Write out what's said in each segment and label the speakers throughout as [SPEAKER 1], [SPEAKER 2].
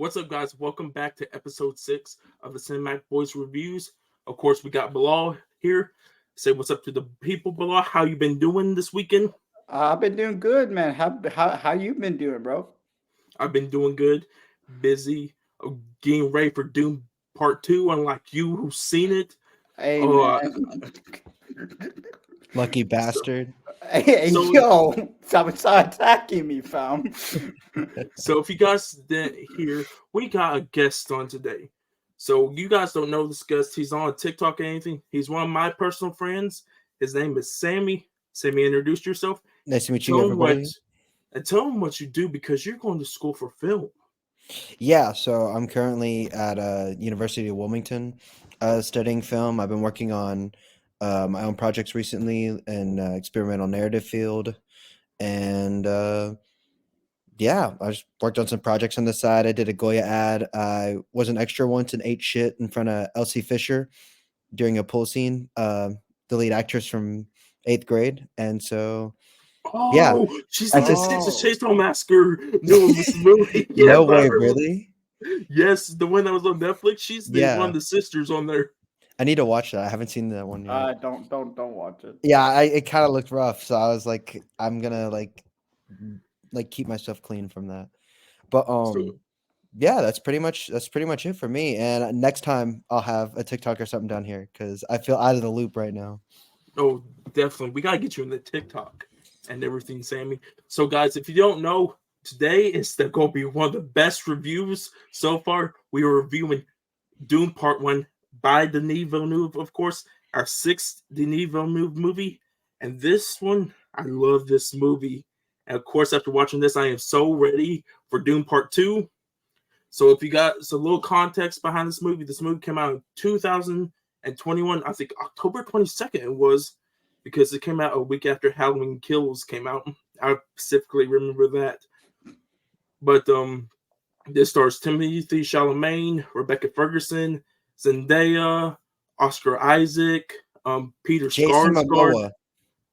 [SPEAKER 1] What's up, guys? Welcome back to episode 6 of the Cinematic Boys Reviews. Of course, we got Bilal here. Say what's up to the people, Bilal. How you been doing this weekend?
[SPEAKER 2] I've been doing good, man. How you been doing, bro?
[SPEAKER 1] I've been doing good, busy, getting ready for Doom Part 2, unlike you who's seen it.
[SPEAKER 2] Hey,
[SPEAKER 1] Oh,
[SPEAKER 2] man.
[SPEAKER 3] Lucky
[SPEAKER 1] so,
[SPEAKER 3] bastard.
[SPEAKER 2] Hey,
[SPEAKER 1] so,
[SPEAKER 2] yo, stop attacking me, fam.
[SPEAKER 1] so if you guys didn't hear, we got a guest on today. So you guys don't know this guest. He's on TikTok or anything. He's one of my personal friends. His name is Sammy. Sammy, introduce yourself.
[SPEAKER 3] Nice to meet you,
[SPEAKER 1] Tell him what
[SPEAKER 3] everybody.
[SPEAKER 1] and tell him what you do because you're going to school for film.
[SPEAKER 3] Yeah, so I'm currently at University of Wilmington studying film. I've been working on my own projects recently in experimental narrative field. And yeah, I just worked on some projects on the side. I did a Goya ad. I was an extra once and ate shit in front of Elsie Fisher during a pool scene, the lead actress from 8th grade. And so, yeah,
[SPEAKER 1] Oh, she's
[SPEAKER 3] I
[SPEAKER 1] in the
[SPEAKER 3] just,
[SPEAKER 1] Texas
[SPEAKER 2] Oh,
[SPEAKER 1] Chainsaw Massacre new movie. Yes,
[SPEAKER 3] no
[SPEAKER 1] I
[SPEAKER 3] way,
[SPEAKER 1] remember.
[SPEAKER 3] really?
[SPEAKER 1] Yes, the one that was on Netflix. She's the one
[SPEAKER 3] Yeah.
[SPEAKER 1] of the sisters on there.
[SPEAKER 3] I need to watch that. I haven't seen that one yet.
[SPEAKER 2] don't watch it.
[SPEAKER 3] Yeah, it kind of looked rough, so I was like, I'm gonna keep myself clean from that. But
[SPEAKER 1] So,
[SPEAKER 3] yeah, that's pretty much it for me. And next time I'll have a TikTok or something down here because I feel out of the loop right now.
[SPEAKER 1] oh, definitely, we gotta get you in the TikTok and everything, Sammy. So, guys, if you don't know, today is going to be one of the best reviews so far. We are reviewing Dune Part 1 by Denis Villeneuve, of course, our sixth Denis Villeneuve movie. And this one, I love this movie. And of course, after watching this, I am so ready for Dune Part 2. So if you got some little context behind this movie came out in 2021, I think October 22nd it was, because it came out a week after Halloween Kills came out. I specifically remember that. But this stars Timothy Chalamet, Rebecca Ferguson, Zendaya, Oscar Isaac, Peter
[SPEAKER 3] Jason
[SPEAKER 1] Skarsgård,
[SPEAKER 3] Momoa.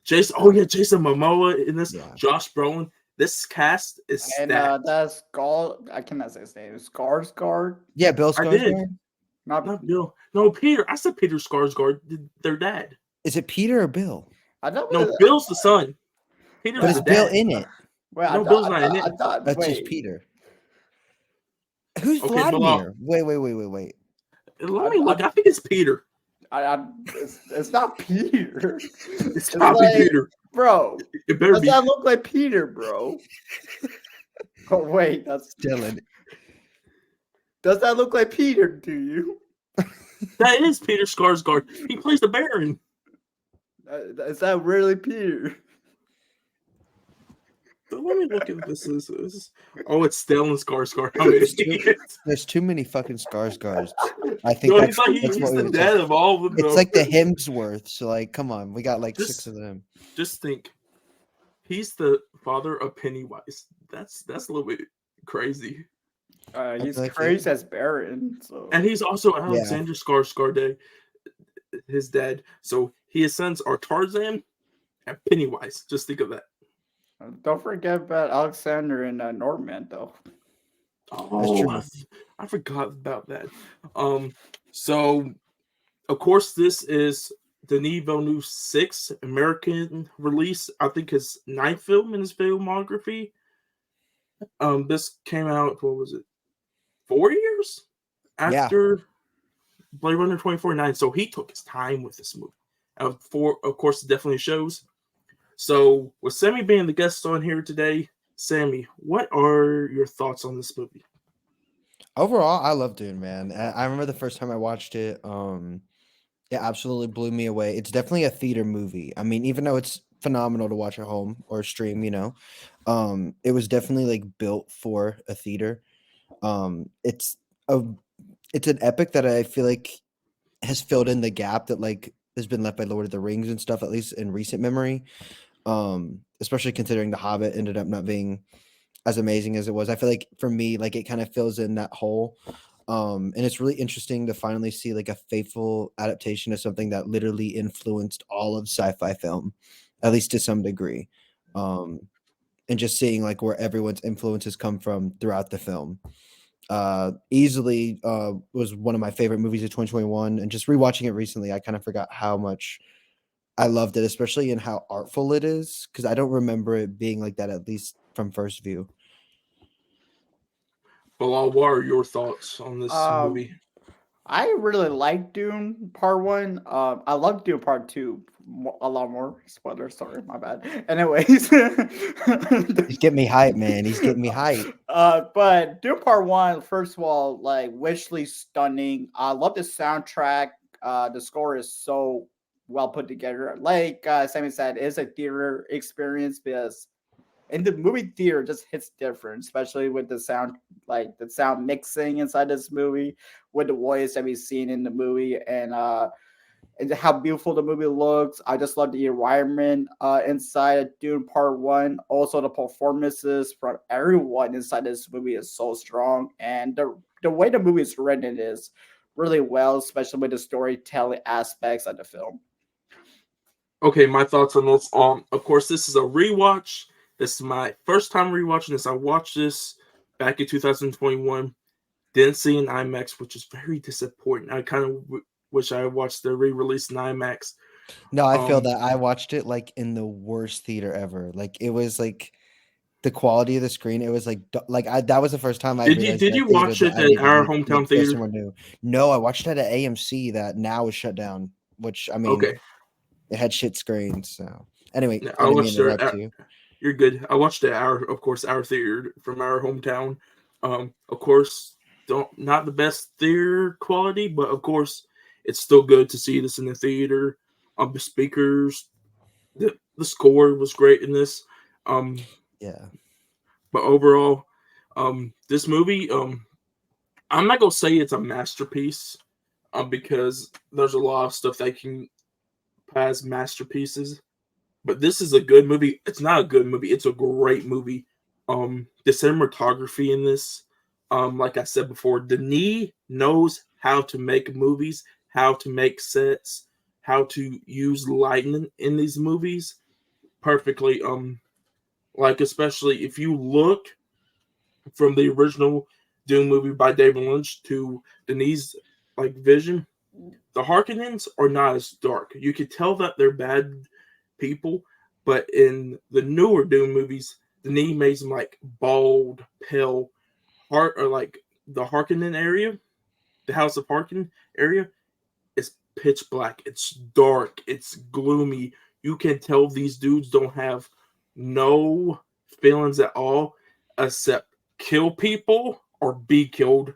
[SPEAKER 1] Jason. Oh yeah, Jason Momoa in this.
[SPEAKER 3] Yeah.
[SPEAKER 1] Josh Brolin. This cast is
[SPEAKER 2] And
[SPEAKER 1] stacked.
[SPEAKER 2] that's Scar. I cannot say his name. Skarsgård.
[SPEAKER 3] Yeah, Bill
[SPEAKER 1] I did.
[SPEAKER 3] Skarsgård.
[SPEAKER 2] Not.
[SPEAKER 1] No, Peter. I said Peter Skarsgård. Their dad.
[SPEAKER 3] Is it Peter or Bill?
[SPEAKER 2] I thought.
[SPEAKER 1] No, Bill's the son. Peter's
[SPEAKER 3] But
[SPEAKER 1] the
[SPEAKER 3] is Bill
[SPEAKER 1] dad.
[SPEAKER 3] in it?
[SPEAKER 2] Wait,
[SPEAKER 1] No, Bill's not in it.
[SPEAKER 2] I thought.
[SPEAKER 3] That's just
[SPEAKER 2] Wait.
[SPEAKER 3] Peter. Who's
[SPEAKER 1] Okay, Bilal.
[SPEAKER 3] Vladimir? Wait.
[SPEAKER 1] Let me look. I think it's Peter.
[SPEAKER 2] It's not Peter.
[SPEAKER 1] It's gotta be Peter.
[SPEAKER 2] Bro.
[SPEAKER 1] It better
[SPEAKER 2] Does
[SPEAKER 1] be.
[SPEAKER 2] that look like Peter, bro? Oh wait, that's
[SPEAKER 3] Dylan.
[SPEAKER 2] does that look like Peter to you?
[SPEAKER 1] That is Peter Skarsgård. He plays the Baron.
[SPEAKER 2] Is that really Peter?
[SPEAKER 1] Let me look at this. Oh, it's Stellan Skarsgård. I'm an idiot.
[SPEAKER 3] There's too many fucking Skarsgårds. I think
[SPEAKER 1] No,
[SPEAKER 3] that's,
[SPEAKER 1] he's
[SPEAKER 3] that's what we
[SPEAKER 1] the
[SPEAKER 3] would
[SPEAKER 1] dad
[SPEAKER 3] say.
[SPEAKER 1] of all of them.
[SPEAKER 3] It's
[SPEAKER 1] Though.
[SPEAKER 3] like the Hemsworth. So like, come on, we got like
[SPEAKER 1] Just-
[SPEAKER 3] 6 of them.
[SPEAKER 1] Just think, he's the father of Pennywise. That's a little bit crazy.
[SPEAKER 2] He's
[SPEAKER 3] feel like
[SPEAKER 2] crazy as Baron. So
[SPEAKER 1] And he's also Alexander Skarsgård, his dad. So his sons are Tarzan and Pennywise. Just think of that.
[SPEAKER 2] don't forget about Alexander and Norman though.
[SPEAKER 1] Oh,
[SPEAKER 3] true.
[SPEAKER 1] I forgot about that. So of course this is Denis Villeneuve's sixth American release. I think his ninth film in his filmography. This came out. What was it? 4 years after Blade Runner 2049. So he took his time with this movie. Of course, it definitely shows. So with Sammy being the guest on here today, Sammy, what are your thoughts on this movie?
[SPEAKER 3] Overall, I love Dune, man. I remember the first time I watched it. It absolutely blew me away. It's definitely a theater movie. I mean, even though it's phenomenal to watch at home or stream, it was definitely like built for a theater. It's a it's an epic that I feel like has filled in the gap that like has been left by Lord of the Rings and stuff, at least in recent memory. Especially considering The Hobbit ended up not being as amazing as it was. I feel like for me, like it kind of fills in that hole. And it's really interesting to finally see like a faithful adaptation of something that literally influenced all of sci-fi film, at least to some degree. And just seeing like where everyone's influences come from throughout the film. Easily was one of my favorite movies of 2021, and just rewatching it recently, I kind of forgot how much I loved it, especially in how artful it is, because I don't remember it being like that, at least from first view.
[SPEAKER 1] Bilal, what are your thoughts on this
[SPEAKER 2] Um,
[SPEAKER 1] movie?
[SPEAKER 2] I really like Dune Part One. I love Dune Part Two a lot more. Spoiler, sorry, my bad. Anyways,
[SPEAKER 3] He's getting me hype, man. He's getting me hype.
[SPEAKER 2] but Dune Part One, first of all, like visually stunning. I love the soundtrack. The score is so well put together. Like Sammy said, it's a theater experience because in the movie theater it just hits different, especially with the sound, like the sound mixing inside this movie, with the voice that we've seen in the movie, and how beautiful the movie looks. I just love the environment inside Dune Part One. Also, the performances from everyone inside this movie is so strong, and the way the movie is written is really well, especially with the storytelling aspects of the film.
[SPEAKER 1] Okay, my thoughts on this. Of course, this is a rewatch. This is my first time rewatching this. I watched this back in 2021. Didn't see in IMAX, which is very disappointing. I kind of wish I watched the re-release in IMAX.
[SPEAKER 3] No, I feel
[SPEAKER 1] Um,
[SPEAKER 3] that. I watched it like in the worst theater ever. Like it was like the quality of the screen. It was like that was the first time I realized
[SPEAKER 1] did
[SPEAKER 3] that
[SPEAKER 1] you
[SPEAKER 3] theater
[SPEAKER 1] watch
[SPEAKER 3] that
[SPEAKER 1] it
[SPEAKER 3] I
[SPEAKER 1] at
[SPEAKER 3] needed
[SPEAKER 1] our
[SPEAKER 3] to
[SPEAKER 1] hometown
[SPEAKER 3] like get
[SPEAKER 1] theater?
[SPEAKER 3] somewhere new. No, I watched it at AMC that now is shut down. Which I mean,
[SPEAKER 1] Okay,
[SPEAKER 3] it had shit screens. So anyway,
[SPEAKER 1] yeah,
[SPEAKER 3] I
[SPEAKER 1] I
[SPEAKER 3] didn't mean
[SPEAKER 1] watched
[SPEAKER 3] to
[SPEAKER 1] it.
[SPEAKER 3] interrupt you.
[SPEAKER 1] You're good. I watched it at of course, our theater from our hometown. Of course, don't not the best theater quality, but of course, it's still good to see this in the theater. The speakers, the score was great in this. Um,
[SPEAKER 3] Yeah,
[SPEAKER 1] but overall, this movie, I'm not gonna say it's a masterpiece, because there's a lot of stuff that can pass masterpieces. But this is a good movie. It's not a good movie. It's a great movie. The cinematography in this, like I said before, Denis knows how to make movies, how to make sets, how to use lighting in these movies perfectly. Like especially if you look from the original Dune movie by David Lynch to Denis' like vision, the Harkonnens are not as dark. You could tell that they're bad people, but in the newer Dune movies, Denis makes them like bald, pale, heart or like the Harkonnen area, the House of Harkonnen area is pitch black. It's dark. It's gloomy. You can tell these dudes don't have no feelings at all, except kill people or be killed,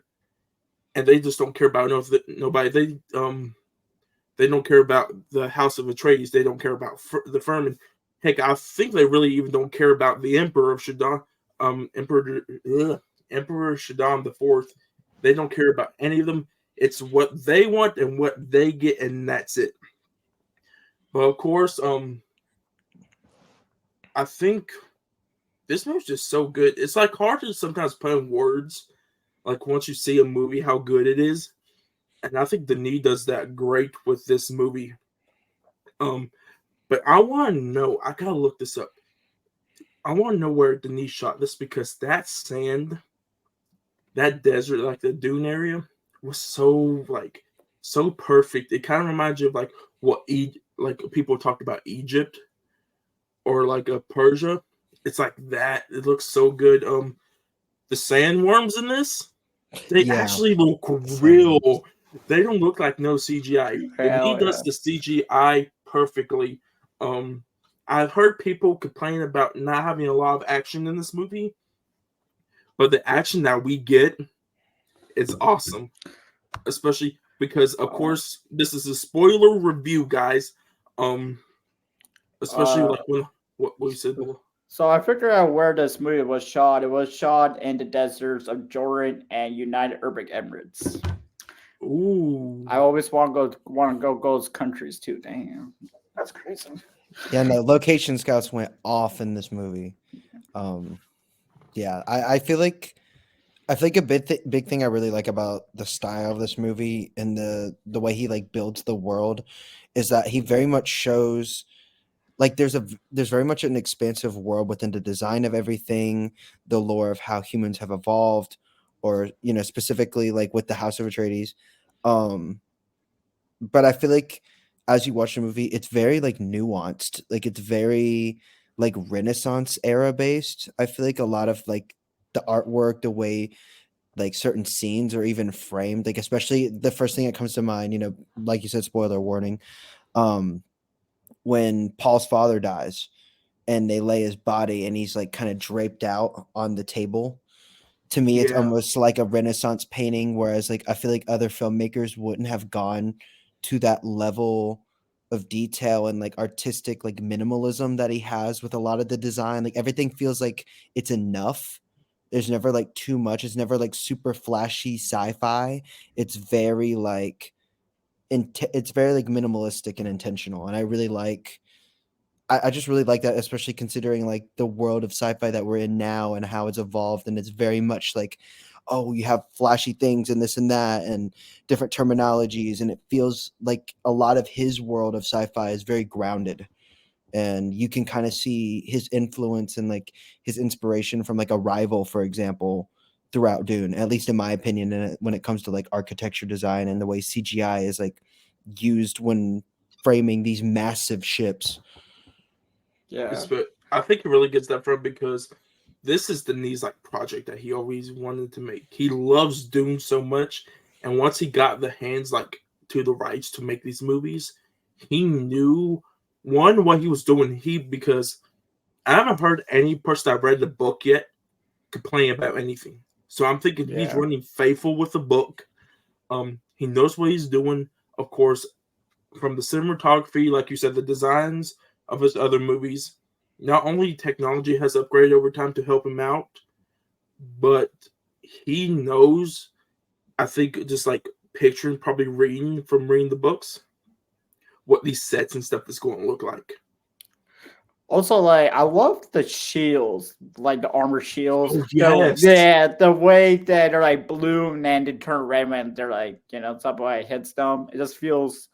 [SPEAKER 1] and they just don't care about nobody. They don't care about the House of Atreides. They don't care about the Furman. Heck, I think they really even don't care about the Emperor of Shaddam, Emperor Shaddam the Fourth. They don't care about any of them. It's what they want and what they get, and that's it. But of course, I think this movie's just so good. It's like hard to sometimes put in words. Like once you see a movie, how good it is, and I think Denis does that great with this movie. Um, but I want to know. I gotta look this up. I want to know where Denis shot this because that sand, that desert, like the dune area, was so like so perfect. It kind of reminds you of like what like people talked about Egypt or like a Persia. It's like that. It looks so good. The sandworms in this, they
[SPEAKER 3] yeah.
[SPEAKER 1] actually look
[SPEAKER 3] Same.
[SPEAKER 1] real. They don't look like no CGI. Denis
[SPEAKER 2] Hell
[SPEAKER 1] does
[SPEAKER 2] yeah.
[SPEAKER 1] the CGI perfectly. Um, I've heard people complain about not having a lot of action in this movie, but the action that we get is awesome. Especially because, of
[SPEAKER 2] Uh,
[SPEAKER 1] course, this is a spoiler review, guys. Um, especially
[SPEAKER 2] uh,
[SPEAKER 1] like when what we said.
[SPEAKER 2] so I figured out where this movie was shot. It was shot in the deserts of Jordan and United Arab Emirates. I
[SPEAKER 1] Ooh,
[SPEAKER 2] always want to go those countries too. Damn, that's crazy.
[SPEAKER 3] Yeah, no, location scouts went off in this movie. Um, yeah, I feel like a big thing I really like about the style of this movie and the way he like builds the world is that he very much shows like there's very much an expansive world within the design of everything, the lore of how humans have evolved, or specifically like with the House of Atreides. But I feel like as you watch the movie, it's very like nuanced. Like it's very like Renaissance era based. I feel like a lot of like the artwork, the way like certain scenes are even framed, like especially the first thing that comes to mind, like you said, spoiler warning, um, when Paul's father dies and they lay his body and he's like kind of draped out on the table. To me, it's
[SPEAKER 1] Yeah,
[SPEAKER 3] almost like a Renaissance painting, whereas like I feel like other filmmakers wouldn't have gone to that level of detail and like artistic like minimalism that he has with a lot of the design. Like everything feels like it's enough. There's never like too much. It's never like super flashy sci-fi. It's very like it's very like minimalistic and intentional. And I really like I just really like that, especially considering like the world of sci-fi that we're in now and how it's evolved. And it's very much like, oh, you have flashy things and this and that and different terminologies. And it feels like a lot of his world of sci-fi is very grounded. And you can kind of see his influence and like his inspiration from like Arrival, for example, throughout Dune, at least in my opinion, when it comes to like architecture design and the way CGI is like used when framing these massive ships.
[SPEAKER 2] Yeah.
[SPEAKER 1] but I think he really gets that from because this is Denis like project that he always wanted to make. He loves Dune so much, and once he got the hands like to the rights to make these movies, he knew one what he was doing. Because I haven't heard any person that read the book yet complain about anything. So I'm thinking he's
[SPEAKER 2] Yeah.
[SPEAKER 1] running faithful with the book. He knows what he's doing. Of course, from the cinematography, like you said, the designs of his other movies. Not only technology has upgraded over time to help him out, but he knows. I think just like picturing, probably reading the books, what these sets and stuff is going to look like.
[SPEAKER 2] Also, like I love the shields, like the armor shields.
[SPEAKER 1] Oh yes,
[SPEAKER 2] The way that they're like blue and then they turn red when they're like somebody hits them. It just feels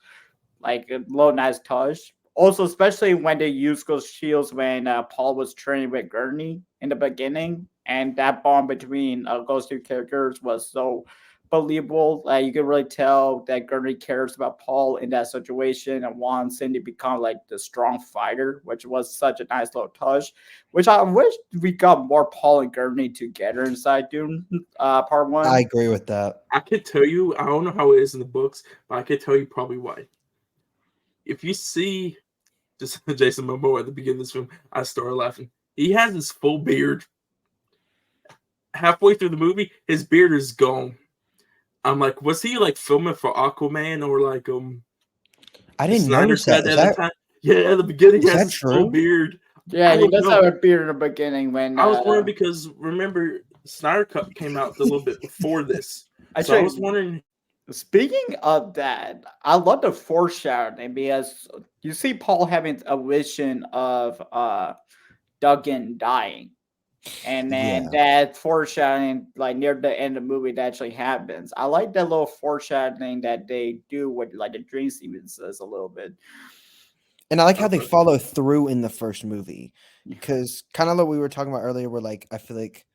[SPEAKER 2] like a little nice touch. Also, especially when they use those shields when Paul was training with Gurney in the beginning, and that bond between those two characters was so believable. Like you could really tell that Gurney cares about Paul in that situation and wants him to become like the strong fighter, which was such a nice little touch. Which I wish we got more Paul and Gurney together inside Dune Part
[SPEAKER 3] I
[SPEAKER 2] One.
[SPEAKER 3] agree with that.
[SPEAKER 1] I could tell you. I don't know how it is in the books, but I could tell you probably why. If you see just Jason Momoa at the beginning of this film, I started laughing. He has his full beard. Halfway through the movie, his beard is gone. I'm like, was he like filming for Aquaman or like
[SPEAKER 3] I
[SPEAKER 1] the
[SPEAKER 3] didn't
[SPEAKER 1] Snyder
[SPEAKER 3] notice that.
[SPEAKER 1] Cut at the time? Yeah, at the beginning, he
[SPEAKER 3] Is
[SPEAKER 1] has
[SPEAKER 3] that
[SPEAKER 1] his full
[SPEAKER 3] true?
[SPEAKER 1] beard.
[SPEAKER 2] Yeah,
[SPEAKER 1] I
[SPEAKER 2] he
[SPEAKER 1] don't
[SPEAKER 2] does have
[SPEAKER 1] know.
[SPEAKER 2] a beard in the beginning when
[SPEAKER 1] I was wondering because remember Snyder Cut came out a little bit before this, so I
[SPEAKER 2] actually.
[SPEAKER 1] was wondering.
[SPEAKER 2] Speaking of that, I love the foreshadowing because you see Paul having a vision of Duggan dying. And then
[SPEAKER 3] Yeah.
[SPEAKER 2] that foreshadowing, like near the end of the movie, that actually happens. I like that little foreshadowing that they do with like the dream sequences a little bit.
[SPEAKER 3] And I like how they
[SPEAKER 1] Okay.
[SPEAKER 3] follow through in the first movie. Because kind of like we were talking about earlier, where like I feel like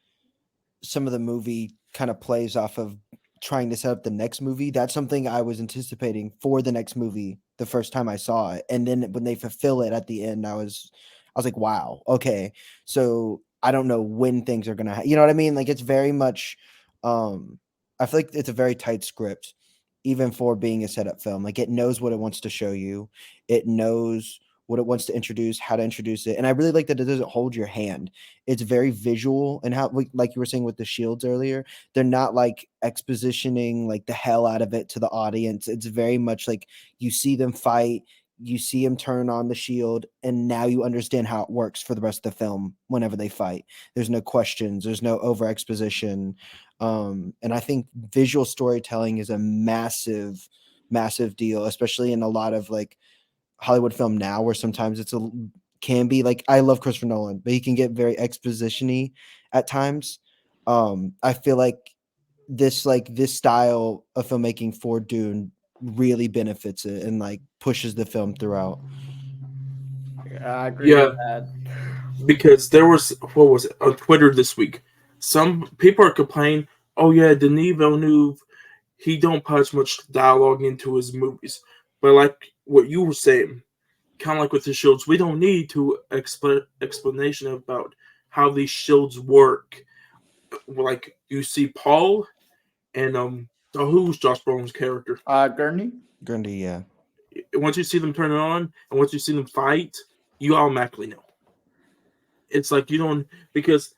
[SPEAKER 3] some of the movie kind of plays off of trying to set up the next movie. That's something I was anticipating for the next movie the first time I saw it. And then when they fulfill it at the end, I was like, wow, okay. So I don't know when things are gonna you know what I mean? Like it's very much I feel like it's a very tight script, even for being a setup film. Like it knows what it wants to show you. It knows what it wants to introduce, how to introduce it. And I really like that it doesn't hold your hand. It's very visual and how like you were saying with the shields earlier, they're not like expositioning like the hell out of it to the audience. It's very much like you see them fight, you see him turn on the shield, and now you understand how it works for the rest of the film whenever they fight. There's no questions, there's no over exposition. And I think visual storytelling is a massive, massive deal, especially in a lot of like Hollywood film now, where sometimes can be like I love Christopher Nolan, but he can get very exposition-y at times. I feel like this style of filmmaking for Dune really benefits it and like pushes the film throughout.
[SPEAKER 2] I agree with
[SPEAKER 1] Yeah,
[SPEAKER 2] that.
[SPEAKER 1] because there was what was it on Twitter this week? Some people are complaining. oh yeah, Denis Villeneuve, he don't punch much dialogue into his movies. But like what you were saying, kind of like with the shields, we don't need to explanation about how these shields work. Like you see Paul and so who's Josh Brolin's character?
[SPEAKER 2] Gurney.
[SPEAKER 3] Grundy, yeah.
[SPEAKER 1] Once you see them turn it on and once you see them fight, you automatically know. It's like you don't because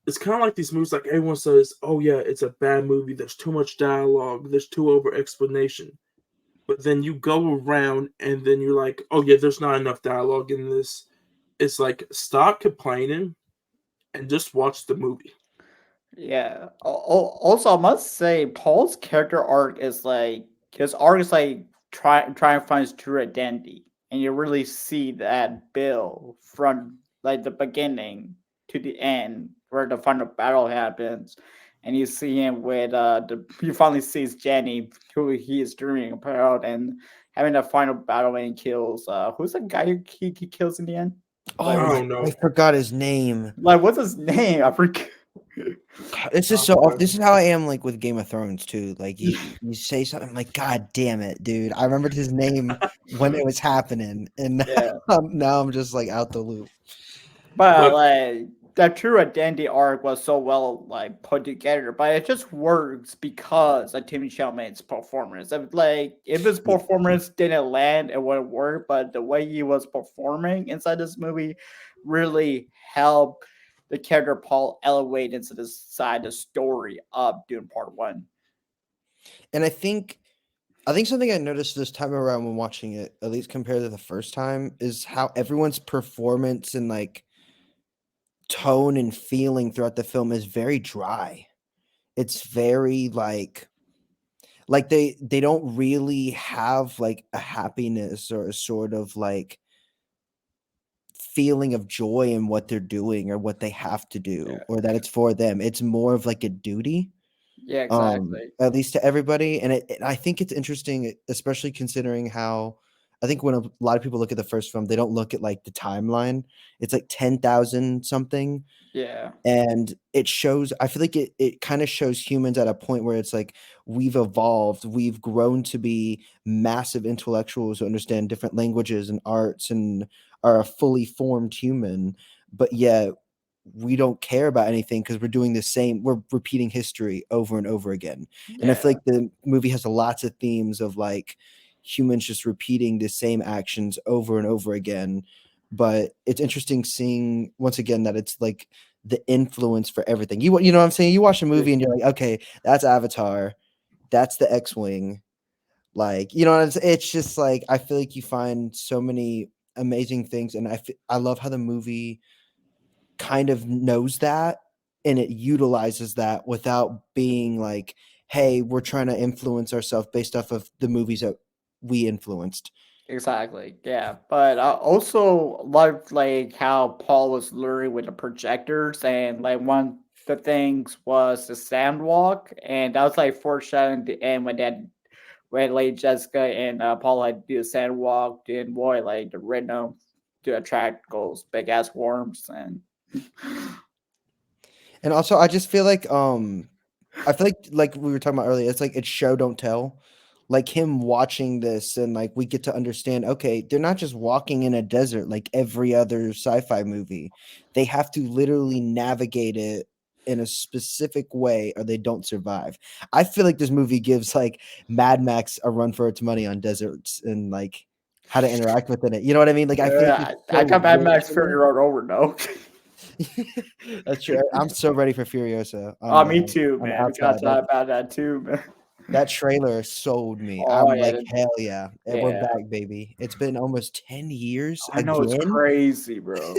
[SPEAKER 1] it's kind of like these movies. Like everyone says, "Oh yeah, it's a bad movie. There's too much dialogue. There's too over explanation." But then you go around and then you're like, "Oh yeah, there's not enough dialogue in this." It's like stop complaining and just watch the movie.
[SPEAKER 2] Yeah. Also, I must say, Paul's character arc is like his arc is like try and find his true identity, and you really see that build from like the beginning to the end, where the final battle happens, and you see him with you finally sees Jenny, who he is dreaming about, and having that final battle and kills who's the guy he kills in the end? Like,
[SPEAKER 1] I
[SPEAKER 3] Oh,
[SPEAKER 1] don't know.
[SPEAKER 3] I forgot his name.
[SPEAKER 2] like what's his name? I forget.
[SPEAKER 3] This is so off. This is how I am like with Game of Thrones too. Like you say something, I'm like, God damn it, dude. I remembered his name when it was happening, and
[SPEAKER 2] Yeah.
[SPEAKER 3] now I'm just like out the loop.
[SPEAKER 2] But
[SPEAKER 1] But
[SPEAKER 2] like that true identity arc was so well like put together, but it just works because of Timmy Chalamet's performance. If his
[SPEAKER 3] Yeah.
[SPEAKER 2] performance didn't land, it wouldn't work. But the way he was performing inside this movie really helped the character Paul elevate into this side of the story of Dune Part One.
[SPEAKER 3] And I think something I noticed this time around when watching it, at least compared to the first time, is how everyone's performance and like tone and feeling throughout the film is very dry. It's very like they don't really have like a happiness or a sort of like feeling of joy in what they're doing or what they have to do
[SPEAKER 2] Yeah,
[SPEAKER 3] or that it's for them. It's more of like a duty,
[SPEAKER 2] yeah, exactly.
[SPEAKER 3] at least to everybody. And I think it's interesting, especially considering how I think when a lot of people look at the first film, they don't look at like the timeline. It's like 10,000 something.
[SPEAKER 2] Yeah,
[SPEAKER 3] And it shows, I feel like it kind of shows humans at a point where it's like we've evolved, we've grown to be massive intellectuals who understand different languages and arts and are a fully formed human, but yet we don't care about anything because we're repeating history over and over again. And I
[SPEAKER 2] yeah,
[SPEAKER 3] feel like the movie has lots of themes of like humans just repeating the same actions over and over again. But it's interesting seeing once again that it's like the influence for everything. You know what I'm saying? You watch a movie and you're like, okay, that's Avatar, that's the X-Wing. Like, you know what I'm saying? It's just like I feel like you find so many amazing things, and I love how the movie kind of knows that and it utilizes that without being like, hey, we're trying to influence ourselves based off of the movies that we influenced.
[SPEAKER 2] exactly. Yeah, but I also loved like how Paul was luring with the projectors, and like one of the things was the sandwalk, and that was like foreshadowing the end when like Jessica and Paul had to do the sandwalk to avoid like the rhythm to attract those big ass worms and
[SPEAKER 3] And also I just feel I feel like we were talking about earlier, it's like it's show don't tell. Like him watching this and like we get to understand, okay, they're not just walking in a desert like every other sci-fi movie. They have to literally navigate it in a specific way or they don't survive. I feel like this movie gives like Mad Max a run for its money on deserts and like how to interact within it. You know what I mean? Like I feel like it's
[SPEAKER 2] I
[SPEAKER 3] so
[SPEAKER 2] got Mad
[SPEAKER 3] rich
[SPEAKER 2] Max
[SPEAKER 3] in
[SPEAKER 2] Fury
[SPEAKER 3] it.
[SPEAKER 2] Road over no.
[SPEAKER 3] That's true. I'm so ready for Furiosa
[SPEAKER 2] Oh, me too,
[SPEAKER 3] on the
[SPEAKER 2] man. We gotta
[SPEAKER 3] outside.
[SPEAKER 2] talk about that too, man.
[SPEAKER 3] That trailer sold me.
[SPEAKER 2] Oh
[SPEAKER 3] I'm
[SPEAKER 2] yeah,
[SPEAKER 3] like, hell yeah. And we're
[SPEAKER 2] yeah.
[SPEAKER 3] back, baby. It's been almost 10 years
[SPEAKER 2] I know it's
[SPEAKER 3] again.
[SPEAKER 2] crazy, bro.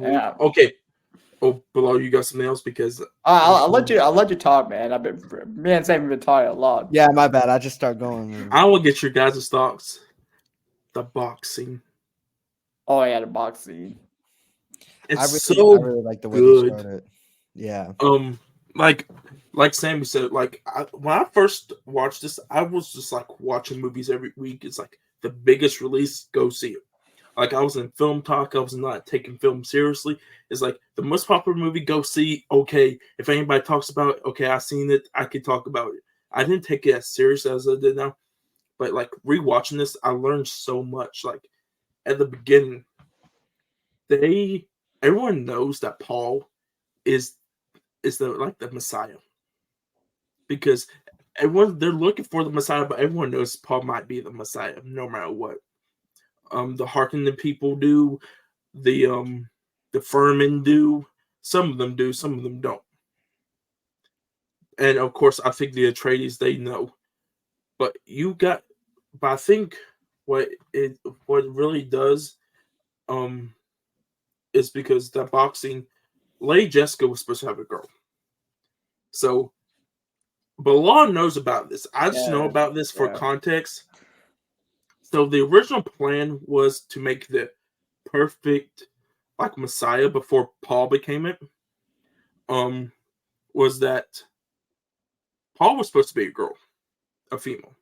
[SPEAKER 2] Yeah.
[SPEAKER 1] okay. Oh, Bilal, you got something else because
[SPEAKER 2] I'll let you talk, man. Me and Sam have been talking a lot.
[SPEAKER 3] Yeah, my bad. I just start going. Man.
[SPEAKER 1] I will get your guys' thoughts. The boxing.
[SPEAKER 2] Oh yeah, the box scene.
[SPEAKER 1] It's
[SPEAKER 3] I
[SPEAKER 1] so
[SPEAKER 3] really like the way they
[SPEAKER 1] good.
[SPEAKER 3] started. Yeah.
[SPEAKER 1] Like Sammy said, like when I first watched this, I was just like watching movies every week. It's like the biggest release, go see it. like I was in film talk, I was not taking film seriously. It's like the most popular movie, go see. Okay, if anybody talks about it, okay, I seen it, I could talk about it. I didn't take it as serious as I did now, but like rewatching this, I learned so much. Like at the beginning, everyone knows that Paul is the Messiah because everyone they're looking for the Messiah, but everyone knows Paul might be the Messiah no matter what. The Harkonnen people do, the Furman do, some of them do, some of them don't. And of course, I think the Atreides they know, but I think what it really does, um, is because that boxing, Lady Jessica was supposed to have a girl, so Bilal knows about this. I just know
[SPEAKER 2] Yeah,
[SPEAKER 1] about this for
[SPEAKER 2] yeah.
[SPEAKER 1] context. So the original plan was to make the perfect like Messiah before Paul became it. Um, was that Paul was supposed to be a girl, a female.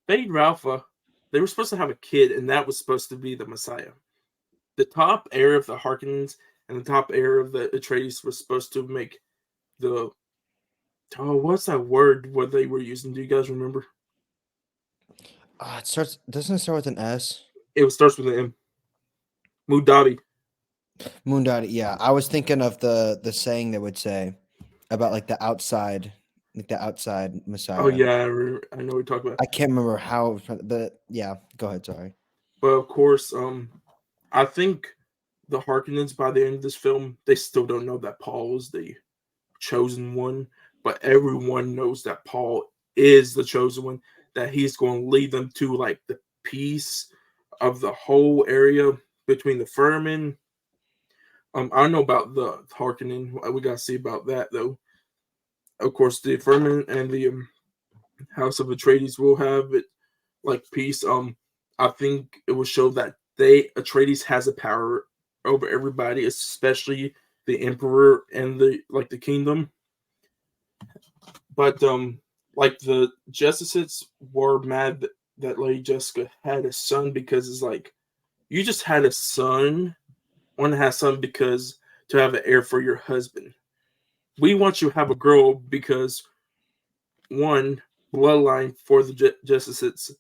[SPEAKER 1] Fade Ralpha, they were supposed to have a kid, and that was supposed to be the Messiah. The top heir of the Harkonnens and the top heir of the Atreides was supposed to make the what's that word what they were using? Do you guys remember?
[SPEAKER 3] It starts. Doesn't it start with an S?
[SPEAKER 1] It starts with an M. Mudabi.
[SPEAKER 3] Moondad. Yeah, I was thinking of the saying that would say about like the outside
[SPEAKER 1] Oh
[SPEAKER 3] Messiah.
[SPEAKER 1] yeah, I know what you're talking about.
[SPEAKER 3] I can't remember how, but yeah, go ahead. Sorry.
[SPEAKER 1] But of course, I think the Harkonnens by the end of this film, they still don't know that Paul is the chosen one, but everyone knows that Paul is the chosen one, that he's going to lead them to like the peace of the whole area between the Furman. I don't know about the Harkonnen. We got to see about that though. Of course, the Furman and the House of Atreides will have it like peace. I think it will show that Atreides has a power over everybody, especially the Emperor and the kingdom. But like the Justices were mad that Lady Jessica had a son because it's like you just had a son, want to have a son because to have an heir for your husband. We want you to have a girl because one bloodline for the Justices.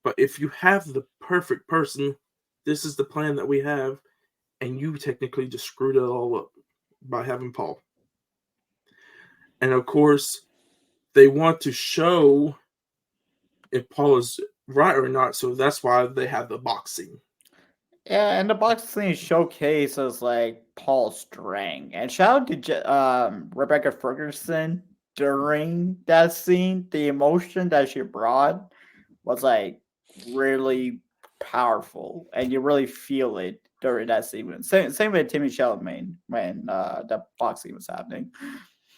[SPEAKER 1] But if you have the perfect person, this is the plan that we have, and you technically just screwed it all up by having Paul. And of course, they want to show if Paul is right or not, so that's why they have the boxing.
[SPEAKER 2] Yeah, and the box scene showcases like Paul's strength. And shout out to Rebecca Ferguson during that scene. The emotion that she brought was like really powerful, and you really feel it during that scene. Same with Timmy Chalamet when the boxing was happening.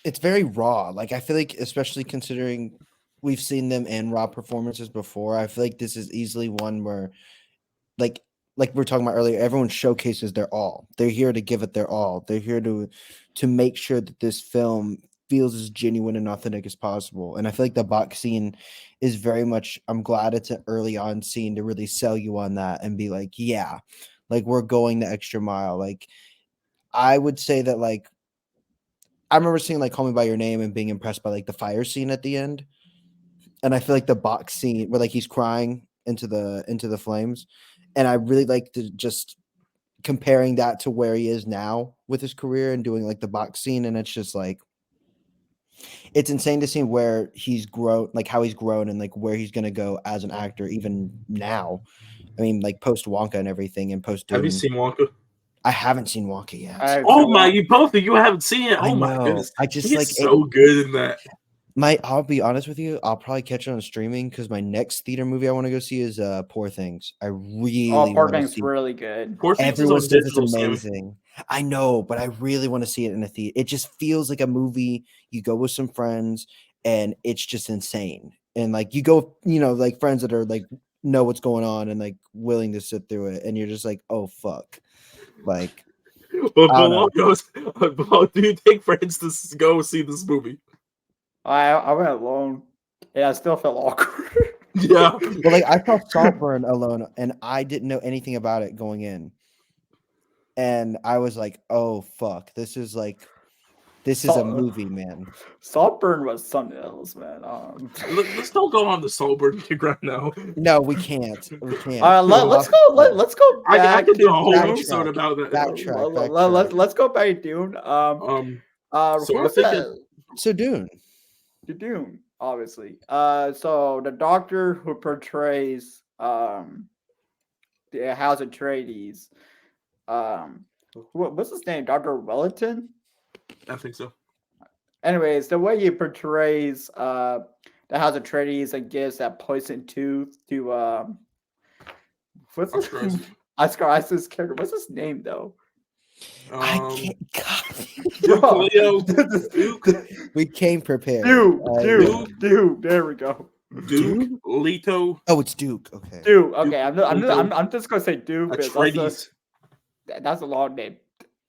[SPEAKER 3] It's very raw. Like I feel like, especially considering we've seen them in raw performances before, I feel like this is easily one where, like like we were talking about earlier, everyone showcases their all. They're here to give it their all. They're here to make sure that this film feels as genuine and authentic as possible. And I feel like the box scene is very much. I'm glad it's an early on scene to really sell you on that and be like, yeah, like we're going the extra mile. Like I would say that like I remember seeing like Call Me by Your Name and being impressed by like the fire scene at the end. And I feel like the box scene where like he's crying into the flames. And I really like to just comparing that to where he is now with his career and doing like the box scene. And it's just like it's insane to see where he's grown, like how he's grown and like where he's gonna go as an actor even now. I mean, like post Wonka and everything and post
[SPEAKER 1] Have you
[SPEAKER 3] Dune.
[SPEAKER 1] seen Wonka?
[SPEAKER 3] I haven't seen Wonka yet.
[SPEAKER 1] Oh my, you both of you haven't seen it.
[SPEAKER 3] I
[SPEAKER 1] Oh my
[SPEAKER 3] know.
[SPEAKER 1] goodness.
[SPEAKER 3] I just
[SPEAKER 1] He's
[SPEAKER 3] like it.
[SPEAKER 1] so good in that.
[SPEAKER 3] I'll be honest with you, I'll probably catch it on streaming because my next theater movie I want to go see is Poor Things. I
[SPEAKER 2] Oh,
[SPEAKER 3] really
[SPEAKER 2] Pork
[SPEAKER 3] want to
[SPEAKER 2] Pink's
[SPEAKER 3] see.
[SPEAKER 2] really good.
[SPEAKER 1] Poor Things is
[SPEAKER 3] Everyone
[SPEAKER 1] on
[SPEAKER 3] says it's
[SPEAKER 1] digital, Sammy.
[SPEAKER 3] amazing. I know, but I really want to see it in a theater. It just feels like a movie. You go with some friends and it's just insane. And like you go, like friends that are like know what's going on and like willing to sit through it. And you're just like, oh fuck. Like,
[SPEAKER 1] But
[SPEAKER 3] I don't
[SPEAKER 1] Bilal
[SPEAKER 3] know.
[SPEAKER 1] goes, Bilal, do you take friends to go see this movie?
[SPEAKER 2] I went alone. Yeah, I still felt awkward.
[SPEAKER 1] Yeah.
[SPEAKER 3] But like I saw Saltburn alone, and I didn't know anything about it going in, and I was like, "Oh fuck, this is a
[SPEAKER 2] Salt,
[SPEAKER 3] movie, man."
[SPEAKER 2] Saltburn was something else, man.
[SPEAKER 1] Let's don't go on the sober kick right now.
[SPEAKER 3] No, we can't. We can't.
[SPEAKER 2] let's go. Let's go
[SPEAKER 1] I
[SPEAKER 2] back
[SPEAKER 1] could do
[SPEAKER 2] to
[SPEAKER 1] a whole
[SPEAKER 2] Dune.
[SPEAKER 1] episode about that.
[SPEAKER 2] Let's go back to Dune.
[SPEAKER 1] So I
[SPEAKER 2] Who's
[SPEAKER 1] think
[SPEAKER 2] that?
[SPEAKER 3] So Dune.
[SPEAKER 2] To Dune, obviously. So the doctor who portrays the House Atreides, what's his name? Dr. Wellington?
[SPEAKER 1] I think so.
[SPEAKER 2] Anyways, the way he portrays the House Atreides and gives that poison tooth to what's
[SPEAKER 1] Oscar
[SPEAKER 2] his
[SPEAKER 1] Isaac.
[SPEAKER 2] Oscar Isaac's character? What's his name though?
[SPEAKER 3] I can't. God.
[SPEAKER 1] Duke
[SPEAKER 2] Bro.
[SPEAKER 1] Leo. Duke.
[SPEAKER 3] We came prepared.
[SPEAKER 2] Dude. There we go.
[SPEAKER 1] Duke Leto
[SPEAKER 3] Oh, it's Duke. Okay.
[SPEAKER 2] Dude. Okay,
[SPEAKER 1] Duke
[SPEAKER 2] I'm just gonna say Duke. Because
[SPEAKER 1] Atreides.
[SPEAKER 2] that's a long name.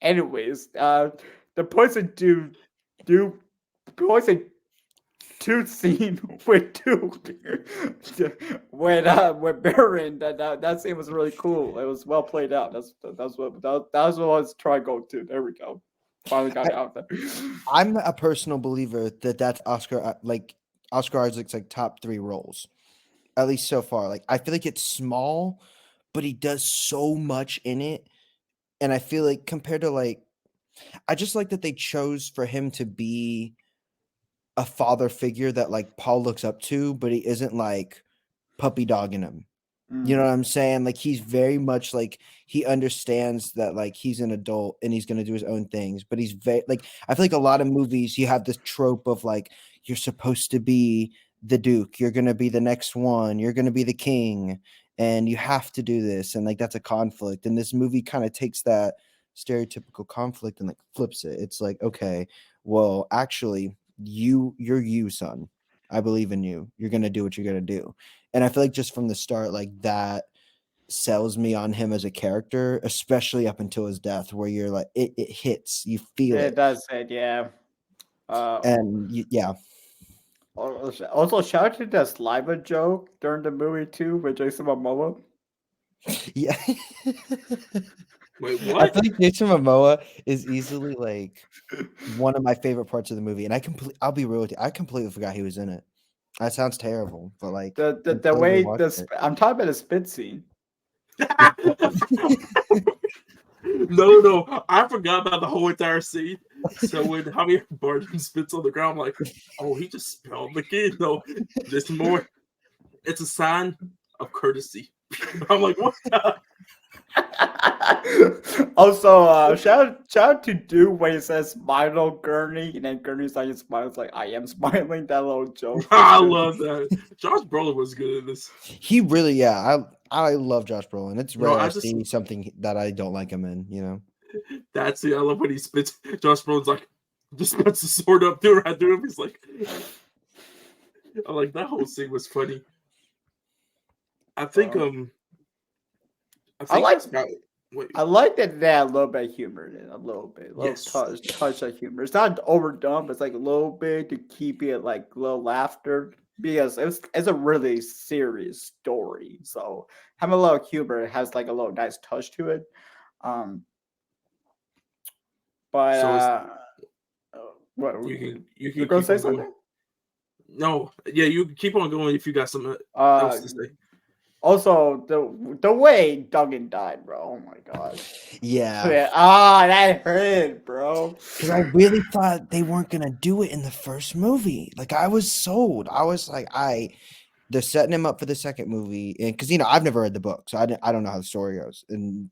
[SPEAKER 2] Anyways, the poison Duke poison tooth scene with Duke when Baron that scene was really cool. It was well played out. That's what I was trying to go to. There we go. Finally got it out there.
[SPEAKER 3] I'm a personal believer that that's Oscar Isaac's like top 3 roles, at least so far. Like I feel like it's small, but he does so much in it, and I feel like compared to like, I just like that they chose for him to be a father figure that like Paul looks up to, but he isn't like puppy dogging him. You know what I'm saying? Like he's very much like he understands that like he's an adult and he's gonna do his own things, but he's very like I feel like a lot of movies you have this trope of like you're supposed to be the Duke, you're gonna be the next one, you're gonna be the king, and you have to do this, and like that's a conflict. And this movie kind of takes that stereotypical conflict and like flips it. It's like, okay, well, actually, you're you, son. I believe in you. You're gonna do what you're gonna do. And I feel like just from the start, like that sells me on him as a character, especially up until his death, where you're like, it hits, you feel
[SPEAKER 2] It
[SPEAKER 3] it.
[SPEAKER 2] does it, yeah.
[SPEAKER 3] And yeah.
[SPEAKER 2] Also, shout out to the saliva joke during the movie too with Jason Momoa.
[SPEAKER 3] Yeah.
[SPEAKER 1] Wait,
[SPEAKER 3] I
[SPEAKER 1] what?
[SPEAKER 3] feel like Jason Momoa is easily like one of my favorite parts of the movie. And I'll be real with you, I completely forgot he was in it. That sounds terrible, but like
[SPEAKER 2] The way I'm talking about the spit scene.
[SPEAKER 1] No, I forgot about the whole entire scene. So when Javier Bardem spits on the ground, I'm like, oh, he just spelled the kid. No, there's more. It's a sign of courtesy. I'm like, what the?
[SPEAKER 2] Also, shout out to Dude when he says smile Gurney, and then Gurney's like smiles like I am smiling. That little joke.
[SPEAKER 1] I love that. Josh Brolin was good in this.
[SPEAKER 3] He really, yeah. I love Josh Brolin. It's rare
[SPEAKER 1] I
[SPEAKER 3] I
[SPEAKER 1] just-
[SPEAKER 3] see something that I don't like him in, you know.
[SPEAKER 1] That's it. I love when he spits. Josh Brolin's like, just puts the sword up there right through him. He's like, I'm like, that whole scene was funny. I think
[SPEAKER 2] I like
[SPEAKER 1] it's got- wait,
[SPEAKER 2] I like that they had a little bit of humor in it, a little bit,
[SPEAKER 1] Yes.
[SPEAKER 2] touch of humor. It's not overdone, but it's like a little bit to keep it like a little laughter because it's a really serious story. So having a little humor has like a little nice touch to it. But what
[SPEAKER 1] you
[SPEAKER 2] you're
[SPEAKER 1] can
[SPEAKER 2] gonna
[SPEAKER 1] keep
[SPEAKER 2] say
[SPEAKER 1] on going.
[SPEAKER 2] something?
[SPEAKER 1] No, yeah, you can keep on going if you got something else to say.
[SPEAKER 2] Also, the way Duggan died, bro. Oh my god.
[SPEAKER 3] Yeah.
[SPEAKER 2] That hurt, bro.
[SPEAKER 3] Because I really thought they weren't gonna do it in the first movie. Like I was sold. I was like, they're setting him up for the second movie, and because I've never read the book, so I don't know how the story goes. And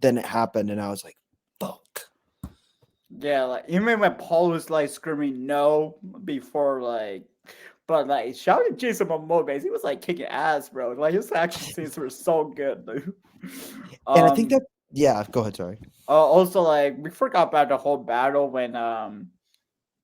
[SPEAKER 3] then it happened, and I was like, fuck.
[SPEAKER 2] Yeah, like even when Paul was like screaming no before, like, but like shout out to Jason Momoa, man. He was like kicking ass, bro. Like his action scenes were so good, dude.
[SPEAKER 3] And I think that go ahead, sorry.
[SPEAKER 2] Also, like we forgot about the whole battle when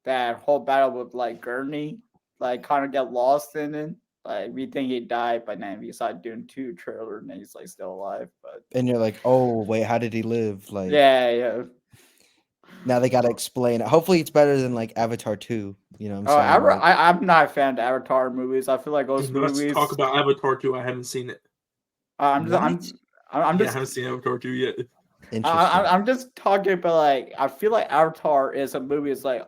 [SPEAKER 2] that whole battle with like Gurney, like kind of get lost in it. Like we think he died, but then we saw Dune 2 trailer and he's like still alive. But
[SPEAKER 3] And you're like, oh wait, how did he live? Like
[SPEAKER 2] yeah.
[SPEAKER 3] now they gotta explain it. Hopefully it's better than like Avatar 2. You know what I'm saying? Like,
[SPEAKER 2] I'm not a fan of Avatar movies. I feel like those
[SPEAKER 1] Let's
[SPEAKER 2] movies.
[SPEAKER 1] talk about Avatar 2. I haven't seen it.
[SPEAKER 2] I'm just,
[SPEAKER 3] what?
[SPEAKER 2] I'm
[SPEAKER 1] Yeah, I
[SPEAKER 2] just
[SPEAKER 1] haven't seen Avatar 2 yet.
[SPEAKER 3] Interesting.
[SPEAKER 2] I'm just talking about like I feel like Avatar is a movie. It's like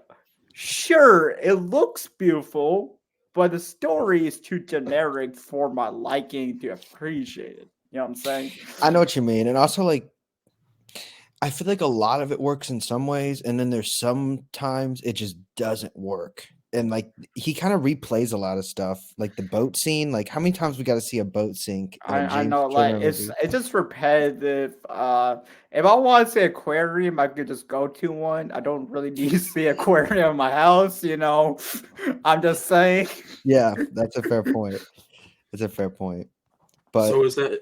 [SPEAKER 2] sure it looks beautiful, but the story is too generic for my liking to appreciate it. You know what I'm saying?
[SPEAKER 3] I know what you mean, and also like I feel like a lot of it works in some ways, and then there's sometimes it just doesn't work. And like he kind of replays a lot of stuff, like the boat scene. Like how many times we got to see a boat sink in a
[SPEAKER 2] I
[SPEAKER 3] James
[SPEAKER 2] know like
[SPEAKER 3] Cameron movie?
[SPEAKER 2] it's just repetitive. If I want to see aquarium, I could just go to one. I don't really need to see aquarium in my house. You know, I'm just saying.
[SPEAKER 3] Yeah, that's a fair point. That's a fair point. But
[SPEAKER 1] So is that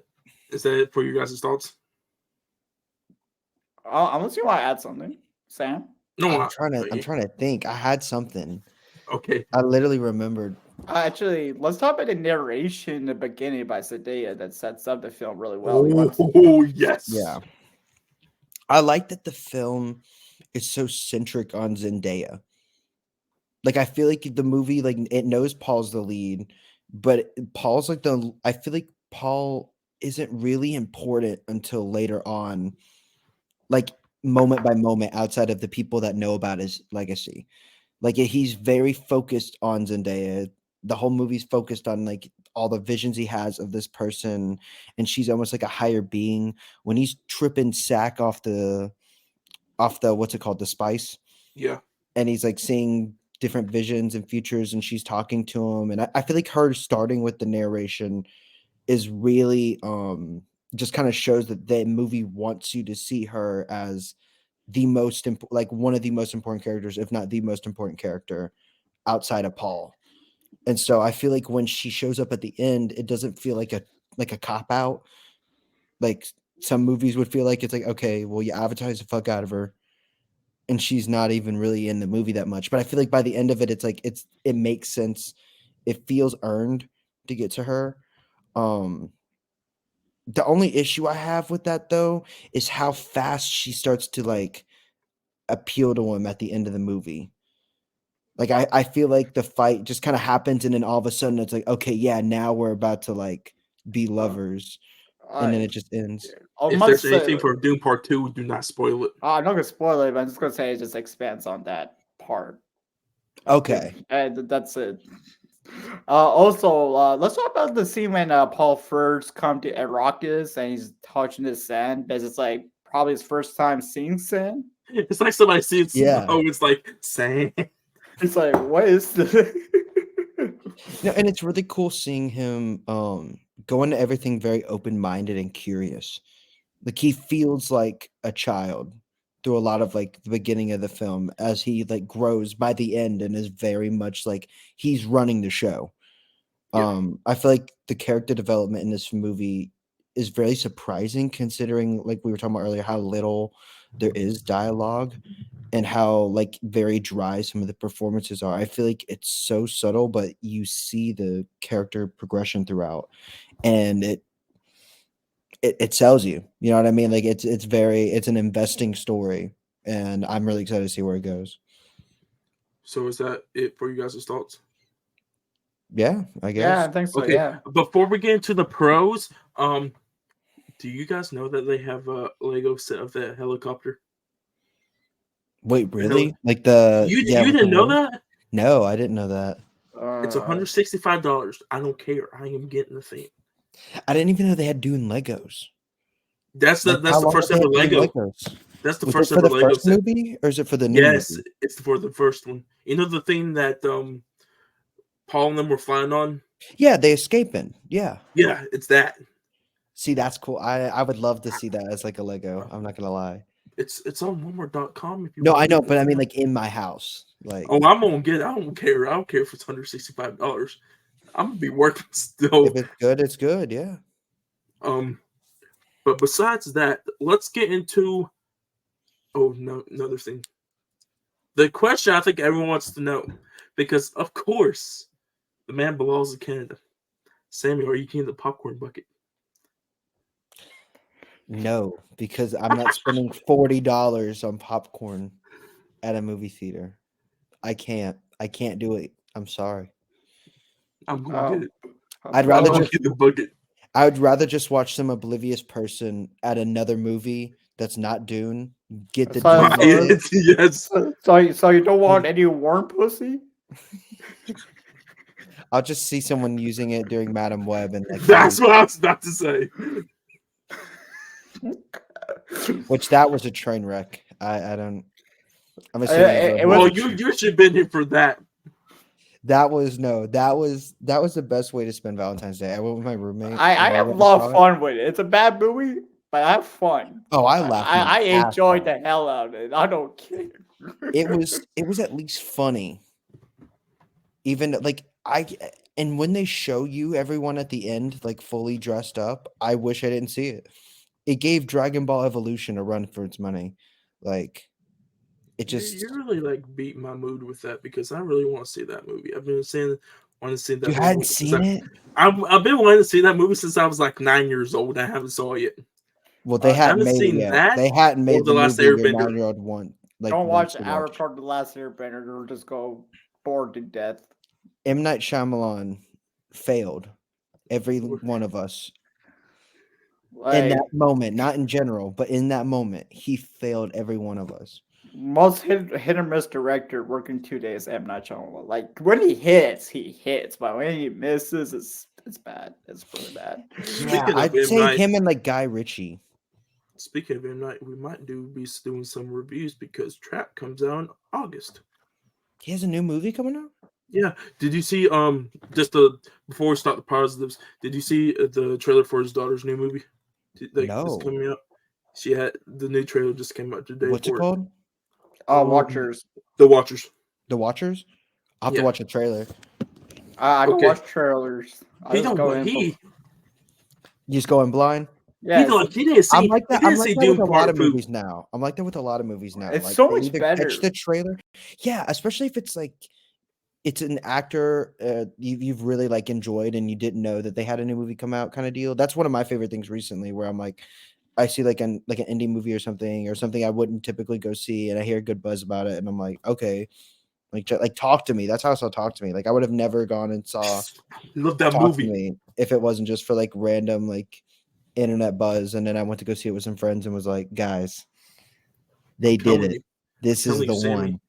[SPEAKER 1] it for you guys' thoughts?
[SPEAKER 2] Unless you want to add something, Sam.
[SPEAKER 1] No,
[SPEAKER 3] I'm trying to think. I had something.
[SPEAKER 1] okay.
[SPEAKER 3] I literally remembered.
[SPEAKER 2] Actually, let's talk about the narration in the beginning by Zendaya that sets up the film really well. You want to-
[SPEAKER 1] Oh yes.
[SPEAKER 3] Yeah. I like that the film is so centric on Zendaya. Like I feel like the movie, like it knows Paul's the lead, but Paul's like I feel like Paul isn't really important until later on, like moment by moment outside of the people that know about his legacy. Like he's very focused on Zendaya. The whole movie's focused on like all the visions he has of this person, and she's almost like a higher being. When he's tripping sack off the what's it called, the spice,
[SPEAKER 1] Yeah.
[SPEAKER 3] and he's like seeing different visions and futures, and she's talking to him, and I feel like her starting with the narration is really just kind of shows that the movie wants you to see her as the most like one of the most important characters, if not the most important character outside of Paul. And so I feel like when she shows up at the end, it doesn't feel like a cop out. Like some movies would feel like it's like, okay, well, you advertise the fuck out of her, and she's not even really in the movie that much. But I feel like by the end of it, it's like it makes sense. It feels earned to get to her. Um, the only issue I have with that though is how fast she starts to like appeal to him at the end of the movie. Like I feel like the fight just kind of happens and then all of a sudden it's like, okay, yeah, now we're about to like be lovers. And then
[SPEAKER 2] I
[SPEAKER 3] it just ends.
[SPEAKER 2] I
[SPEAKER 1] If
[SPEAKER 2] must
[SPEAKER 1] there's
[SPEAKER 2] say,
[SPEAKER 1] anything for Dune Part 2, do not spoil it.
[SPEAKER 2] I'm not gonna spoil it, but I'm just gonna say it just expands on that part.
[SPEAKER 3] Okay.
[SPEAKER 2] And that's it. Also, let's talk about the scene when Paul first come to Arrakis and he's touching the sand because it's like probably his first time seeing sand.
[SPEAKER 1] It's like somebody sees
[SPEAKER 3] Yeah.
[SPEAKER 1] snow. It's like sand.
[SPEAKER 2] It's like, what is this?
[SPEAKER 3] No, and it's really cool seeing him go into everything very open-minded and curious. Like he feels like a child through a lot of like the beginning of the film as he like grows by the end and is very much like he's running the show.
[SPEAKER 1] Yeah.
[SPEAKER 3] I feel like the character development in this movie is very surprising considering like we were talking about earlier how little there is dialogue and how like very dry some of the performances are. I feel like it's so subtle, but you see the character progression throughout, and it sells you. You know what I mean? Like it's an investing story, and I'm really excited to see where it goes.
[SPEAKER 1] So is that it for you guys' thoughts?
[SPEAKER 3] Yeah, I
[SPEAKER 2] Yeah,
[SPEAKER 3] guess.
[SPEAKER 2] I think so.
[SPEAKER 1] Okay.
[SPEAKER 2] Yeah.
[SPEAKER 1] Before we get into the pros, do you guys know that they have a Lego set of the helicopter?
[SPEAKER 3] Wait,
[SPEAKER 1] The heli-
[SPEAKER 3] really? Like the
[SPEAKER 1] you
[SPEAKER 3] yeah
[SPEAKER 1] you
[SPEAKER 3] with the
[SPEAKER 1] didn't know
[SPEAKER 3] wing?
[SPEAKER 1] that?
[SPEAKER 3] No, I didn't know that.
[SPEAKER 1] It's
[SPEAKER 2] Uh,
[SPEAKER 1] $165. I don't care. I am getting the thing.
[SPEAKER 3] I didn't even know they had Dune Legos.
[SPEAKER 1] That's
[SPEAKER 3] Like
[SPEAKER 1] the
[SPEAKER 3] how long have
[SPEAKER 1] first
[SPEAKER 3] they
[SPEAKER 1] ever
[SPEAKER 3] had Dune
[SPEAKER 1] Lego.
[SPEAKER 3] Legos?
[SPEAKER 1] That's the
[SPEAKER 3] Was it
[SPEAKER 1] first
[SPEAKER 3] for
[SPEAKER 1] ever
[SPEAKER 3] the
[SPEAKER 1] Lego
[SPEAKER 3] first
[SPEAKER 1] set.
[SPEAKER 3] movie or is it for the new
[SPEAKER 1] Yes,
[SPEAKER 3] movie?
[SPEAKER 1] it's for the first one. You know the thing that Paul and them were flying on?
[SPEAKER 3] Yeah, they escaping. Yeah.
[SPEAKER 1] Yeah, it's that.
[SPEAKER 3] See, that's cool. I would love to see that as like a Lego. I'm not gonna lie.
[SPEAKER 1] It's on Walmart.com if you
[SPEAKER 3] No, I
[SPEAKER 1] want
[SPEAKER 3] know,
[SPEAKER 1] it.
[SPEAKER 3] but I mean like in my house. Like
[SPEAKER 1] Oh, I'm gonna get it. I don't care. I don't care if it's $165. I'm gonna be working
[SPEAKER 3] if
[SPEAKER 1] still.
[SPEAKER 3] it's good, it's good. Yeah.
[SPEAKER 1] But besides that, let's get into another thing. The question I think everyone wants to know, because of course the man belongs in Canada. Sammy, are you getting the popcorn bucket?
[SPEAKER 3] No, because I'm not spending $40 on popcorn at a movie theater. I can't. I can't do it. I'm sorry.
[SPEAKER 1] I'm gonna get it.
[SPEAKER 3] I'd
[SPEAKER 1] I'm
[SPEAKER 3] rather
[SPEAKER 1] gonna
[SPEAKER 3] just
[SPEAKER 1] get the bucket.
[SPEAKER 3] I would rather just watch some oblivious person at another movie that's not Dune get the
[SPEAKER 2] So-
[SPEAKER 3] Dune
[SPEAKER 2] so-
[SPEAKER 3] message.
[SPEAKER 1] Yes.
[SPEAKER 2] So you don't want any warm pussy?
[SPEAKER 3] I'll just see someone using it during Madam Web and like
[SPEAKER 1] That's what I was about to say.
[SPEAKER 3] which that was a train wreck. I don't. I'm assuming
[SPEAKER 2] it
[SPEAKER 1] Well,
[SPEAKER 2] was-
[SPEAKER 1] you should have been here for that.
[SPEAKER 3] that was the best way to spend Valentine's Day. I went with my roommate.
[SPEAKER 2] I
[SPEAKER 3] and we
[SPEAKER 2] have a
[SPEAKER 3] went and
[SPEAKER 2] lot
[SPEAKER 3] saw
[SPEAKER 2] of
[SPEAKER 3] it.
[SPEAKER 2] fun with it. It's a bad movie, but I have fun.
[SPEAKER 3] Oh, I laughed. my
[SPEAKER 2] I
[SPEAKER 3] ass
[SPEAKER 2] enjoyed
[SPEAKER 3] off.
[SPEAKER 2] the hell out of it. I don't care.
[SPEAKER 3] It was at least funny. Even like and when they show you everyone at the end like fully dressed up, I wish I didn't see it. It gave Dragon Ball Evolution a run for its money. Like it just
[SPEAKER 1] You really like beat my mood with that because I really want to see that movie. I've been saying want to see that.
[SPEAKER 3] you
[SPEAKER 1] movie
[SPEAKER 3] hadn't
[SPEAKER 1] since
[SPEAKER 3] seen it.
[SPEAKER 1] I've been wanting to see that movie since I was like 9 years old. I haven't saw it yet.
[SPEAKER 3] Well, they
[SPEAKER 1] I
[SPEAKER 3] hadn't
[SPEAKER 1] haven't
[SPEAKER 3] made it
[SPEAKER 1] seen
[SPEAKER 3] yet.
[SPEAKER 1] that
[SPEAKER 3] They hadn't
[SPEAKER 1] or
[SPEAKER 3] made
[SPEAKER 1] The
[SPEAKER 3] the
[SPEAKER 1] Last
[SPEAKER 3] movie your
[SPEAKER 1] Airbender.
[SPEAKER 3] 9-year-old want. Like
[SPEAKER 2] Don't
[SPEAKER 3] wants
[SPEAKER 2] watch
[SPEAKER 3] to watch.
[SPEAKER 2] Avatar: The Last Airbender. You'll just go bored to death.
[SPEAKER 3] M. Night Shyamalan failed every one of us in
[SPEAKER 2] Like,
[SPEAKER 3] that moment. Not in general, but in that moment, he failed every one of us.
[SPEAKER 2] most hit or miss director working 2 days. M. Night Shyamalan. Like when he hits, but when he misses, it's bad. It's really bad.
[SPEAKER 3] Yeah,
[SPEAKER 1] Speaking
[SPEAKER 3] I'd
[SPEAKER 1] of M.
[SPEAKER 3] say
[SPEAKER 1] Night,
[SPEAKER 3] him and like Guy Ritchie.
[SPEAKER 1] speaking of M. Night, we might be doing some reviews because Trap comes out in August.
[SPEAKER 3] He has a new movie coming out.
[SPEAKER 1] Yeah. Did you see just before we start the positives? Did you see the trailer for his daughter's new movie?
[SPEAKER 3] No.
[SPEAKER 1] It's coming out. She had the new trailer just came out today.
[SPEAKER 3] What's it called?
[SPEAKER 2] Watchers.
[SPEAKER 1] The Watchers.
[SPEAKER 3] The Watchers. I'll have
[SPEAKER 1] Yeah.
[SPEAKER 3] to watch the trailer.
[SPEAKER 2] I don't
[SPEAKER 1] Okay.
[SPEAKER 2] watch trailers. I
[SPEAKER 1] He
[SPEAKER 2] just
[SPEAKER 1] don't.
[SPEAKER 2] go in.
[SPEAKER 1] He
[SPEAKER 3] You just going blind.
[SPEAKER 2] Yeah,
[SPEAKER 1] he didn't see.
[SPEAKER 3] I'm like that.
[SPEAKER 1] He
[SPEAKER 3] I'm
[SPEAKER 1] didn't
[SPEAKER 3] like
[SPEAKER 1] see
[SPEAKER 3] that with
[SPEAKER 1] Dune
[SPEAKER 3] a lot
[SPEAKER 1] Part
[SPEAKER 3] of
[SPEAKER 1] 2.
[SPEAKER 3] movies now. I'm like that with a lot of movies now.
[SPEAKER 2] It's
[SPEAKER 3] Like,
[SPEAKER 2] so
[SPEAKER 3] they
[SPEAKER 2] much
[SPEAKER 3] either
[SPEAKER 2] better.
[SPEAKER 3] catch the trailer. Yeah, especially if it's like it's an actor you've really like enjoyed and you didn't know that they had a new movie come out kind of deal. That's one of my favorite things recently where I'm like I see like an indie movie or something I wouldn't typically go see and I hear good buzz about it and I'm like, okay, like talk to me. That's how I saw Talk to Me. Like I would have never gone and saw
[SPEAKER 1] Love that
[SPEAKER 3] Talk to
[SPEAKER 1] movie.
[SPEAKER 3] Me if it wasn't just for like random like internet buzz and then I went to go see it with some friends and was like, guys, they did
[SPEAKER 1] telling
[SPEAKER 3] it.
[SPEAKER 1] you.
[SPEAKER 3] This is
[SPEAKER 1] telling
[SPEAKER 3] the
[SPEAKER 1] you, Sammy,
[SPEAKER 3] one.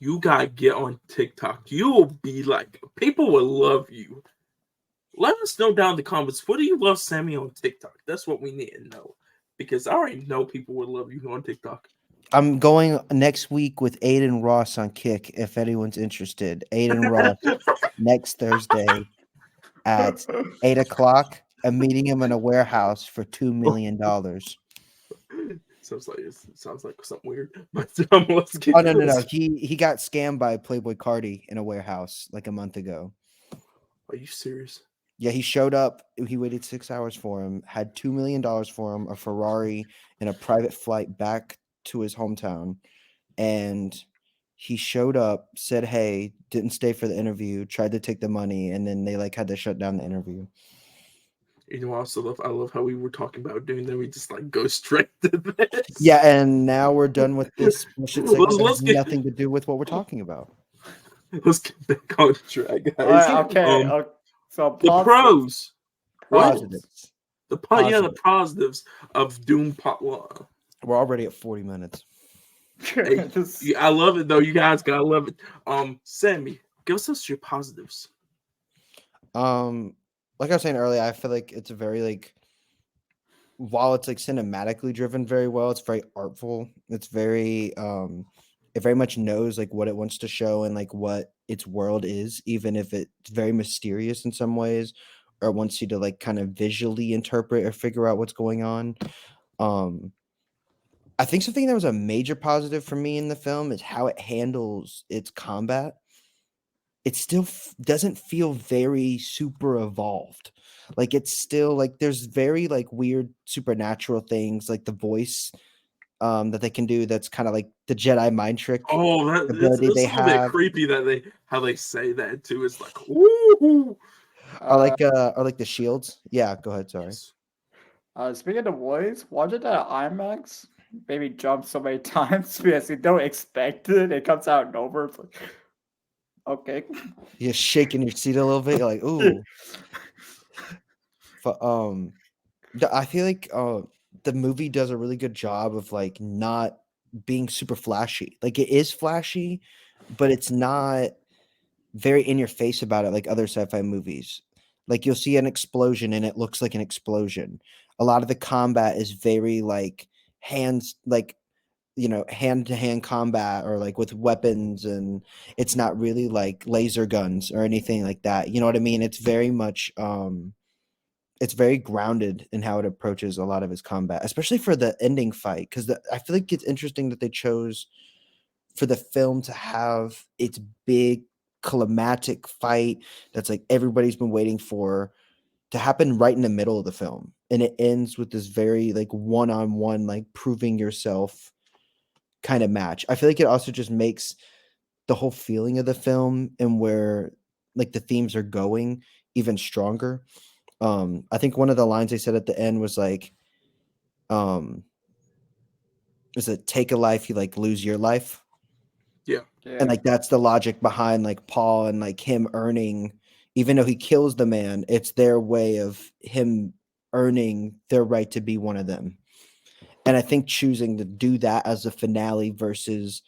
[SPEAKER 1] You gotta get on TikTok. You'll be like, people will love you. Let us know down in the comments. What do you love Sammy on TikTok? That's what we need to know. Because I already know people will love you on TikTok.
[SPEAKER 3] I'm going next week with Aiden Ross on Kick if anyone's interested. Aiden Ross next Thursday at 8:00. I'm meeting him in a warehouse for $2 million.
[SPEAKER 1] Sounds like something weird. But let's get
[SPEAKER 3] Oh no. He got scammed by Playboy Cardi in a warehouse like a month ago.
[SPEAKER 1] Are you serious?
[SPEAKER 3] Yeah, he showed up. He waited 6 hours for him, had $2 million for him, a Ferrari, and a private flight back to his hometown. And he showed up, said, hey, didn't stay for the interview, tried to take the money, and then they like had to shut down the interview.
[SPEAKER 1] You know, I love how we were talking about doing that. We just like go straight to this.
[SPEAKER 3] Yeah, and now we're done with this bullshit segment that
[SPEAKER 1] Let's
[SPEAKER 3] has
[SPEAKER 1] get-
[SPEAKER 3] nothing to do with what we're talking about.
[SPEAKER 1] Let's get back on track, guys.
[SPEAKER 2] Okay. So
[SPEAKER 1] The pros. What?
[SPEAKER 3] Positives.
[SPEAKER 1] The
[SPEAKER 3] Positive.
[SPEAKER 1] positives of Doom Part 1.
[SPEAKER 3] We're already at 40 minutes.
[SPEAKER 1] Hey, yeah, I love it though. You guys gotta love it. Sammy, give us your positives.
[SPEAKER 3] Like I was saying earlier, I feel like it's a very like while it's like cinematically driven very well, it's very artful. It's very it very much knows like what it wants to show and like what its world is, even if it's very mysterious in some ways, or it wants you to like kind of visually interpret or figure out what's going on. I think something that was a major positive for me in the film is how it handles its combat. It still doesn't feel very super evolved. Like it's still like there's very like weird supernatural things like the voice that they can do that's kind of like the Jedi mind trick ability
[SPEAKER 1] it's
[SPEAKER 3] they
[SPEAKER 1] a little bit
[SPEAKER 3] have.
[SPEAKER 1] creepy that how they say that too. It's like woo.
[SPEAKER 3] Or like the shields. Yeah, go ahead, sorry.
[SPEAKER 2] Speaking of voice, watch it at IMAX. Maybe jump so many times because you don't expect it. It comes out and over. It's like, Okay.
[SPEAKER 3] You're shaking your seat a little bit. You're like, ooh. But I feel like the movie does a really good job of like not being super flashy. Like it is flashy, but it's not very in your face about it like other sci-fi movies. Like you'll see an explosion and it looks like an explosion. A lot of the combat is very like hands like hand to hand combat or like with weapons, and it's not really like laser guns or anything like that. You know what I mean? It's very much it's very grounded in how it approaches a lot of his combat, especially for the ending fight. Because I feel like it's interesting that they chose for the film to have its big climatic fight that's like everybody's been waiting for to happen right in the middle of the film, and it ends with this very like one-on-one like proving yourself kind of match. I feel like it also just makes the whole feeling of the film and where like the themes are going even stronger. I think one of the lines they said at the end was like, um, is it take a life, you like lose your life?
[SPEAKER 1] Yeah.
[SPEAKER 3] And
[SPEAKER 2] Yeah.
[SPEAKER 3] like that's the logic behind like Paul and like him earning, even though he kills the man, it's their way of him earning their right to be one of them. And I think choosing to do that as a finale versus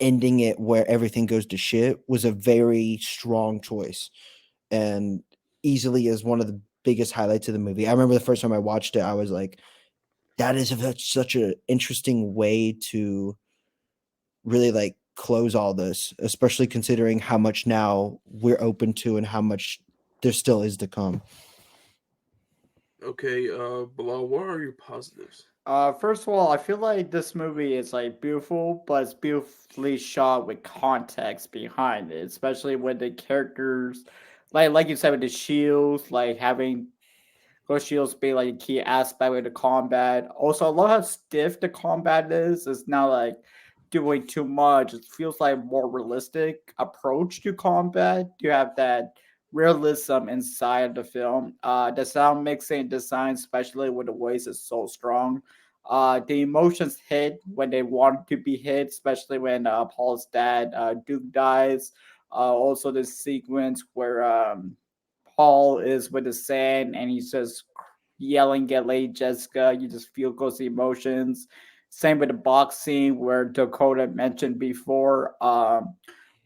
[SPEAKER 3] ending it where everything goes to shit was a very strong choice, and easily is one of the biggest highlights of the movie. I remember the first time I watched it, I was like, that is such an interesting way to really like close all this, especially considering how much now we're open to and how much there still is to come.
[SPEAKER 1] Okay, Bilal, what are your positives?
[SPEAKER 2] First of all, I feel like this movie is like beautiful, but it's beautifully shot with context behind it, especially with the characters, like you said, with the shields, like having those shields be like a key aspect of the combat. Also, I love how stiff the combat is. It's not like doing too much. It feels like more realistic approach to combat. You have that realism inside of the film. The sound mixing design, especially with the voice, is so strong. The emotions hit when they want to be hit, especially when Paul's dad, Duke, dies. Also, the sequence where Paul is with the sand and he's just yelling at Lady Jessica. You just feel those emotions. Same with the boxing where Dakota mentioned before.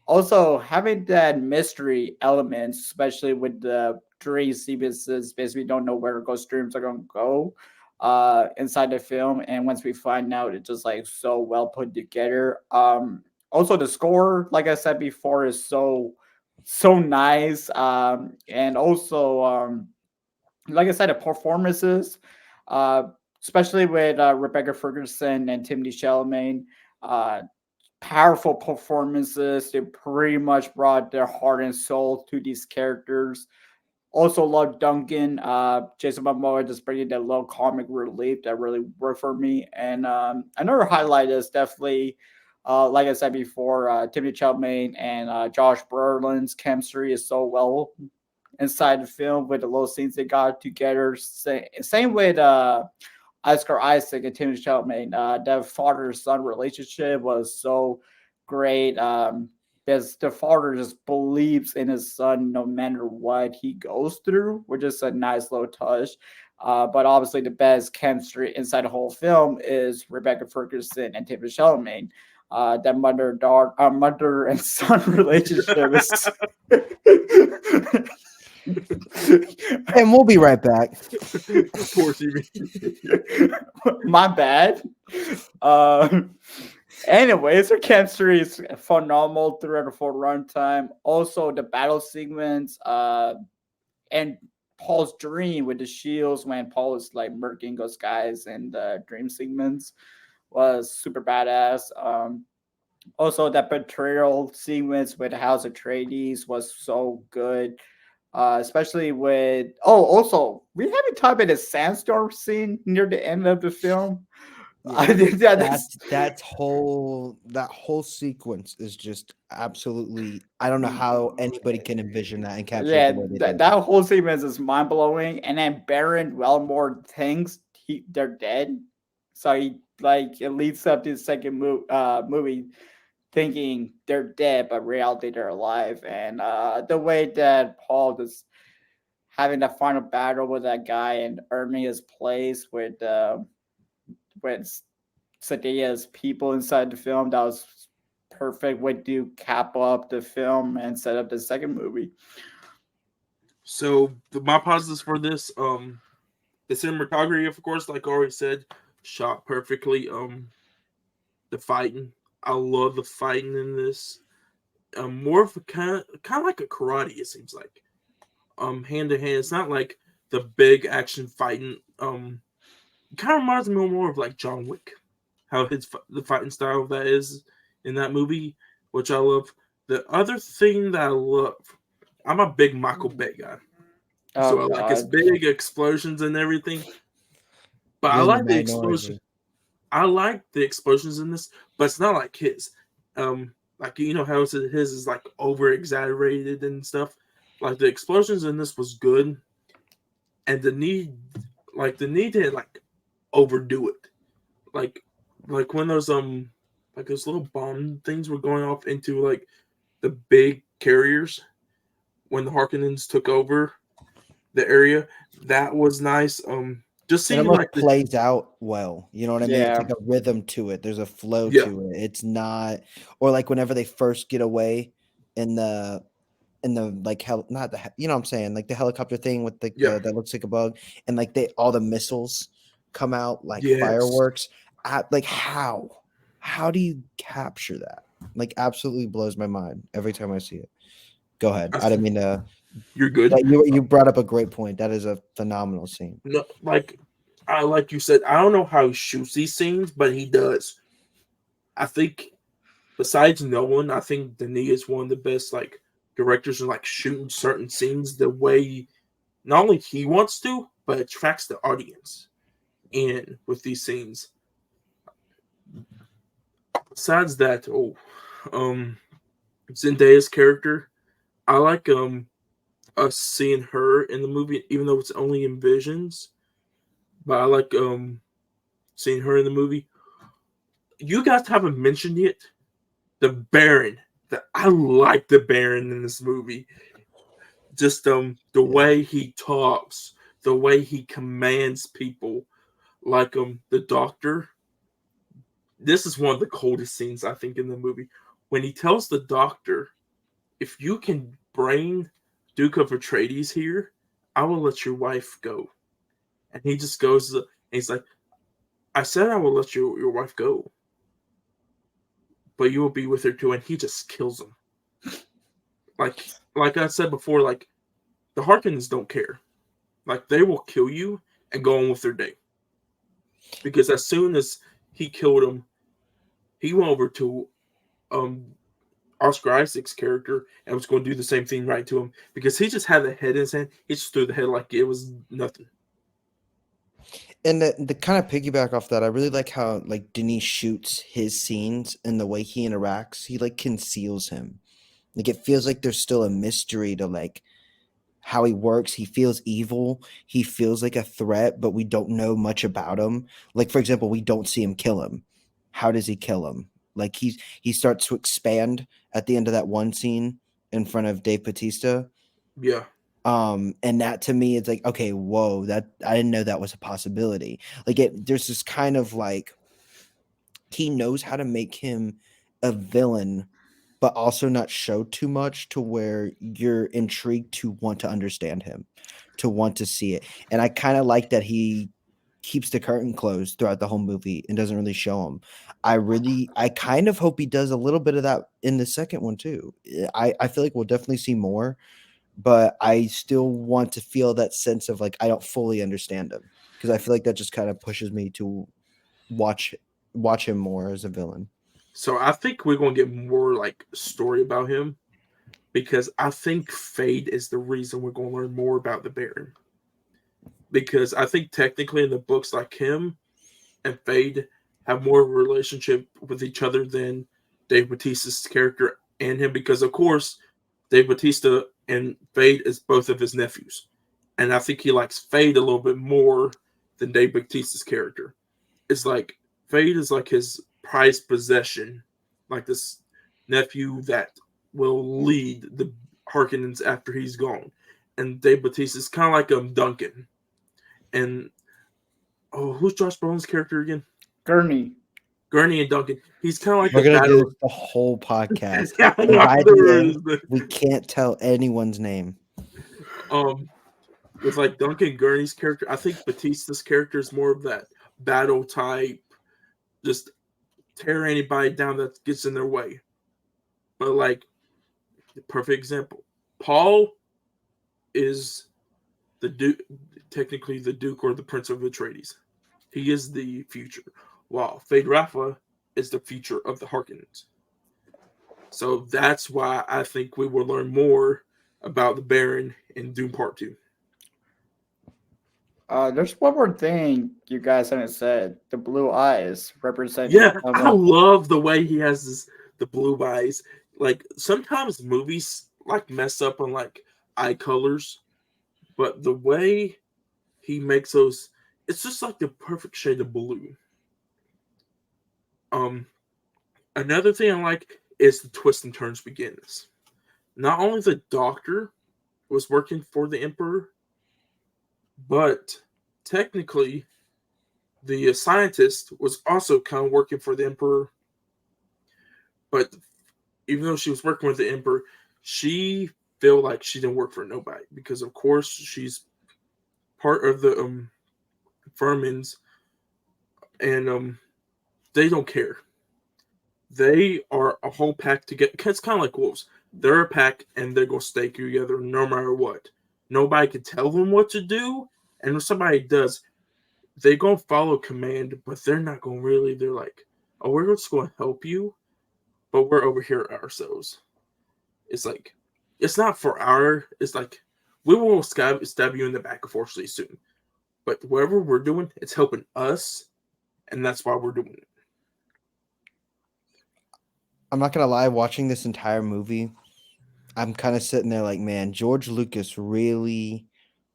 [SPEAKER 2] Also, having that mystery element, especially with the dream sequences, basically don't know where ghost dreams are going to go inside the film. And once we find out, it's just like so well put together. Also, the score, like I said before, is so nice. And also, like I said, the performances, uh, especially with Rebecca Ferguson and Timothy Chalamet. Uh, Powerful performances. They pretty much brought their heart and soul to these characters. Also love Duncan, Jason Momoa just bringing that little comic relief that really worked for me. And another highlight is definitely, like I said before, Timothy Chalamet and Josh Brolin's chemistry is so well inside the film with the little scenes they got together. Same with Oscar Isaac and Timothy Chalamet. That father son relationship was so great. Because the father just believes in his son no matter what he goes through, which is a nice little touch. But obviously, the best chemistry inside the whole film is Rebecca Ferguson and Timothy Chalamet. That mother and son relationship is
[SPEAKER 3] And we'll be right back.
[SPEAKER 1] Poor TV.
[SPEAKER 2] my bad. Anyways, her chemistry is phenomenal throughout the full runtime. Also, the battle sequence, and Paul's dream with the shields when Paul is like murking those guys in the dream segments was super badass. Also, that betrayal sequence with House Atreides was so good. Especially with also we haven't talked about the sandstorm scene near the end of the film.
[SPEAKER 3] Yeah.
[SPEAKER 2] I think that's
[SPEAKER 3] That whole sequence is just absolutely, I don't know how anybody can envision that and capture it
[SPEAKER 2] yeah,
[SPEAKER 3] the way they
[SPEAKER 2] that,
[SPEAKER 3] did.
[SPEAKER 2] that whole sequence is mind blowing. And then Baron Wellmore thinks they're dead, so he like it leads up to the second movie thinking they're dead, but reality they're alive. And the way that Paul is having that final battle with that guy and earning his place with Sadea's people inside the film, that was perfect way to cap up the film and set up the second movie.
[SPEAKER 1] So my positives for this, the cinematography, of course, like I already said, shot perfectly. The fighting, I love the fighting in this. More of a kind of like a karate. It seems like, hand to hand. It's not like the big action fighting. It kind of reminds me more of like John Wick, how the fighting style that is in that movie, which I love. The other thing that I love, I'm a big Michael Bay guy. So
[SPEAKER 2] Oh
[SPEAKER 1] I like his
[SPEAKER 2] god.
[SPEAKER 1] big explosions and everything. But I
[SPEAKER 3] You're in the
[SPEAKER 1] like the explosion.
[SPEAKER 3] minority.
[SPEAKER 1] I like the explosions in this, but it's not like his. Like how his is like over exaggerated and stuff. Like the explosions in this was good, and the need to like overdo it, like when those little bomb things were going off into like the big carriers when the Harkonnens took over the area. That was nice. Just
[SPEAKER 3] It
[SPEAKER 1] seeing
[SPEAKER 3] almost
[SPEAKER 1] like the
[SPEAKER 3] plays out well. You know what I mean? It's
[SPEAKER 2] Yeah.
[SPEAKER 3] like a rhythm to it. There's a flow
[SPEAKER 1] yeah
[SPEAKER 3] to it. It's not, or like whenever they first get away in the like not you know what I'm saying, like the helicopter thing with
[SPEAKER 1] yeah
[SPEAKER 3] that looks like a bug, and like all the missiles come out like
[SPEAKER 1] yes.
[SPEAKER 3] fireworks. Like how do you capture that? Like absolutely blows my mind every time I see it. Go ahead. I didn't mean to.
[SPEAKER 1] You're good.
[SPEAKER 3] That you brought up a great point. That is a phenomenal scene.
[SPEAKER 1] No, like you said, I don't know how he shoots these scenes, but he does. I think besides Nolan, I think Denis is one of the best like directors in like shooting certain scenes the way not only he wants to, but attracts the audience in with these scenes. Besides that, Zendaya's character, I like us seeing her in the movie, even though it's only in visions. But I like seeing her in the movie. You guys haven't mentioned yet the Baron. That I like the Baron in this movie. Just the
[SPEAKER 3] Yeah.
[SPEAKER 1] way he talks, the way he commands people, like the Doctor. This is one of the coldest scenes I think in the movie when he tells the Doctor, "If you can bring Duke of Atreides here, I will let your wife go." And he just goes and he's like, "I said I will let your wife go, but you will be with her too." And he just kills him. Like I said before, like the Harkonnens don't care. Like they will kill you and go on with their day. Because as soon as he killed him, he went over to um Oscar Isaac's character and was going to do the same thing right to him because he just had the head in his hand. He just threw the head like it was nothing.
[SPEAKER 3] And the kind of piggyback off that, I really like how like Denis shoots his scenes and the way he interacts. He like conceals him. Like it feels like there's still a mystery to like how he works. He feels evil. He feels like a threat, but we don't know much about him. Like for example, we don't see him kill him. How does he kill him? Like he starts to expand at the end of that one scene in front of Dave Bautista.
[SPEAKER 1] Yeah.
[SPEAKER 3] And that to me it's like, okay, whoa, that I didn't know that was a possibility. Like there's this kind of like he knows how to make him a villain but also not show too much to where you're intrigued to want to understand him, to want to see it. And I kind of like that he keeps the curtain closed throughout the whole movie and doesn't really show him. I kind of hope he does a little bit of that in the second one too. I feel like we'll definitely see more, but I still want to feel that sense of like I don't fully understand him because I feel like that just kind of pushes me to watch him more as a villain.
[SPEAKER 1] So I think we're going to get more like story about him because I think Fade is the reason we're going to learn more about the Baron. Because I think technically in the books, like him and Fade have more of a relationship with each other than Dave Bautista's character and him. Because of course, Dave Bautista and Fade is both of his nephews, and I think he likes Fade a little bit more than Dave Bautista's character. It's like Fade is like his prized possession, like this nephew that will lead the Harkonnens after he's gone. And Dave Bautista is kind of like Duncan. And who's Josh Brolin's character again?
[SPEAKER 2] Gurney.
[SPEAKER 1] Gurney and Duncan. He's kind of like
[SPEAKER 3] We're
[SPEAKER 1] the
[SPEAKER 3] gonna do
[SPEAKER 1] battle.
[SPEAKER 3] this the whole podcast.
[SPEAKER 1] Yeah,
[SPEAKER 3] And by
[SPEAKER 1] there
[SPEAKER 3] the
[SPEAKER 1] is
[SPEAKER 3] end,
[SPEAKER 1] the-
[SPEAKER 3] we can't tell anyone's name.
[SPEAKER 1] With like Duncan Gurney's character, I think Batista's character is more of that battle type, just tear anybody down that gets in their way. But like the perfect example, Paul is the Duke, technically the Duke or the Prince of Atreides. He is the future, while Fade Rafa is the future of the Harkonnens. So that's why I think we will learn more about the Baron in Dune Part 2.
[SPEAKER 2] There's one more thing you guys haven't said. The blue eyes represent.
[SPEAKER 1] Yeah, I love the way he has the blue eyes. Like sometimes movies like mess up on like eye colors, but the way he makes those, it's just like the perfect shade of blue. Another thing I like is the twist and turns begins. Not only the Doctor was working for the Emperor, but technically the scientist was also kind of working for the Emperor. But even though she was working with the Emperor, she felt like she didn't work for nobody because, of course, she's part of the Furmans, and they don't care. They are a whole pack together. It's kind of like wolves. They're a pack, and they're going to stay together no matter what. Nobody can tell them what to do, and if somebody does, they're going to follow command, but they're not going to really. They're like, oh, we're just going to help you, but we're over here ourselves. It's like, it's not for it's like, we will stab you in the back, unfortunately, soon. But whatever we're doing, it's helping us, and that's why we're doing it.
[SPEAKER 3] I'm not gonna lie, watching this entire movie, I'm kind of sitting there like, man, George Lucas really,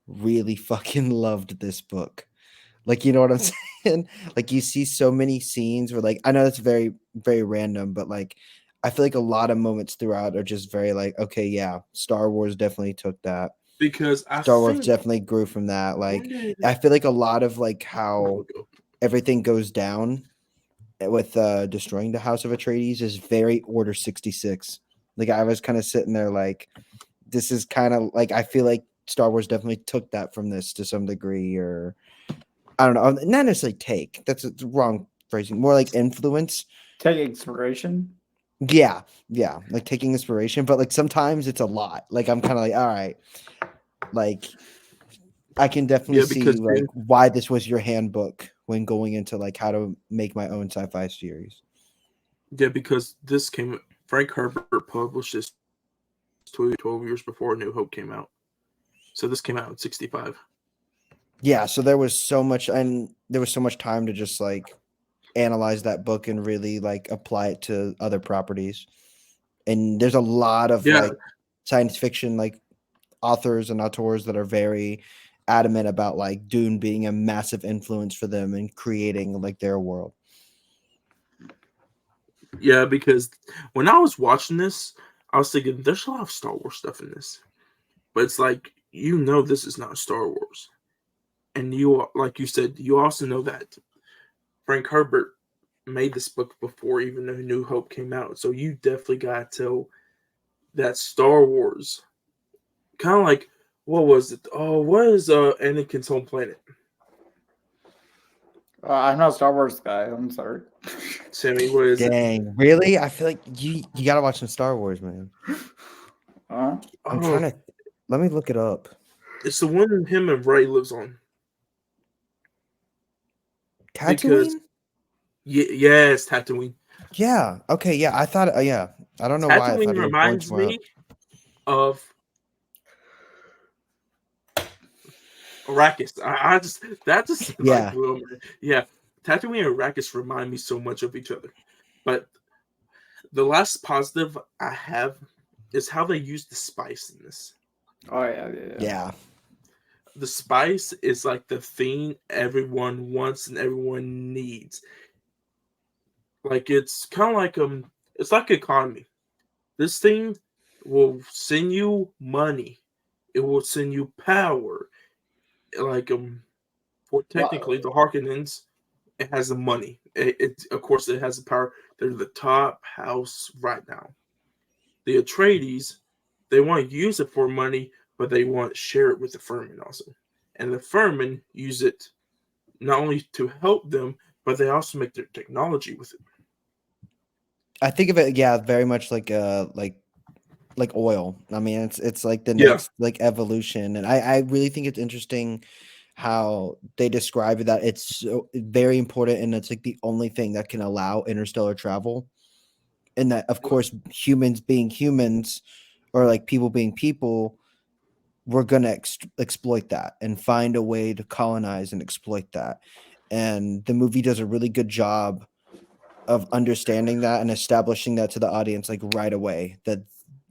[SPEAKER 3] really fucking loved this book. Like, you know what I'm saying? Like, you see so many scenes where, like, I know that's very, very random, but like, I feel like a lot of moments throughout are just very like, okay, yeah, Star Wars definitely took that.
[SPEAKER 1] Because
[SPEAKER 3] Star Wars definitely grew from that. Like, I feel like a lot of like how everything goes down with destroying the House of Atreides is very Order 66. Like, I was kind of sitting there like, this is kind of like, I feel like Star Wars definitely took that from this to some degree, or I don't know, not necessarily take. That's the wrong phrasing. More like influence.
[SPEAKER 2] Take inspiration.
[SPEAKER 3] Yeah, like taking inspiration, but like sometimes it's a lot. Like I'm kind of like, all right, like I can definitely see like why this was your handbook when going into like how to make my own sci-fi series.
[SPEAKER 1] Yeah, because this Frank Herbert published this 12 years before New Hope came out. So this came out in 65.
[SPEAKER 3] Yeah, so there was so much, and there was so much time to just like analyze that book and really like apply it to other properties. And there's a lot of like science fiction like authors and auteurs that are very adamant about like Dune being a massive influence for them and creating like their world.
[SPEAKER 1] Yeah, because when I was watching this, I was thinking there's a lot of Star Wars stuff in this. But it's like, this is not Star Wars. And you, like you said, you also know that Frank Herbert made this book before even though New Hope came out. So you definitely got to tell that Star Wars, kind of like, what was it? Oh, what is Anakin's home planet?
[SPEAKER 2] I'm not a Star Wars guy. I'm sorry.
[SPEAKER 1] Sammy, what is it?
[SPEAKER 3] Dang, really? I feel like you gotta watch some Star Wars, man. I'm trying to. Let me look it up.
[SPEAKER 1] It's the one him and Ray lives on.
[SPEAKER 3] Tatooine?
[SPEAKER 1] Yes, Tatooine.
[SPEAKER 3] Yeah. Okay. Yeah. I thought. Yeah. I don't know
[SPEAKER 1] Tatooine
[SPEAKER 3] why I thought
[SPEAKER 1] reminds me of Arrakis.
[SPEAKER 3] Yeah.
[SPEAKER 1] Yeah. Tatooine and Arrakis remind me so much of each other. But the last positive I have is how they use the spice in this.
[SPEAKER 2] Oh yeah.
[SPEAKER 1] The spice is like the thing everyone wants and everyone needs. Like it's kind of like it's like economy. This thing will send you money. It will send you power. Like for technically the Harkonnens, it has the money. It of course it has the power. They're the top house right now. The Atreides, they want to use it for money, but they want to share it with the Furman also. And the Furman use it not only to help them, but they also make their technology with it.
[SPEAKER 3] I think of it, yeah, very much like oil. I mean, it's like the
[SPEAKER 1] Yeah.
[SPEAKER 3] next like evolution, and I really think it's interesting how they describe it, that it's so very important, and it's like the only thing that can allow interstellar travel, and that of course humans being humans, or like people being people, we're gonna exploit that and find a way to colonize and exploit that. And the movie does a really good job of understanding that and establishing that to the audience like right away, that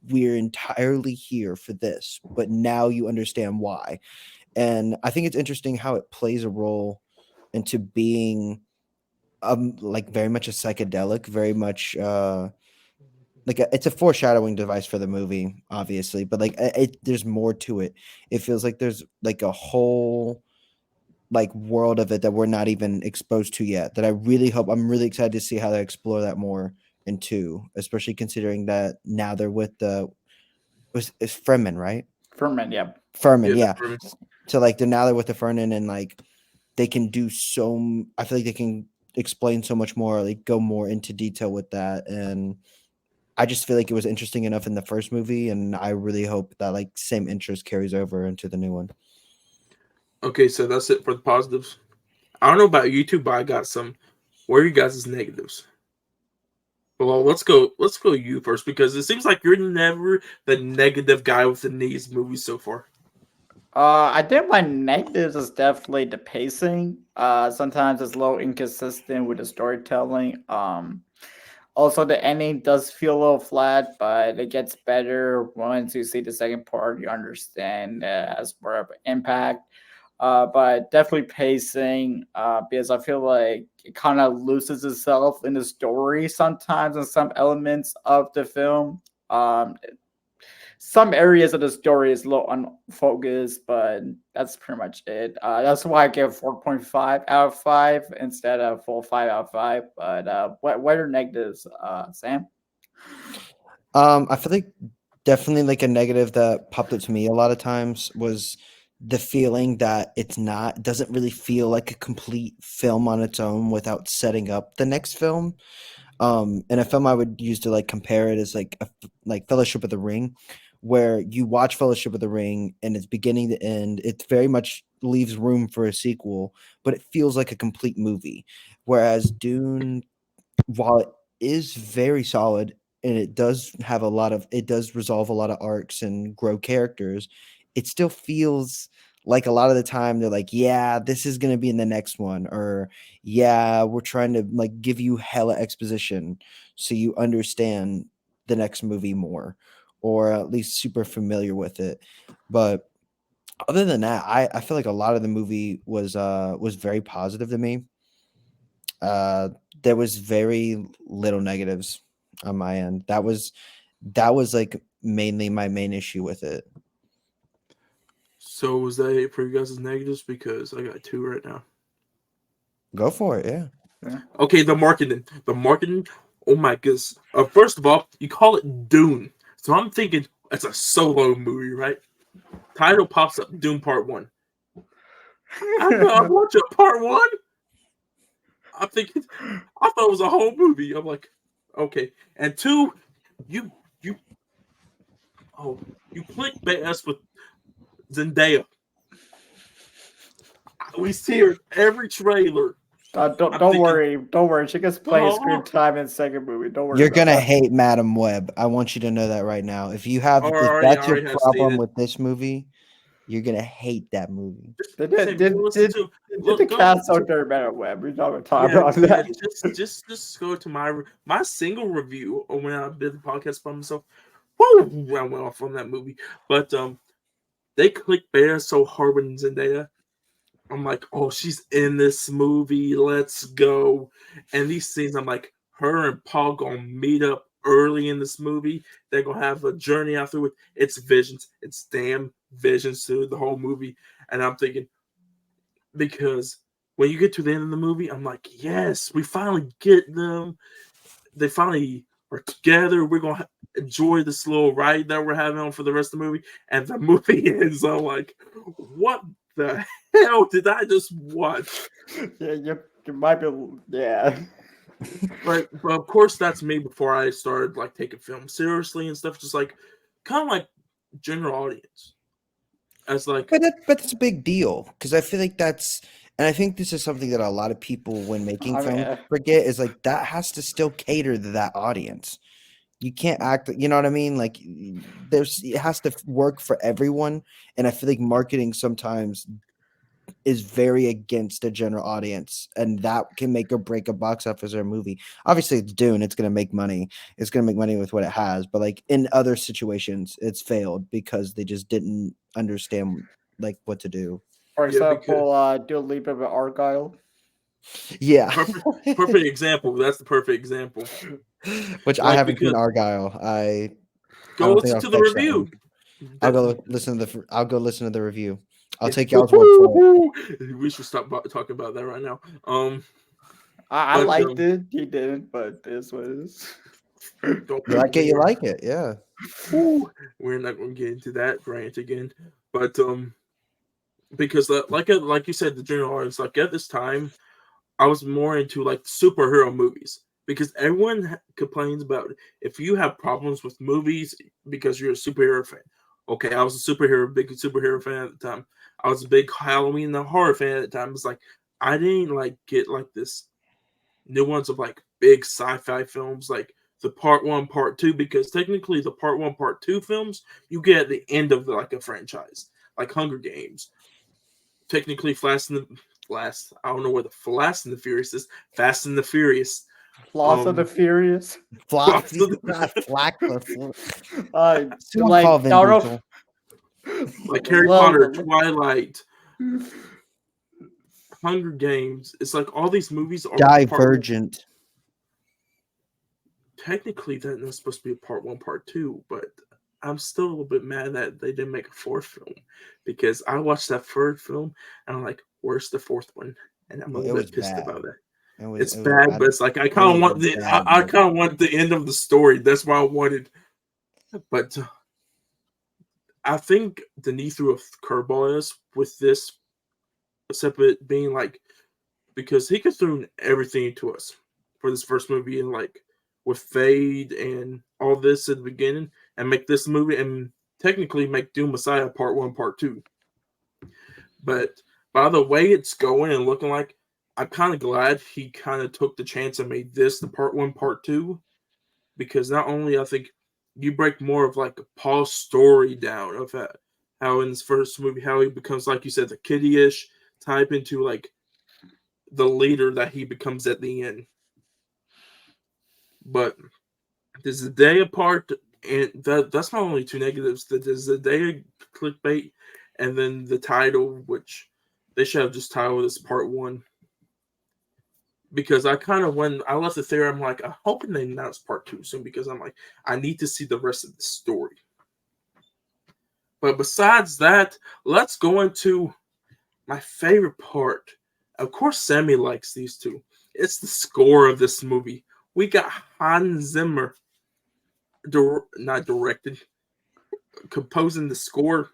[SPEAKER 3] we're entirely here for this, but now you understand why. And I think it's interesting how it plays a role into being like very much a psychedelic, very much it's a foreshadowing device for the movie, obviously, but like there's more to it. It feels like there's like a whole like world of it that we're not even exposed to yet, that I'm really excited to see how they explore that more in two, especially considering that now they're with the it's Fremen, right?
[SPEAKER 2] Furman, yeah.
[SPEAKER 3] Furman,
[SPEAKER 1] Yeah,
[SPEAKER 3] yeah.
[SPEAKER 1] Furman.
[SPEAKER 3] So like they're with the Furman, and like they can do I feel like they can explain so much more, like go more into detail with that. And I just feel like it was interesting enough in the first movie, and I really hope that like same interest carries over into the new one.
[SPEAKER 1] Okay, so that's it for the positives. I don't know about you two, but I got some. What are you guys' negatives? Well, let's go. Let's go you first because it seems like you're never the negative guy with these movies so far.
[SPEAKER 2] I think my negatives is definitely the pacing. Sometimes it's a little inconsistent with the storytelling. Also the ending does feel a little flat, but it gets better once you see the second part. You understand as more of an impact. But definitely pacing, because I feel like it kind of loses itself in the story sometimes in some elements of the film. Some areas of the story is a little unfocused, but that's pretty much it. That's why I give 4.5 out of 5 instead of full 5 out of 5. But what are negatives, Sam?
[SPEAKER 3] I feel like definitely like a negative that popped up to me a lot of times was the feeling that doesn't really feel like a complete film on its own without setting up the next film. And a film I would use to like compare it is like Fellowship of the Ring, where you watch Fellowship of the Ring and it's beginning to end. It very much leaves room for a sequel, but it feels like a complete movie. Whereas Dune, while it is very solid and it does resolve a lot of arcs and grow characters, it still feels like a lot of the time they're like, yeah, this is going to be in the next one, or yeah, we're trying to like give you hella exposition so you understand the next movie more, or at least super familiar with it. But other than that, I feel like a lot of the movie was very positive to me. uh there was very little negatives on my end. That was like mainly my main issue with it.
[SPEAKER 1] So was that it for you guys' negatives? Because I got two right now.
[SPEAKER 3] Go for it, yeah.
[SPEAKER 2] Yeah.
[SPEAKER 1] Okay, the marketing. The marketing. Oh my goodness. First of all, you call it Dune, so I'm thinking it's a solo movie, right? Title pops up, Dune Part One. I'm watching Part One. I'm thinking, I thought it was a whole movie. I'm like, okay. And two, you you you clickbait us with Zendaya. We see her every trailer.
[SPEAKER 2] Don't
[SPEAKER 1] I'm
[SPEAKER 2] don't
[SPEAKER 1] thinking,
[SPEAKER 2] worry, don't worry. She gets plenty of screen
[SPEAKER 1] oh,
[SPEAKER 2] time in the second movie. Don't worry
[SPEAKER 3] You're
[SPEAKER 2] about
[SPEAKER 3] gonna
[SPEAKER 2] that.
[SPEAKER 3] hate Madam Web. I want you to know that right now. If
[SPEAKER 1] I
[SPEAKER 3] that's your
[SPEAKER 1] already have
[SPEAKER 3] problem
[SPEAKER 1] stated.
[SPEAKER 3] with this movie, you're gonna hate that movie.
[SPEAKER 2] Did
[SPEAKER 1] Sammy,
[SPEAKER 2] did
[SPEAKER 1] go listen
[SPEAKER 2] did,
[SPEAKER 1] to
[SPEAKER 2] did the
[SPEAKER 1] look. Go
[SPEAKER 2] cast
[SPEAKER 1] listen
[SPEAKER 2] out
[SPEAKER 1] to
[SPEAKER 2] there better web? We're not gonna talk
[SPEAKER 1] yeah,
[SPEAKER 2] about
[SPEAKER 1] yeah.
[SPEAKER 2] that.
[SPEAKER 1] Just go to my single review when I did the podcast by myself. Woo! I went off on that movie, but they clickbait us so hard with Zendaya. I'm like, oh, she's in this movie. Let's go. And these scenes, I'm like, her and Paul gonna meet up early in this movie. They're gonna have a journey afterward. It's visions. It's damn visions through the whole movie. And I'm thinking, because when you get to the end of the movie, I'm like, yes, we finally get them. They finally are together. We're gonna enjoy this little ride that we're having on for the rest of the movie. And the movie ends. I'm like, what the hell did I just watch?
[SPEAKER 2] Yeah, you might be. Yeah.
[SPEAKER 1] But of course that's me before I started like taking film seriously and stuff. Just like kind of like general audience. As like
[SPEAKER 3] But it's a big deal because I feel like that's, and I think this is something that a lot of people when making
[SPEAKER 2] I
[SPEAKER 3] film
[SPEAKER 2] mean,
[SPEAKER 3] forget is like that has to still cater to that audience. You can't act, you know what I mean? Like there's, it has to work for everyone, and I feel like marketing sometimes is very against the general audience, and that can make or break a box office or a movie. Obviously, it's Dune; it's going to make money. It's going to make money with what it has. But like in other situations, it's failed because they just didn't understand like what to do.
[SPEAKER 2] for
[SPEAKER 1] yeah, because
[SPEAKER 2] example, do a little bit of Argyle.
[SPEAKER 3] Yeah,
[SPEAKER 1] perfect example. That's the perfect example.
[SPEAKER 3] which I
[SPEAKER 1] Like
[SPEAKER 3] haven't seen
[SPEAKER 1] because
[SPEAKER 3] Argyle. I
[SPEAKER 1] go
[SPEAKER 3] don't think
[SPEAKER 1] listen
[SPEAKER 3] I'll
[SPEAKER 1] to the
[SPEAKER 3] catch that one.
[SPEAKER 1] review. That,
[SPEAKER 3] I'll go listen to the review. I'll
[SPEAKER 1] yeah.
[SPEAKER 3] take y'all's word for it.
[SPEAKER 1] We should stop talking about that right now.
[SPEAKER 2] I
[SPEAKER 1] But
[SPEAKER 2] liked it. He didn't, but this was.
[SPEAKER 1] don't
[SPEAKER 3] You like it, you like it. Yeah.
[SPEAKER 1] we're not going to get into that rant again. But because like you said, the general audience, like at this time, I was more into like superhero movies because everyone complains about if you have problems with movies because you're a superhero fan. Okay, I was a big superhero fan at the time. I was a big Halloween and horror fan at the time. It's like I didn't like get like this nuance of like big sci-fi films like the part one, part two, because technically the part one, part two films you get at the end of like a franchise, like Hunger Games. Technically, Fast. I don't know where the Fast and the Furious is. Fast and the Furious.
[SPEAKER 2] Lost of the Furious.
[SPEAKER 3] Flock,
[SPEAKER 1] Fast and
[SPEAKER 3] flack, someone
[SPEAKER 2] Like
[SPEAKER 3] call Vin Diesel.
[SPEAKER 1] like Harry Potter, Twilight, Hunger Games. It's like all these movies are part one.
[SPEAKER 3] Divergent.
[SPEAKER 1] Technically that's not supposed to be a part one, part two, but I'm still a little bit mad that they didn't make a fourth film because I watched that third film and I'm like, where's the fourth one? And I'm a
[SPEAKER 3] Well, it
[SPEAKER 1] little
[SPEAKER 3] was
[SPEAKER 1] bit pissed
[SPEAKER 3] bad.
[SPEAKER 1] about that.
[SPEAKER 3] It was,
[SPEAKER 1] It's
[SPEAKER 3] it was,
[SPEAKER 1] bad,
[SPEAKER 3] I,
[SPEAKER 1] but it's like I
[SPEAKER 3] it
[SPEAKER 1] kind of
[SPEAKER 3] was
[SPEAKER 1] want
[SPEAKER 3] a
[SPEAKER 1] the
[SPEAKER 3] bad
[SPEAKER 1] I kind of
[SPEAKER 3] movie.
[SPEAKER 1] want the end of the story. That's why I wanted. But I think Denis threw a curveball at us with this, except it being like because he could throw everything to us for this first movie and like with Fade and all this at the beginning and make this movie and technically make Doom Messiah part one, part two. But by the way it's going and looking like, I'm kind of glad he kind of took the chance and made this the part one, part two, because not only I think you break more of like Paul's story down of how in his first movie how he becomes like you said the kiddie-ish type into like the leader that he becomes at the end. But there's a day apart, and that's not only two negatives. That there's a day clickbait, and then the title, which they should have just titled as part one. Because I kind of when I left the theater, I'm like, I'm hoping they announce part two soon because I'm like, I need to see the rest of the story. But besides that, let's go into my favorite part. Of course, Sammy likes these two. It's the score of this movie. We got Hans Zimmer, not directed, composing the score.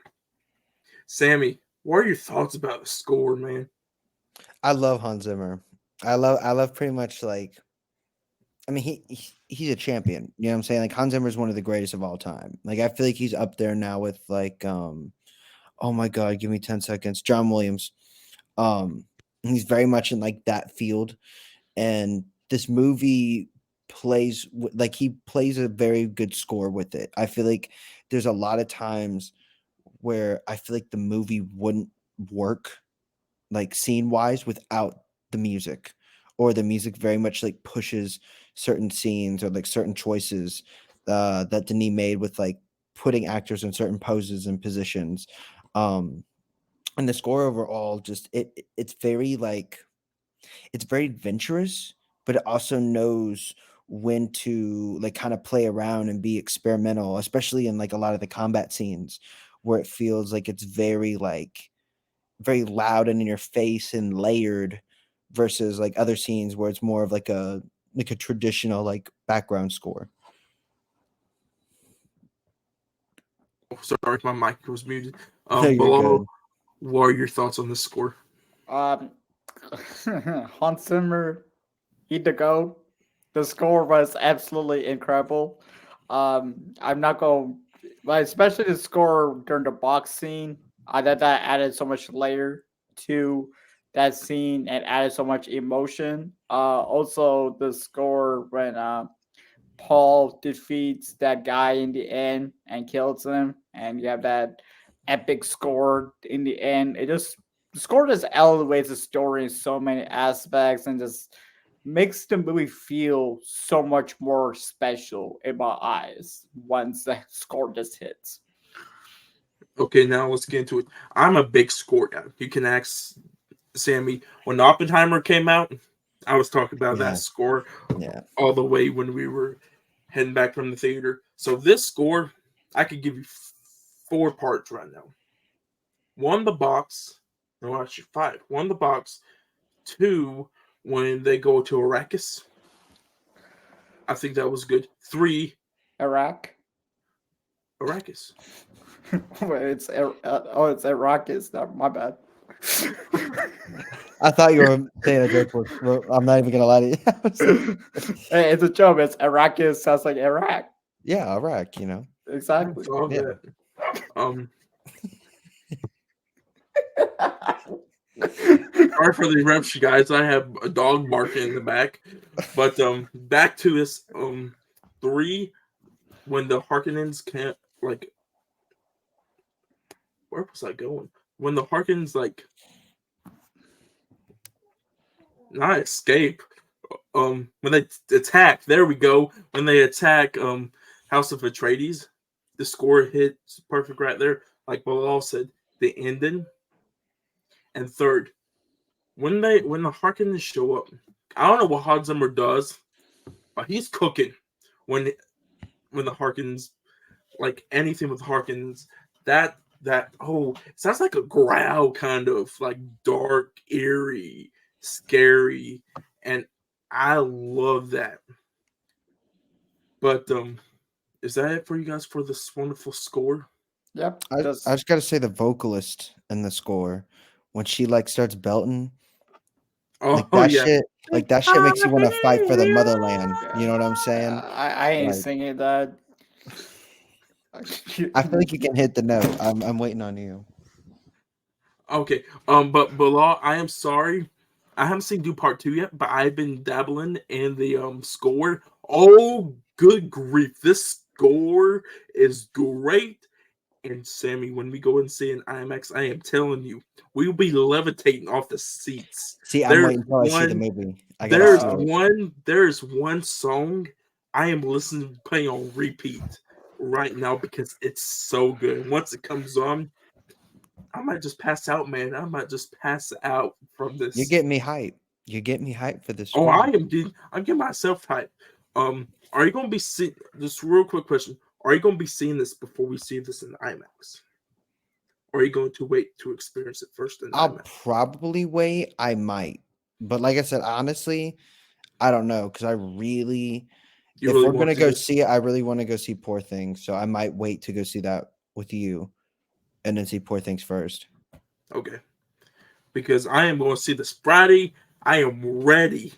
[SPEAKER 1] Sammy, what are your thoughts about the score, man?
[SPEAKER 3] I love Hans Zimmer. I love pretty much like, I mean, he's a champion. You know what I'm saying? Like Hans Zimmer is one of the greatest of all time. Like I feel like he's up there now with like, oh my God, give me 10 seconds. John Williams. He's very much in like that field, and this movie like he plays a very good score with it. I feel like there's a lot of times where I feel like the movie wouldn't work like scene wise without the music, or the music very much like pushes certain scenes or like certain choices that Denis made with like putting actors in certain poses and positions. um and the score overall just it's very like, it's very adventurous, but it also knows when to like kind of play around and be experimental, especially in like a lot of the combat scenes where it feels like it's very loud and in your face and layered versus like other scenes where it's more of like a traditional like background score.
[SPEAKER 1] Sorry, my mic was muted.
[SPEAKER 3] You're
[SPEAKER 1] Bilal,
[SPEAKER 3] good.
[SPEAKER 1] what are your thoughts on this score?
[SPEAKER 2] Um, Hans Zimmer, eat the goat. The score was absolutely incredible. I'm not going, like, especially the score during the box scene. I thought that added so much layer to that scene and added so much emotion. Also the score when Paul defeats that guy in the end and kills him, and you have that epic score in the end. The score just elevates the story in so many aspects and just makes the movie feel so much more special in my eyes once that score just hits.
[SPEAKER 1] Okay, now let's get into it. I'm a big score guy. You can ask Sammy when Oppenheimer came out. I was talking about
[SPEAKER 3] Yeah.
[SPEAKER 1] that score
[SPEAKER 3] Yeah.
[SPEAKER 1] all the way when we were heading back from the theater. So this score, I could give you 4 parts right now. 1, the box. No, actually 5. 1, the box. 2, when they go to Arrakis. I think that was good. 3,
[SPEAKER 2] Iraq.
[SPEAKER 1] Arrakis.
[SPEAKER 2] It's it's Iraq. Is that my bad?
[SPEAKER 3] I thought you were saying a joke. Well, I'm not even gonna lie to you.
[SPEAKER 2] Hey, it's a joke. It's Iraq. Sounds like Iraq.
[SPEAKER 3] Yeah, Iraq, you know.
[SPEAKER 2] Exactly.
[SPEAKER 1] All
[SPEAKER 3] Yeah.
[SPEAKER 1] that. Sorry for the interruption, guys. I have a dog barking in the back. But back to this 3, when the Harkonnens can't, like, where was I going? When the Harkonnens, like, not escape. When they attack, there we go. When they attack House of Atreides, the score hits perfect right there. Like Bilal said, the ending. And 3rd, when the Harkonnens show up, I don't know what Hans Zimmer does, but he's cooking when the Harkonnens, like anything with Harkonnens, that it sounds like a growl, kind of like dark, eerie, scary, and I love that. But is that it for you guys for this wonderful score?
[SPEAKER 2] Yep.
[SPEAKER 3] I just gotta say the vocalist in the score when she like starts belting
[SPEAKER 1] Oh yeah,
[SPEAKER 3] like that shit makes you want to fight for the motherland. You know what I'm saying?
[SPEAKER 2] I ain't
[SPEAKER 3] Like,
[SPEAKER 2] singing that.
[SPEAKER 3] I feel like you can hit the note. I'm waiting on you.
[SPEAKER 1] Okay. But Bilal, I am sorry. I haven't seen Do Part 2 yet, but I've been dabbling in the score. Oh, good grief. This score is great. And Sammy, when we go and see an IMAX, I am telling you, we will be levitating off the seats.
[SPEAKER 3] See, I'm
[SPEAKER 1] There's
[SPEAKER 3] waiting until I see the
[SPEAKER 1] one
[SPEAKER 3] movie. I gotta see it.
[SPEAKER 1] there's one song I am listening playing on repeat right now because it's so good. Once it comes on, I might just pass out, man. I might just pass out from
[SPEAKER 3] You
[SPEAKER 1] this.
[SPEAKER 3] get me hype. You get me hype for this
[SPEAKER 1] Oh,
[SPEAKER 3] screen.
[SPEAKER 1] I'm getting myself hyped. Are you gonna be seeing this real quick question? Are you gonna be seeing this before we see this in IMAX? Or are you going to wait to experience it first in
[SPEAKER 3] I'll
[SPEAKER 1] IMAX?
[SPEAKER 3] probably wait. I might. But like I said, honestly, I don't know. Cause I really
[SPEAKER 1] You
[SPEAKER 3] if
[SPEAKER 1] really
[SPEAKER 3] we're
[SPEAKER 1] want
[SPEAKER 3] gonna
[SPEAKER 1] to
[SPEAKER 3] go
[SPEAKER 1] just
[SPEAKER 3] see it, I really want to go see Poor Things. So I might wait to go see that with you and then see Poor Things first.
[SPEAKER 1] okay. Because I am going to see this Friday. I am ready.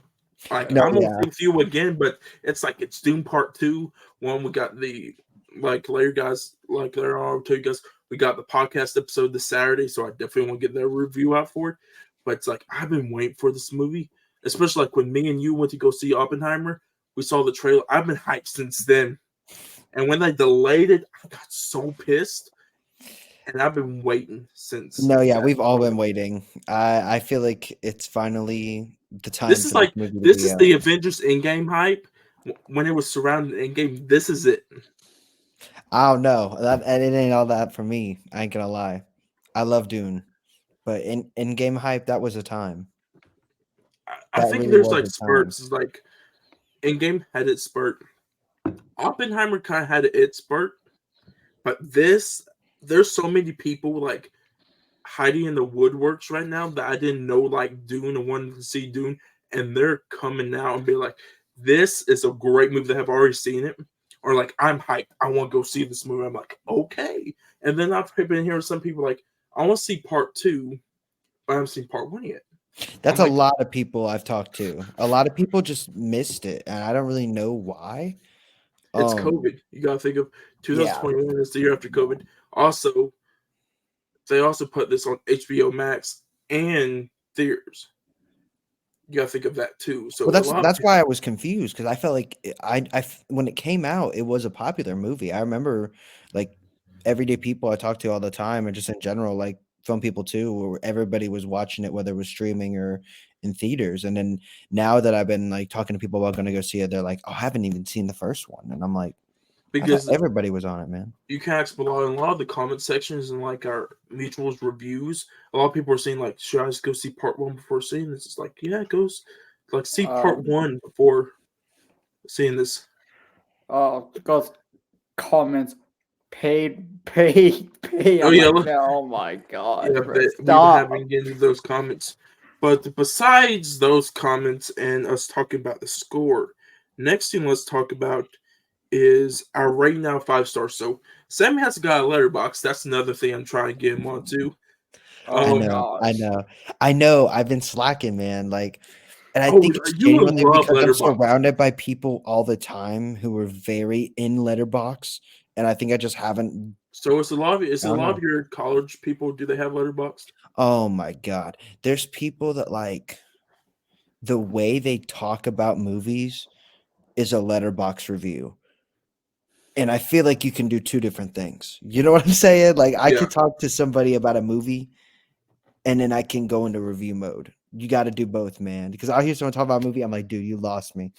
[SPEAKER 1] Like
[SPEAKER 3] No,
[SPEAKER 1] I'm gonna
[SPEAKER 3] yeah.
[SPEAKER 1] see with you again, but it's Doom Part 2. One we got the later guys later on I'll tell you guys we got the podcast episode this Saturday, so I definitely want to get their review out for it. But it's like I've been waiting for this movie, especially like when me and you went to go see Oppenheimer. We saw the trailer. I've been hyped since then, and when they delayed it, I got so pissed. And I've been waiting since
[SPEAKER 3] No, yeah,
[SPEAKER 1] that
[SPEAKER 3] we've all been
[SPEAKER 1] moment.
[SPEAKER 3] waiting. I feel like it's finally the time
[SPEAKER 1] This is
[SPEAKER 3] for this
[SPEAKER 1] like
[SPEAKER 3] movie to
[SPEAKER 1] this
[SPEAKER 3] be
[SPEAKER 1] is
[SPEAKER 3] out.
[SPEAKER 1] the Avengers Endgame hype when it was surrounded Endgame. This is it.
[SPEAKER 3] I don't know. That and it ain't all that for me. I ain't gonna lie. I love Dune, but in game hype, that was a time.
[SPEAKER 1] I
[SPEAKER 3] That
[SPEAKER 1] think
[SPEAKER 3] really
[SPEAKER 1] there's
[SPEAKER 3] was
[SPEAKER 1] like
[SPEAKER 3] a time.
[SPEAKER 1] spurts. It's like Endgame had its spurt. Oppenheimer kind of had its spurt, but there's so many people like hiding in the woodworks right now that I didn't know like Dune and wanted to see Dune, and they're coming out and be like, "This is a great movie." That have already seen it, or like, "I'm hyped. I want to go see this movie." I'm like, "Okay," and then I've been hearing some people like, "I want to see part 2, but I haven't seen part 1 yet."
[SPEAKER 3] That's
[SPEAKER 1] I'm
[SPEAKER 3] a
[SPEAKER 1] like,
[SPEAKER 3] lot of people I've talked to. A lot of people just missed it, and I don't really know why.
[SPEAKER 1] it's COVID. You gotta think of
[SPEAKER 3] Yeah.
[SPEAKER 1] 2021 is the year after COVID. Also, they also put this on HBO Max and theaters. You gotta think of that too. So
[SPEAKER 3] Well,
[SPEAKER 1] a lot of
[SPEAKER 3] that's why I was confused because I felt like when it came out, it was a popular movie. I remember like everyday people I talked to all the time, and just in general, like film people too, where everybody was watching it, whether it was streaming or in theaters. And then now that I've been like talking to people about going to go see it, they're like, "Oh, I haven't even seen the first one," and I'm like, I thought
[SPEAKER 1] because
[SPEAKER 3] everybody was on it, man.
[SPEAKER 1] you can ask Bilal in a lot of the comment sections and like our mutuals reviews. A lot of people are saying like, "Should I just go see part 1 before seeing this?" It's like, yeah, it goes like see part
[SPEAKER 2] Um,
[SPEAKER 1] 1 before seeing this.
[SPEAKER 2] Because comments pay.
[SPEAKER 1] Oh
[SPEAKER 2] I'm
[SPEAKER 1] yeah,
[SPEAKER 2] like, no, oh my
[SPEAKER 1] yeah,
[SPEAKER 2] god, bro,
[SPEAKER 1] but we've
[SPEAKER 2] stop.
[SPEAKER 1] been getting into those comments. But besides those comments and us talking about the score, next thing let's talk about is our rating now 5 stars. So Sammy has got a letterbox. That's another thing I'm trying to get him onto.
[SPEAKER 2] Oh
[SPEAKER 3] I
[SPEAKER 2] my
[SPEAKER 1] Um,
[SPEAKER 3] know, I
[SPEAKER 2] gosh.
[SPEAKER 3] know, I know. I've been slacking, man. Like, and I
[SPEAKER 1] oh,
[SPEAKER 3] think it's
[SPEAKER 1] you would
[SPEAKER 3] genuinely
[SPEAKER 1] love
[SPEAKER 3] because I'm
[SPEAKER 1] letterbox.
[SPEAKER 3] surrounded by people all the time who are very in Letterbox, and I think I just haven't.
[SPEAKER 1] So it's a lot of it's
[SPEAKER 3] I
[SPEAKER 1] a
[SPEAKER 3] don't
[SPEAKER 1] lot
[SPEAKER 3] know.
[SPEAKER 1] of your college people. Do they have letterboxed?
[SPEAKER 3] Oh my god, there's people that like the way they talk about movies is a Letterbox review, and I feel like you can do two different things. You know what I'm saying? Like I
[SPEAKER 1] Yeah,
[SPEAKER 3] could talk to somebody about a movie and then I can go into review mode. You got to do both, man. Because I hear someone talk about a movie, I'm like, dude, you lost me.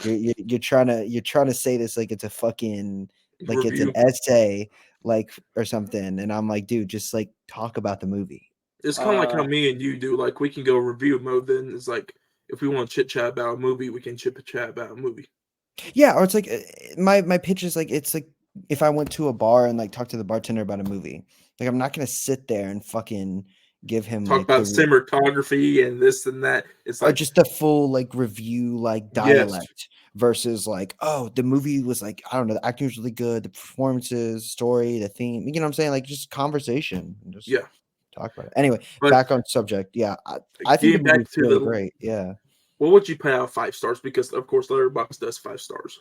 [SPEAKER 3] You're trying to say this like it's a fucking like it's an
[SPEAKER 1] review.
[SPEAKER 3] essay like or something, and I'm like, dude, just like talk about the movie.
[SPEAKER 1] It's kind of like how
[SPEAKER 2] Uh,
[SPEAKER 1] me and you do. Like we can go review mode. Then it's like if we want to chit chat about a movie, we can chit chat about a movie.
[SPEAKER 3] Yeah, or it's like my pitch is like it's like if I went to a bar and like talked to the bartender about a movie, like I'm not gonna sit there and fucking give him
[SPEAKER 1] Talk
[SPEAKER 3] like
[SPEAKER 1] about cinematography and this and that. It's like
[SPEAKER 3] just the full like review like
[SPEAKER 1] yes,
[SPEAKER 3] dialect versus like, oh, the movie was like, I don't know, the acting was really good, the performances, story, the theme, you know what I'm saying, like just conversation and just
[SPEAKER 1] yeah.
[SPEAKER 3] talk about it. Anyway,
[SPEAKER 1] But
[SPEAKER 3] back on subject. Yeah, I think the
[SPEAKER 1] getting back
[SPEAKER 3] movie's
[SPEAKER 1] to
[SPEAKER 3] really
[SPEAKER 1] the
[SPEAKER 3] great. Yeah,
[SPEAKER 1] what would you put out 5 stars? Because of course Letterboxd does 5 stars.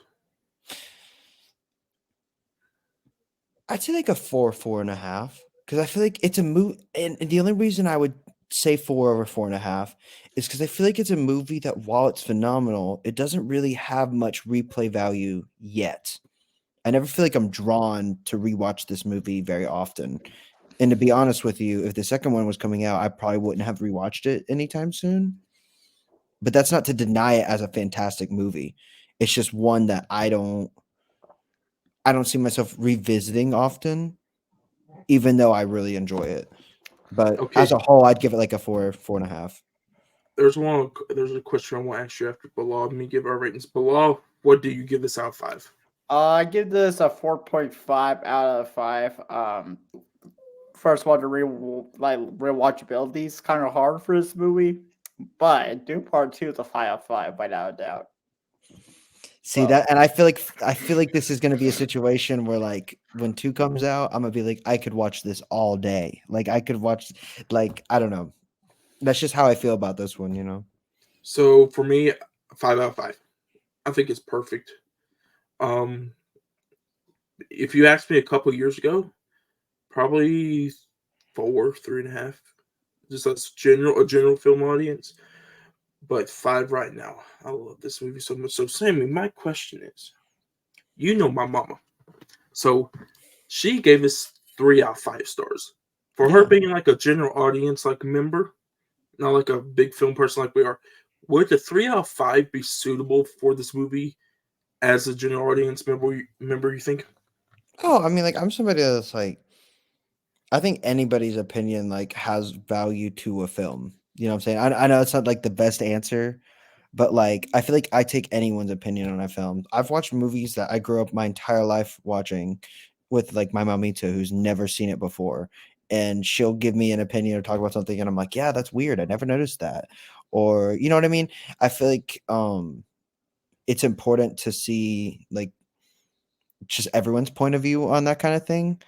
[SPEAKER 3] I'd say like a 4.5 because I feel like it's a movie, and the only reason I would say 4 over 4.5 is because I feel like it's a movie that while it's phenomenal, it doesn't really have much replay value yet. I never feel like I'm drawn to rewatch this movie very often. And to be honest with you, if the second one was coming out, I probably wouldn't have rewatched it anytime soon. But that's not to deny it as a fantastic movie. It's just one that I don't see myself revisiting often, even though I really enjoy it. But as
[SPEAKER 1] Okay,
[SPEAKER 3] a whole, I'd give it like a 4.5.
[SPEAKER 1] There's a question I want to ask you after Bilal. Let me give our ratings. Bilal, what do you give this out of 5?
[SPEAKER 2] I give this a 4.5 out of 5. First of all, the rewatchability is kind of hard for this movie, but Doom Part 2 is a 5 out of 5 without a doubt.
[SPEAKER 3] See
[SPEAKER 2] Well,
[SPEAKER 3] that, and I feel like this is gonna be a situation where like when two comes out, I'm gonna be like, I could watch this all day. Like I could watch, like I don't know. That's just how I feel about this one, you know.
[SPEAKER 1] So for me, 5 out of 5. I think it's perfect. Um, if you asked me a couple years ago, probably 4, 3.5. Just that's a general film audience. But 5 right now. I love this movie so much. So Sammy, my question is, you know my mama. So she gave us 3 out of 5 stars. For her
[SPEAKER 3] Yeah.
[SPEAKER 1] being like a general audience like member, not like a big film person like we are, would the 3 out of 5 be suitable for this movie as a general audience member, you think?
[SPEAKER 3] Oh, I mean, like I'm somebody that's like, I think anybody's opinion like has value to a film. You know what I'm saying? I know it's not like the best answer, But like, I feel like I take anyone's opinion on a film. I've watched movies that I grew up my entire life watching with like my mamita who's never seen it before. And she'll give me an opinion or talk about something, and I'm like, yeah, that's weird. I never noticed that. Or you know what I mean? I feel like it's important to see like just everyone's point of view on that kind of thing.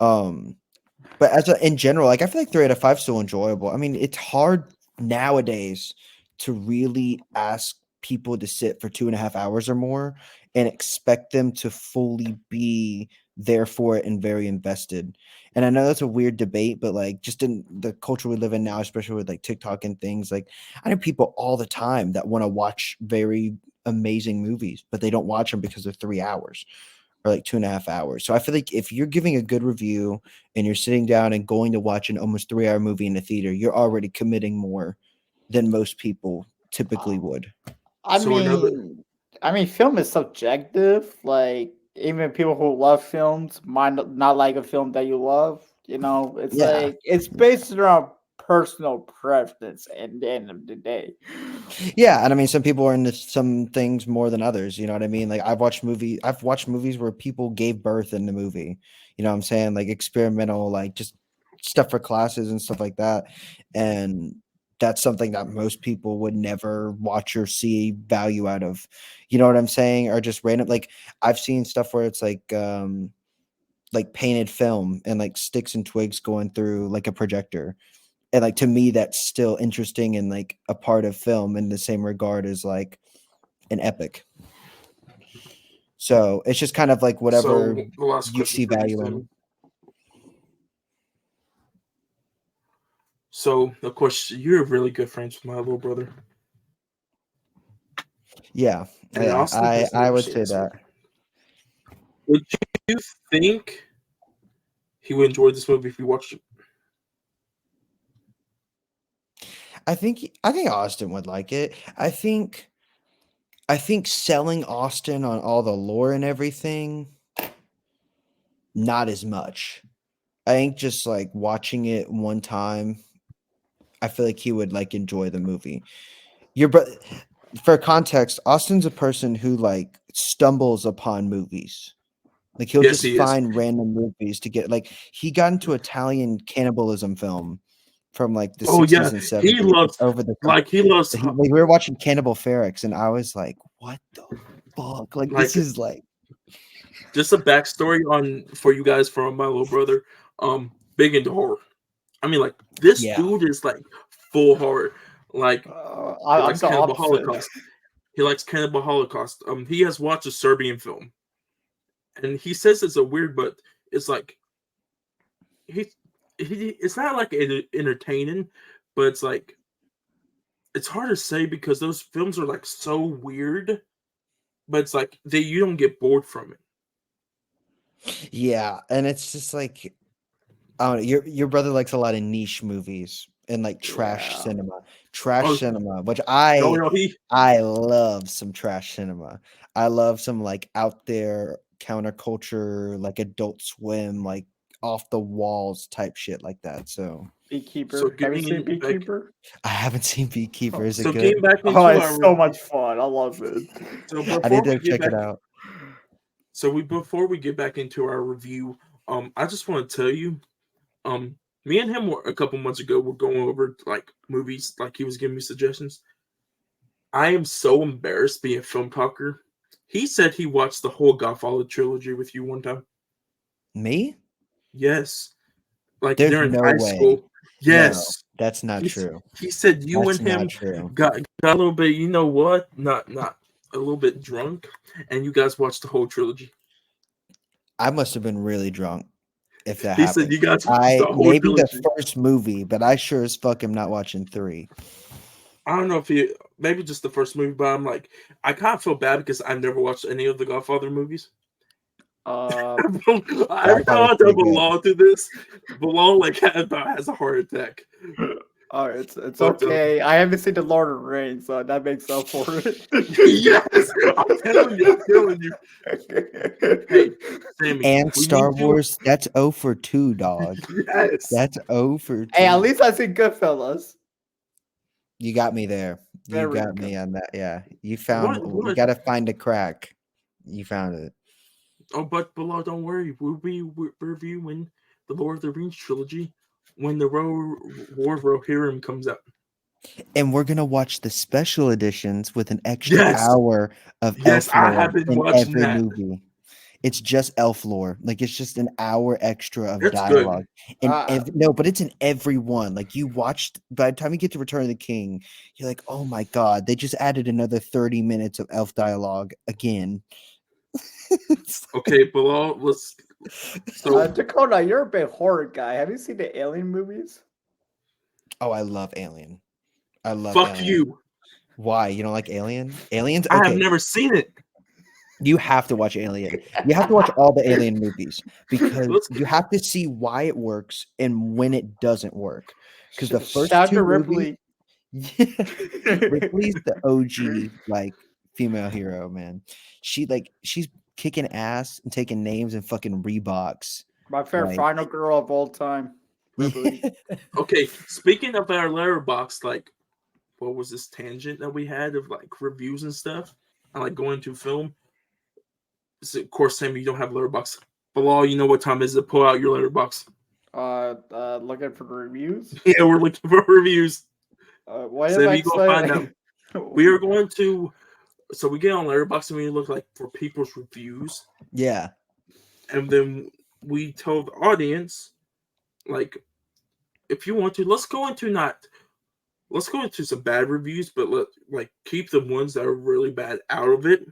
[SPEAKER 3] Um, but in general, like I feel like 3 out of 5 is still enjoyable. I mean, it's hard nowadays to really ask people to sit for 2.5 hours or more and expect them to fully be there for it and very invested. And I know that's a weird debate, but like just in the culture we live in now, especially with like TikTok and things, like I know people all the time that want to watch very amazing movies, but they don't watch them because they're 3 hours or like 2.5 hours. So I feel like if you're giving a good review and you're sitting down and going to watch an almost 3 hour movie in a theater, you're already committing more than most people typically would.
[SPEAKER 2] I
[SPEAKER 1] So another
[SPEAKER 2] mean, film is subjective. Like, even people who love films might not like a film that you love. You know, it's
[SPEAKER 3] Yeah.
[SPEAKER 2] like it's based around personal preference at the end of the day.
[SPEAKER 3] Yeah, and I mean some people are into some things more than others, you know what I mean? Like I've watched movies where people gave birth in the movie. You know what I'm saying? Like experimental, like just stuff for classes and stuff like that. And that's something that most people would never watch or see value out of. You know what I'm saying? Or just random like I've seen stuff where it's like painted film and like sticks and twigs going through like a projector. And like to me that's still interesting and like a part of film in the same regard as like an epic. So it's just kind of like whatever
[SPEAKER 1] the last
[SPEAKER 3] you
[SPEAKER 1] question
[SPEAKER 3] see
[SPEAKER 1] for you,
[SPEAKER 3] value
[SPEAKER 1] Sammy.
[SPEAKER 3] in.
[SPEAKER 1] So of course you're really good friends with my little brother.
[SPEAKER 3] Yeah,
[SPEAKER 1] And
[SPEAKER 3] yeah,
[SPEAKER 1] Austin has
[SPEAKER 3] I
[SPEAKER 1] never
[SPEAKER 3] would
[SPEAKER 1] seen
[SPEAKER 3] say
[SPEAKER 1] this
[SPEAKER 3] that.
[SPEAKER 1] movie. Would you think he would enjoy this movie if he watched it?
[SPEAKER 3] I think Austin would like it. I think selling Austin on all the lore and everything, not as much. I think just like watching it one time, I feel like he would like enjoy the movie. For context, Austin's a person who like stumbles upon movies. Like he'll
[SPEAKER 1] Yes,
[SPEAKER 3] just
[SPEAKER 1] he is.
[SPEAKER 3] find random movies to get like he got into Italian cannibalism film from like the
[SPEAKER 1] Oh
[SPEAKER 3] 60s
[SPEAKER 1] yeah,
[SPEAKER 3] and
[SPEAKER 1] he
[SPEAKER 3] 70s
[SPEAKER 1] loves
[SPEAKER 3] over the
[SPEAKER 1] like he loves
[SPEAKER 3] like we were watching Cannibal Ferox and I was like, what the fuck? Like
[SPEAKER 1] like
[SPEAKER 3] this is like
[SPEAKER 1] just a backstory on for you guys from my little brother. Big into horror. I mean, like this
[SPEAKER 3] yeah.
[SPEAKER 1] dude is like full horror. Like he
[SPEAKER 2] I'm
[SPEAKER 1] likes
[SPEAKER 2] the
[SPEAKER 1] Cannibal
[SPEAKER 2] opposite.
[SPEAKER 1] Holocaust. He likes Cannibal Holocaust. He has watched a Serbian film, and he says it's a weird, but it's like he it's not like entertaining, but it's like it's hard to say because those films are like so weird, but it's like you don't get bored from it.
[SPEAKER 3] Yeah, and it's just like I don't know, your brother likes a lot of niche movies and like trash
[SPEAKER 2] Yeah.
[SPEAKER 3] cinema. Trash
[SPEAKER 1] Oh,
[SPEAKER 3] cinema, which
[SPEAKER 1] no,
[SPEAKER 3] I love some trash cinema. I love some like out there counterculture, like Adult Swim, like off the walls type shit like that. So
[SPEAKER 1] so
[SPEAKER 2] Beekeeper. Have you seen
[SPEAKER 1] getting back,
[SPEAKER 2] Beekeeper?
[SPEAKER 3] I haven't seen Beekeeper. Is it
[SPEAKER 1] so
[SPEAKER 3] good?
[SPEAKER 1] getting back
[SPEAKER 2] Oh,
[SPEAKER 1] into
[SPEAKER 2] it's
[SPEAKER 1] our
[SPEAKER 2] so much fun. I love it.
[SPEAKER 1] so
[SPEAKER 3] I need to check it out.
[SPEAKER 1] before we get back into our review, I just want to tell you, me and him were a couple months ago. We're going over like movies, like he was giving me suggestions. I am so embarrassed being a film talker. He said he watched the whole Godfather trilogy with you one time.
[SPEAKER 3] Me?
[SPEAKER 1] Yes, like
[SPEAKER 3] There's
[SPEAKER 1] during
[SPEAKER 3] no
[SPEAKER 1] high
[SPEAKER 3] way.
[SPEAKER 1] school.
[SPEAKER 3] No,
[SPEAKER 1] Yes,
[SPEAKER 3] that's not
[SPEAKER 1] he,
[SPEAKER 3] true.
[SPEAKER 1] he said you
[SPEAKER 3] That's
[SPEAKER 1] and
[SPEAKER 3] not
[SPEAKER 1] him
[SPEAKER 3] true.
[SPEAKER 1] got a little bit. You know what? Not a little bit drunk, and you guys watched the whole trilogy.
[SPEAKER 3] I must have been really drunk if that
[SPEAKER 1] He said
[SPEAKER 3] happened.
[SPEAKER 1] you guys watched
[SPEAKER 3] I
[SPEAKER 1] the whole
[SPEAKER 3] maybe the
[SPEAKER 1] trilogy.
[SPEAKER 3] first movie, but I sure as fuck am not watching 3.
[SPEAKER 1] I don't know if he maybe just the first movie, but I'm like I kind of feel bad because I've never watched any of the Godfather movies.
[SPEAKER 2] Uh,
[SPEAKER 1] Every time
[SPEAKER 3] Godfather's
[SPEAKER 1] I
[SPEAKER 3] pretty
[SPEAKER 1] tell
[SPEAKER 3] good.
[SPEAKER 1] Bilal to this, Bilal like has a heart attack.
[SPEAKER 2] oh, it's
[SPEAKER 1] But
[SPEAKER 2] okay. I haven't seen the Lord of the Rings, so that makes up for it.
[SPEAKER 1] yes, I'm telling you, I'm telling you. Hey, Sammy,
[SPEAKER 3] And
[SPEAKER 1] we need
[SPEAKER 3] Star
[SPEAKER 1] to.
[SPEAKER 3] Wars, that's 0 for 2, dog.
[SPEAKER 1] Yes,
[SPEAKER 3] That's 0 for
[SPEAKER 2] Hey, at
[SPEAKER 3] 2.
[SPEAKER 2] least I seen Goodfellas.
[SPEAKER 3] You got me there.
[SPEAKER 2] There
[SPEAKER 3] You
[SPEAKER 2] we
[SPEAKER 3] got
[SPEAKER 2] go.
[SPEAKER 3] me on that. Yeah. You found. You
[SPEAKER 1] What?
[SPEAKER 3] got to find a crack. You found it.
[SPEAKER 1] Oh, but below, don't worry. We'll be reviewing the Lord of the Rings trilogy when the War of Rohirrim comes out.
[SPEAKER 3] And we're gonna watch the special editions with an extra
[SPEAKER 1] Yes,
[SPEAKER 3] hour of
[SPEAKER 1] yes,
[SPEAKER 3] elf
[SPEAKER 1] I
[SPEAKER 3] lore
[SPEAKER 1] have been
[SPEAKER 3] in
[SPEAKER 1] watching
[SPEAKER 3] every
[SPEAKER 1] that.
[SPEAKER 3] movie. It's just elf lore. Like it's just an hour extra of
[SPEAKER 1] It's good.
[SPEAKER 3] dialogue. And no, but it's in every one. Like you watched by the time you get to Return of the King, you're like, oh my god, they just added another 30 minutes of elf dialogue again.
[SPEAKER 1] Okay, below, let's. So
[SPEAKER 2] Dakota, you're a big horror guy. Have you seen the Alien movies?
[SPEAKER 3] Oh, I love Alien. I love
[SPEAKER 1] fuck
[SPEAKER 3] Alien.
[SPEAKER 1] you.
[SPEAKER 3] Why? You don't like Alien? Aliens?
[SPEAKER 1] I have
[SPEAKER 3] Okay.
[SPEAKER 1] never seen it.
[SPEAKER 3] You have to watch Alien. You have to watch all the Alien movies because
[SPEAKER 1] Let's
[SPEAKER 3] you have to see why it works and when it doesn't work. Because the first
[SPEAKER 2] Shout
[SPEAKER 3] two
[SPEAKER 2] to
[SPEAKER 3] movies,
[SPEAKER 2] Ripley.
[SPEAKER 3] Ripley's the OG like female hero, man. She's kicking ass and taking names and fucking Reeboks.
[SPEAKER 2] My favorite
[SPEAKER 3] Like,
[SPEAKER 2] final girl of all time. Ripley.
[SPEAKER 1] Okay, speaking of our Letterboxd, like, what was this tangent that we had of like reviews and stuff, and like going to film? So, of course, Sammy, you don't have Letterboxd. Bilal, you know what time it is to pull out your Letterboxd.
[SPEAKER 2] Looking for reviews.
[SPEAKER 1] Yeah, we're looking for reviews.
[SPEAKER 2] What
[SPEAKER 1] Sammy,
[SPEAKER 2] am I
[SPEAKER 1] you go find
[SPEAKER 2] saying?
[SPEAKER 1] them. We are going to. So we get on Letterboxd and we look like for people's reviews,
[SPEAKER 3] yeah.
[SPEAKER 1] and then we tell the audience, like, if you want to, let's go into some bad reviews, but keep the ones that are really bad out of it.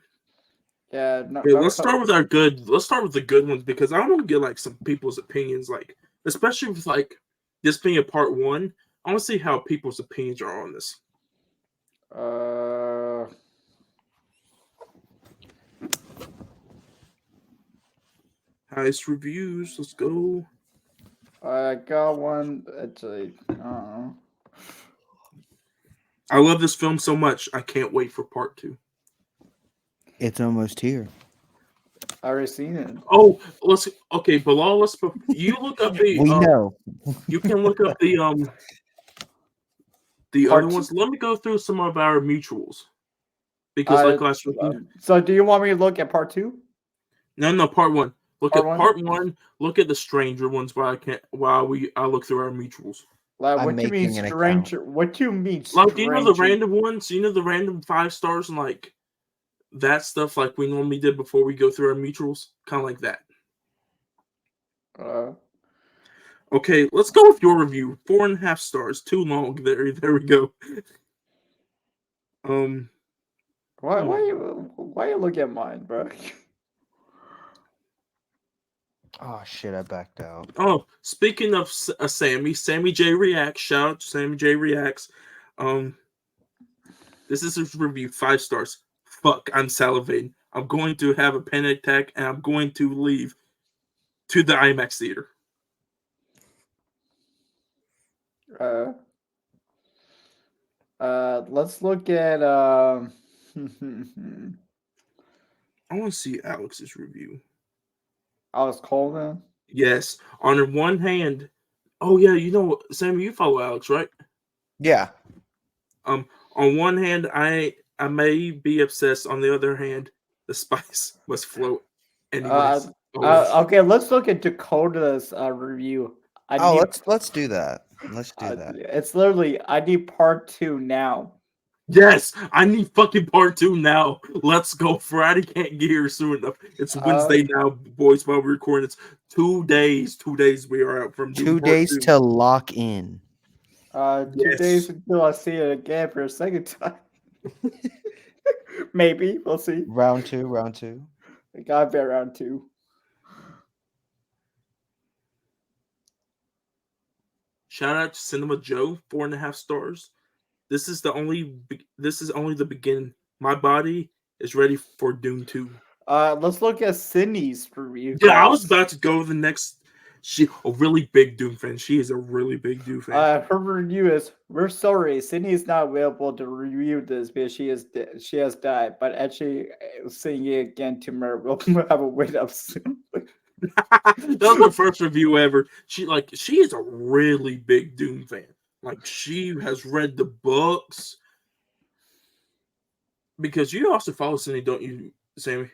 [SPEAKER 2] Yeah, no,
[SPEAKER 1] Okay,
[SPEAKER 2] no
[SPEAKER 1] let's start with the good ones because I want to get like some people's opinions, like especially with like this being a part one. I want to see how people's opinions are on this. Highest reviews. Let's go.
[SPEAKER 2] I got one. It's like, I don't know.
[SPEAKER 1] I love this film so much. I can't wait for part two.
[SPEAKER 3] It's almost here.
[SPEAKER 2] I already seen it.
[SPEAKER 1] Oh, Bilal, you look up the.
[SPEAKER 3] We know.
[SPEAKER 1] You can look up the
[SPEAKER 2] Part
[SPEAKER 1] other
[SPEAKER 2] two?
[SPEAKER 1] ones. Let me go through some of our mutuals because like last week.
[SPEAKER 2] So, do you want me to look at part two?
[SPEAKER 1] No, part one. Look
[SPEAKER 2] Part
[SPEAKER 1] at
[SPEAKER 2] one?
[SPEAKER 1] part one. Look at the stranger ones while I look through our mutuals.
[SPEAKER 2] Like,
[SPEAKER 3] I'm
[SPEAKER 2] what do you mean
[SPEAKER 3] making an
[SPEAKER 2] stranger? What do you mean
[SPEAKER 1] Like,
[SPEAKER 2] stranger?
[SPEAKER 1] do you know the random ones? You know the random 5 stars and like that stuff, like we normally did before we go through our mutuals, kind of like that. Okay, let's go with your review. 4.5 stars. Too long. There we go.
[SPEAKER 2] Why you look at mine, bro?
[SPEAKER 3] Oh shit! I backed out.
[SPEAKER 1] Oh, speaking of Sammy J Reacts. Shout out to Sammy J Reacts. This is his review. 5 stars. Fuck, I'm salivating. I'm going to have a panic attack, and I'm going to leave to the IMAX theater.
[SPEAKER 2] Let's look at
[SPEAKER 1] I want to see Alex's review.
[SPEAKER 2] Alex Colvin.
[SPEAKER 1] Yes. On one hand, oh yeah, you know, Sammy, you follow Alex, right?
[SPEAKER 3] Yeah.
[SPEAKER 1] On one hand, I may be obsessed. On the other hand, the spice must float. Anyways.
[SPEAKER 2] Okay, let's look at Dakota's review.
[SPEAKER 3] Let's do that. Let's do that.
[SPEAKER 2] It's literally I need part 2 now.
[SPEAKER 1] Yes, I need fucking part 2 now. Let's go. Friday can't get here soon enough. It's Wednesday now, boys. While we're recording, it's 2 days. 2 days we are out from
[SPEAKER 3] 2 days to lock in.
[SPEAKER 2] 2 days until I see it again for a second time. Maybe we'll see.
[SPEAKER 3] Round two.
[SPEAKER 2] It gotta be round 2.
[SPEAKER 1] Shout out to Cinema Joe, 4.5 stars. This is only the beginning. My body is ready for Dune 2.
[SPEAKER 2] Let's look at Sydney's review.
[SPEAKER 1] Yeah, I was about to go to the next. She a really big Dune fan. She is a really big Dune fan.
[SPEAKER 2] Her review is: "We're sorry, Sydney is not available to review this because she has died. But actually, seeing it again tomorrow, we'll have a wait up soon."
[SPEAKER 1] That was her first review ever. She is a really big Dune fan. Like she has read the books. Because you also follow Sydney, don't you, Sammy?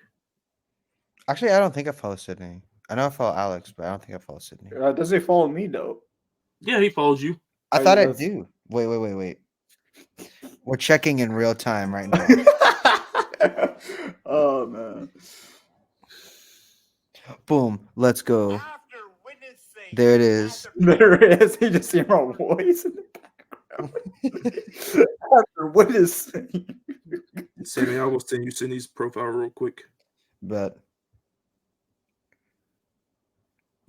[SPEAKER 3] Actually, I don't think I follow Sydney. I know I follow Alex, but I don't think I follow Sydney.
[SPEAKER 2] Does he follow me though?
[SPEAKER 1] Yeah, he follows you.
[SPEAKER 3] I
[SPEAKER 2] Oh,
[SPEAKER 3] thought I
[SPEAKER 2] that's-
[SPEAKER 3] do. Wait. We're checking in real time right now.
[SPEAKER 2] Oh man.
[SPEAKER 3] Boom. Let's go. There it is.
[SPEAKER 2] There it is. You just hear my voice in the background. After witnessing.
[SPEAKER 1] Sammy, I will send you Sydney's profile real quick.
[SPEAKER 3] But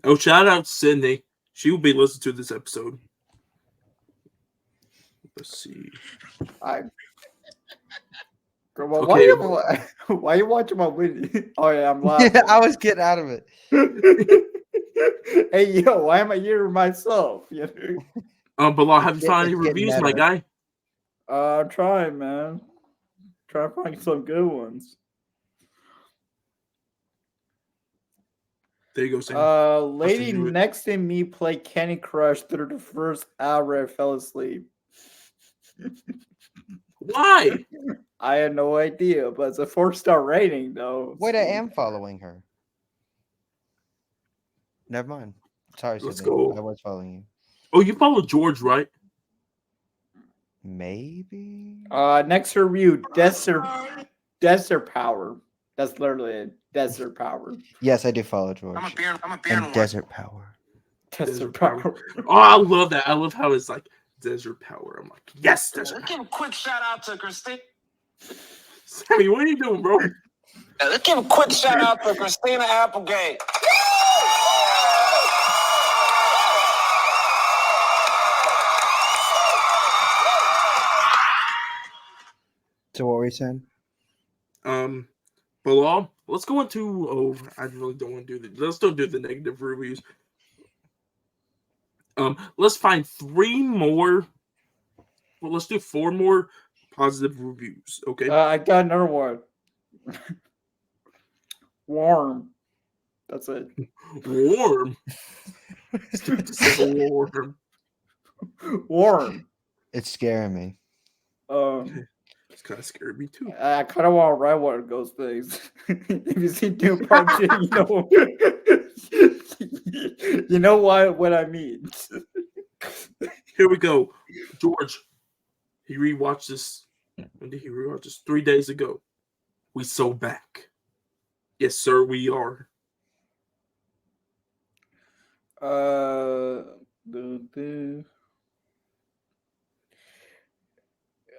[SPEAKER 1] Oh, shout out to Sydney. She will be listening to this episode. Let's see.
[SPEAKER 2] Well,
[SPEAKER 1] Okay.
[SPEAKER 2] why are you watching my video? Oh yeah, I'm laughing.
[SPEAKER 3] I was getting out of it.
[SPEAKER 2] Hey yo, why am I hearing myself? You know?
[SPEAKER 1] Bilal, have you
[SPEAKER 3] It's
[SPEAKER 1] found any
[SPEAKER 3] getting
[SPEAKER 1] reviews, my
[SPEAKER 3] better.
[SPEAKER 1] guy?
[SPEAKER 2] I'm trying, man. Try to find some good ones.
[SPEAKER 1] There you go, Sammy.
[SPEAKER 2] Lady
[SPEAKER 1] do it.
[SPEAKER 2] next to me played Candy Crush through the first hour and fell asleep.
[SPEAKER 1] Why?
[SPEAKER 2] I had no idea, but it's a 4-star rating though.
[SPEAKER 3] Wait, I am following her. Never mind. Sorry,
[SPEAKER 1] Let's
[SPEAKER 3] Sydney.
[SPEAKER 1] go.
[SPEAKER 3] I was following you.
[SPEAKER 1] Oh, you follow George, right?
[SPEAKER 3] Maybe.
[SPEAKER 2] Next review, Desert Power. That's literally it. Desert Power.
[SPEAKER 3] Yes, I do follow George.
[SPEAKER 4] I'm a beer
[SPEAKER 3] And Desert Power.
[SPEAKER 2] Desert
[SPEAKER 1] Power.
[SPEAKER 2] Power.
[SPEAKER 1] Oh, I love that. I love how it's like Desert Power. I'm like, yes, Desert
[SPEAKER 4] Let's
[SPEAKER 1] Power.
[SPEAKER 4] give a quick shout out to Christina.
[SPEAKER 1] Sammy, what are you doing, bro?
[SPEAKER 4] Let's give a quick shout out to Christina Applegate.
[SPEAKER 3] So what were you saying?
[SPEAKER 1] Bilal, let's go into. Oh, I really don't want to do the. Let's don't do the negative reviews. Let's find 3 more. Well, let's do 4 more positive reviews. Okay.
[SPEAKER 2] I got another one. Warm. That's it.
[SPEAKER 1] Warm. Warm.
[SPEAKER 2] Warm.
[SPEAKER 3] It's scaring me.
[SPEAKER 1] It's kind of scared me too.
[SPEAKER 2] I kind of want to write one of those things. If you see Dune Part 2, you know what I mean.
[SPEAKER 1] Here we go. George, he rewatched this. When did he rewatch this? 3 days ago. We so back. Yes, sir, we are.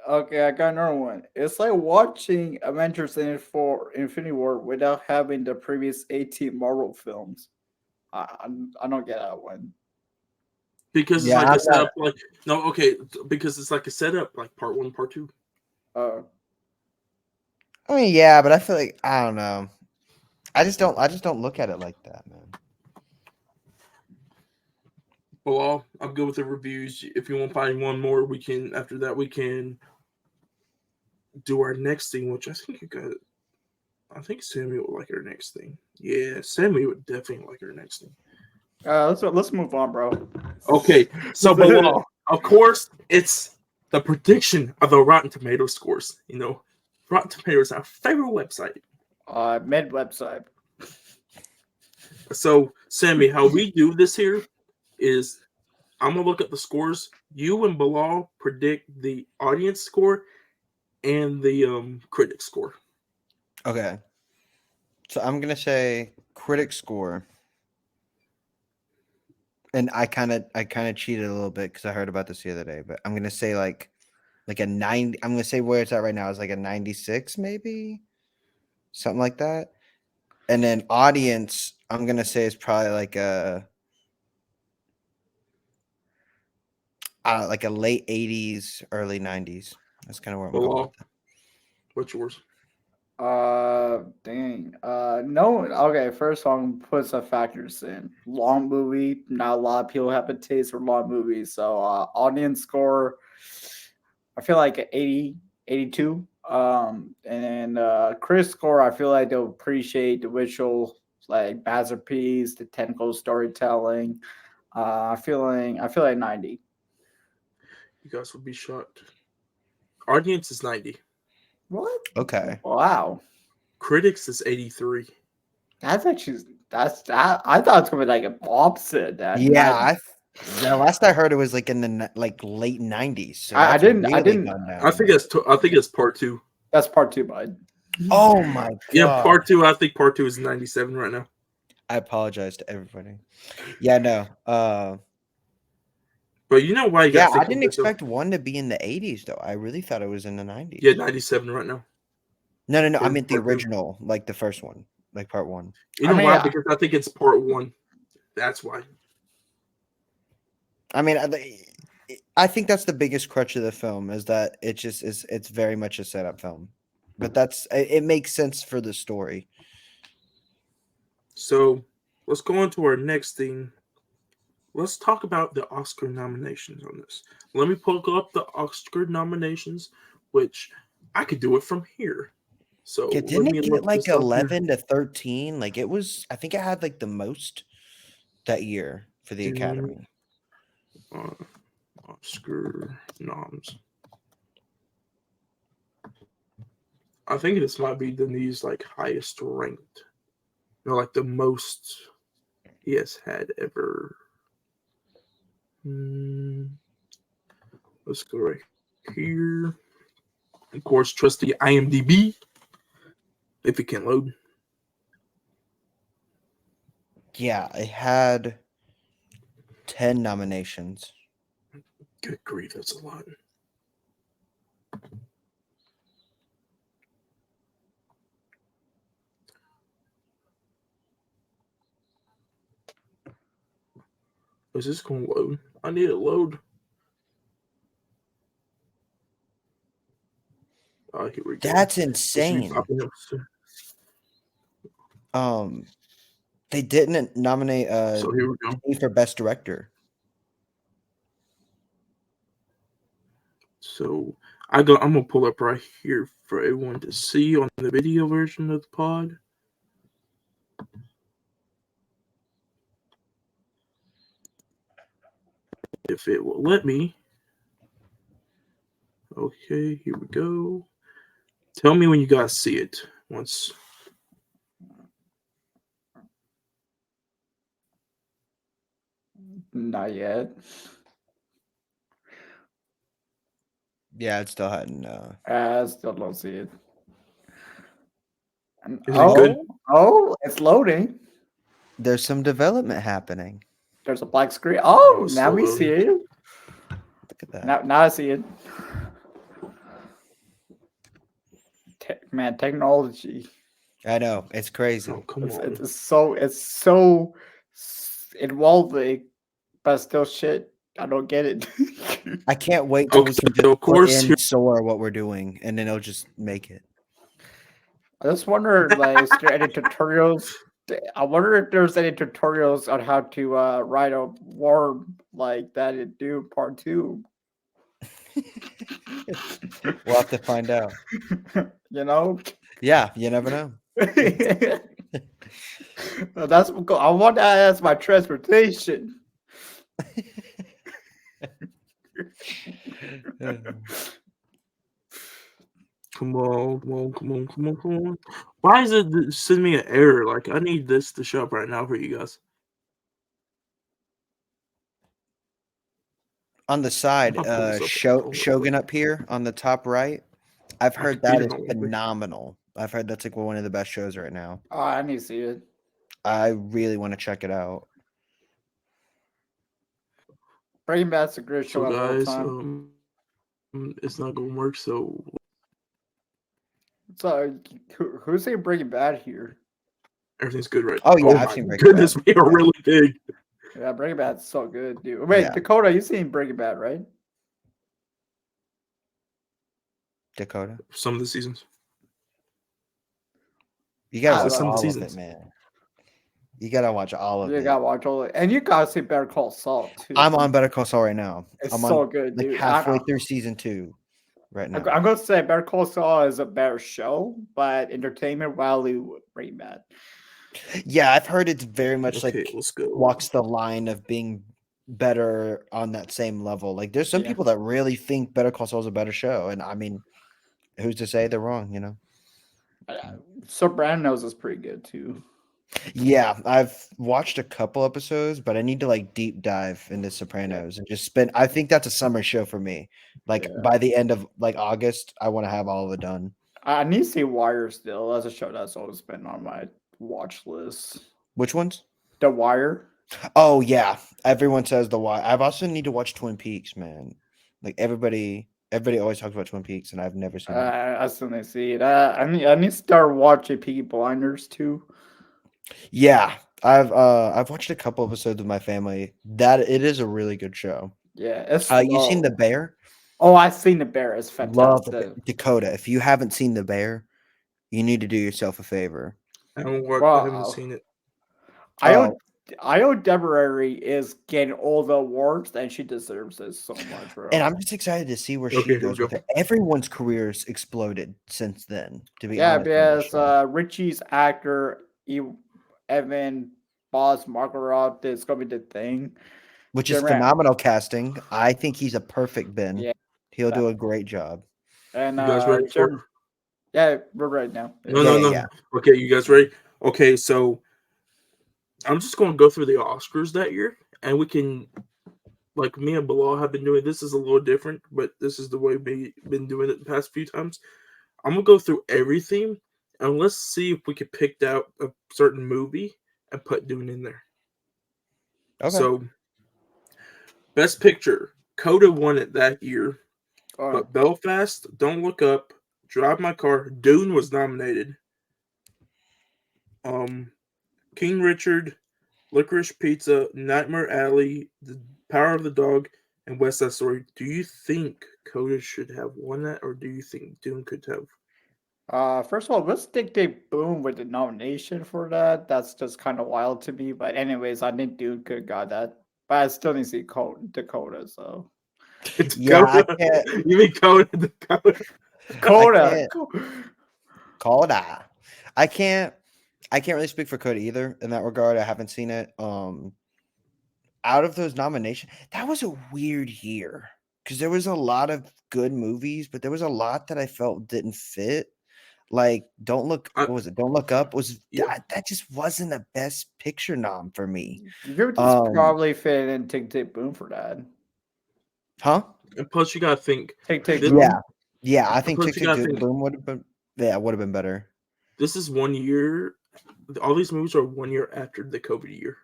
[SPEAKER 2] Okay, I got another one. It's like watching Avengers Infinity War without having the previous 18 Marvel films. I don't get that one.
[SPEAKER 1] Because it's
[SPEAKER 3] Yeah,
[SPEAKER 1] like
[SPEAKER 3] I'm
[SPEAKER 1] a setup, like no, okay, because it's like a setup, like part 1, part 2.
[SPEAKER 2] Uh,
[SPEAKER 3] I mean, yeah, but I feel like I don't know. I just don't look at it like that, man.
[SPEAKER 1] Well, I'm good with the reviews. If you want to find one more, we can. After that, we can do our next thing, which I think you got. I think Sammy would like our next thing. Yeah, Sammy would definitely like our next thing.
[SPEAKER 2] let's move on, bro.
[SPEAKER 1] Okay, so Bilal, of course, it's the prediction of the Rotten Tomatoes scores. You know, Rotten Tomatoes, our favorite website.
[SPEAKER 2] Med website.
[SPEAKER 1] So, Sammy, how we do this here is I'm gonna look at the scores. You and Bilal predict the audience score and the critic score.
[SPEAKER 3] Okay. So I'm gonna say critic score. And I kind of cheated a little bit because I heard about this the other day, but I'm gonna say like a 90. I'm gonna say where it's at right now is like a 96, maybe something like that. And then audience, I'm gonna say is probably like a late 80s, early 90s. That's kind of where I'm going.
[SPEAKER 1] Bilal, what's yours?
[SPEAKER 2] Dang. No. Okay, first I'm put some factors in. Long movie. Not a lot of people have a taste for long movies. So, audience score, I feel like 80, 82. And critic score, I feel like they'll appreciate the visual, like masterpiece, the technical storytelling. I feel like 90.
[SPEAKER 1] You guys would be shocked. Audience is 90.
[SPEAKER 2] What?
[SPEAKER 3] Okay.
[SPEAKER 2] Wow.
[SPEAKER 1] Critics is 83.
[SPEAKER 2] That's actually that. I thought it was gonna be like an opposite. That
[SPEAKER 3] Yeah, the last I heard it was like in the late 90s. So
[SPEAKER 2] I
[SPEAKER 3] that's
[SPEAKER 2] didn't.
[SPEAKER 3] really gone down.
[SPEAKER 1] I think it's part 2.
[SPEAKER 2] That's part 2, bud.
[SPEAKER 3] Oh my god.
[SPEAKER 1] Yeah, part 2. I think part 2 is 97 right now.
[SPEAKER 3] I apologize to everybody. Yeah, no.
[SPEAKER 1] But you know why you
[SPEAKER 3] Yeah,
[SPEAKER 1] got?
[SPEAKER 3] I didn't expect 1 to be in the 80s though. I really thought it was in the 90s.
[SPEAKER 1] Yeah, 97 right now.
[SPEAKER 3] No. I
[SPEAKER 1] for
[SPEAKER 3] meant the
[SPEAKER 1] part two.
[SPEAKER 3] original, like the first one, like part 1.
[SPEAKER 1] You know why? Because I think it's part 1. That's why.
[SPEAKER 3] I mean, I think that's the biggest crutch of the film is that it just is. It's very much a setup film, but it makes sense for the story.
[SPEAKER 1] So let's go on to our next thing. Let's talk about the Oscar nominations on this. Let me pull up the Oscar nominations, which I could do it from here. So
[SPEAKER 3] Yeah, didn't it get
[SPEAKER 1] look
[SPEAKER 3] like
[SPEAKER 1] this up here.
[SPEAKER 3] 11 to 13? Like it was. I think it had like the most that year for the Academy.
[SPEAKER 1] Oscar noms. I think this might be Denis like highest ranked. Like the most he has had ever. Let's go right here. Of course, trust the IMDb if it can load.
[SPEAKER 3] Yeah, it had 10 nominations.
[SPEAKER 1] Good grief, that's a lot. Is this going to load? I need it to load. Oh, here we go.
[SPEAKER 3] That's insane. They didn't nominate
[SPEAKER 1] So here we go.
[SPEAKER 3] for best director.
[SPEAKER 1] So I'm gonna pull up right here for everyone to see on the video version of the pod. If it will let me. Okay, here we go. Tell me when you guys see it once.
[SPEAKER 2] Not yet.
[SPEAKER 3] Yeah, it still hadn't.
[SPEAKER 2] I still don't see it.
[SPEAKER 1] Is it good?
[SPEAKER 2] Oh, it's loading.
[SPEAKER 3] There's some development happening.
[SPEAKER 2] There's a black screen. Oh,
[SPEAKER 1] it's
[SPEAKER 2] now
[SPEAKER 1] still
[SPEAKER 2] we see it.
[SPEAKER 3] Look at that.
[SPEAKER 2] Now I see it. Man, technology.
[SPEAKER 3] I know it's crazy.
[SPEAKER 1] Oh, come on.
[SPEAKER 2] It's so involving, but still shit. I don't get it.
[SPEAKER 3] I can't wait till we
[SPEAKER 1] Okay,
[SPEAKER 3] can just
[SPEAKER 1] of course,
[SPEAKER 3] put in
[SPEAKER 1] here-
[SPEAKER 3] Soar what we're doing, and then it'll just make it.
[SPEAKER 2] I just wonder, like, is there any tutorials? I wonder if there's any tutorials on how to write a worm like that in Dune Part 2.
[SPEAKER 3] We'll have to find out.
[SPEAKER 2] You know?
[SPEAKER 3] Yeah, you never know.
[SPEAKER 2] That's I want that as my transportation.
[SPEAKER 1] Come on. Why is it sending me an error? Like, I need this to show up right now for you guys.
[SPEAKER 3] On the side,
[SPEAKER 1] I'll pull this up.
[SPEAKER 3] Shogun up here on the top right. I've heard
[SPEAKER 1] can
[SPEAKER 3] that
[SPEAKER 1] read
[SPEAKER 3] is
[SPEAKER 1] it on Wiki.
[SPEAKER 3] phenomenal. I've heard that's like one of the best shows right now.
[SPEAKER 2] Oh, I need to see it.
[SPEAKER 3] I really want to check it out.
[SPEAKER 2] Breaking Bad's a great show
[SPEAKER 1] So,
[SPEAKER 2] of all
[SPEAKER 1] guys,
[SPEAKER 2] time.
[SPEAKER 1] it's not going to work, so...
[SPEAKER 2] So, who's saying Breaking Bad here?
[SPEAKER 1] Everything's good right
[SPEAKER 3] Oh, yeah,
[SPEAKER 1] now.
[SPEAKER 3] I've
[SPEAKER 1] My
[SPEAKER 3] seen Breaking
[SPEAKER 1] goodness,
[SPEAKER 3] Bad.
[SPEAKER 1] we are really big.
[SPEAKER 2] Yeah, Breaking Bad's so good, dude. Wait,
[SPEAKER 3] Yeah.
[SPEAKER 2] Dakota, you seen Breaking Bad, right?
[SPEAKER 3] Dakota,
[SPEAKER 1] Some of the seasons.
[SPEAKER 3] you gotta
[SPEAKER 2] I
[SPEAKER 3] watch
[SPEAKER 2] love
[SPEAKER 1] some
[SPEAKER 3] all of
[SPEAKER 1] seasons.
[SPEAKER 3] it, man. You gotta watch all of
[SPEAKER 2] You
[SPEAKER 3] it.
[SPEAKER 2] gotta watch all of it. And you gotta see Better Call Saul, too.
[SPEAKER 3] I'm on Better Call Saul right now.
[SPEAKER 2] It's
[SPEAKER 3] I'm
[SPEAKER 2] so
[SPEAKER 3] on
[SPEAKER 2] good,
[SPEAKER 3] like
[SPEAKER 2] dude.
[SPEAKER 3] halfway through season 2 right now.
[SPEAKER 2] I'm gonna say Better Call Saul is a better show, but entertainment value, Breaking Bad.
[SPEAKER 3] Yeah, I've heard it's very much
[SPEAKER 1] Okay,
[SPEAKER 3] like
[SPEAKER 1] let's go.
[SPEAKER 3] walks the line of being better on that same level. Like, there's some
[SPEAKER 2] Yeah.
[SPEAKER 3] people that really think Better Call Saul is a better show, and I mean, who's to say they're wrong? You know?
[SPEAKER 2] Sopranos is pretty good too.
[SPEAKER 3] Yeah, I've watched a couple episodes, but I need to like deep dive into Sopranos and just spend. I think that's a summer show for me. Like
[SPEAKER 2] Yeah.
[SPEAKER 3] by the end of like August, I want to have all of it done.
[SPEAKER 2] I need to see Wire still. That's a show that's always been on my watch list.
[SPEAKER 3] Which ones?
[SPEAKER 2] The Wire.
[SPEAKER 3] Oh yeah, everyone says the why. I've also need to watch Twin Peaks, man. Like everybody always talks about Twin Peaks, and I've never seen it.
[SPEAKER 2] I still need to see it. I need to start watching Peaky Blinders too.
[SPEAKER 3] Yeah, I've watched a couple episodes with my family. That it is a really good show.
[SPEAKER 2] Yeah, it's
[SPEAKER 3] You seen The
[SPEAKER 2] slow.
[SPEAKER 3] Bear?
[SPEAKER 2] Oh, I've seen The Bear. It's
[SPEAKER 3] Love the
[SPEAKER 2] fantastic.
[SPEAKER 3] Dakota. If you haven't seen The Bear, you need to do yourself a favor.
[SPEAKER 1] I haven't
[SPEAKER 2] Wow.
[SPEAKER 1] seen it.
[SPEAKER 2] Io DeBerry is getting all the awards, and she deserves it so much, bro.
[SPEAKER 3] And I'm just excited to see where
[SPEAKER 1] Okay,
[SPEAKER 3] she
[SPEAKER 1] here we
[SPEAKER 3] goes with
[SPEAKER 1] go.
[SPEAKER 3] it. Everyone's careers exploded since then, to be
[SPEAKER 2] Yeah,
[SPEAKER 3] honest. on this
[SPEAKER 2] because
[SPEAKER 3] show.
[SPEAKER 2] Richie's actor Evan Boss Margaret is gonna be the thing.
[SPEAKER 3] Which is
[SPEAKER 2] Jeremy-
[SPEAKER 3] phenomenal casting. I think he's a perfect Ben.
[SPEAKER 2] Yeah.
[SPEAKER 3] He'll do a great job.
[SPEAKER 2] And
[SPEAKER 1] You guys ready for?
[SPEAKER 2] yeah, we're right now.
[SPEAKER 1] No,
[SPEAKER 3] Yeah,
[SPEAKER 1] no, no.
[SPEAKER 3] yeah.
[SPEAKER 1] Okay, you guys ready? Okay, so I'm just going to go through the Oscars that year, and we can, like me and Bilal have been doing. This is a little different, but this is the way we've been doing it the past few times. I'm gonna go through everything, and let's see if we could pick out a certain movie and put Dune in there.
[SPEAKER 3] Okay.
[SPEAKER 1] So, Best Picture, Coda won it that year,
[SPEAKER 2] Oh,
[SPEAKER 1] but Belfast, Don't Look Up, Drive My Car, Dune was nominated. King Richard, Licorice Pizza, Nightmare Alley, The Power of the Dog, and West Side Story. Do you think Coda should have won that, or do you think Dune could have?
[SPEAKER 2] first of all, let's Dictate Boom with the nomination for that. That's just kind of wild to me. But anyways, I think Dude could have got that. But I still need to see Dakota. So
[SPEAKER 3] Yeah, I
[SPEAKER 1] Dakota?
[SPEAKER 3] can't.
[SPEAKER 1] You mean Coda? Dakota?
[SPEAKER 2] Coda.
[SPEAKER 3] Coda. I can't really speak for Coda either in that regard. I haven't seen it. Out of those nominations, that was a weird year because there was a lot of good movies, but there was a lot that I felt didn't fit. Like, Don't Look. What was it? Don't Look Up was that just wasn't a Best Picture nom for me.
[SPEAKER 2] You could just probably fit in Dictate Boom for that.
[SPEAKER 3] Huh?
[SPEAKER 1] And plus, you gotta think.
[SPEAKER 2] Take
[SPEAKER 3] Yeah, yeah. I think
[SPEAKER 1] Plus,
[SPEAKER 3] Tick
[SPEAKER 1] you gotta
[SPEAKER 3] Tick
[SPEAKER 1] think.
[SPEAKER 3] Boom would have been. Yeah, would have been better.
[SPEAKER 1] This is 1 year. All these movies are 1 year after the COVID year.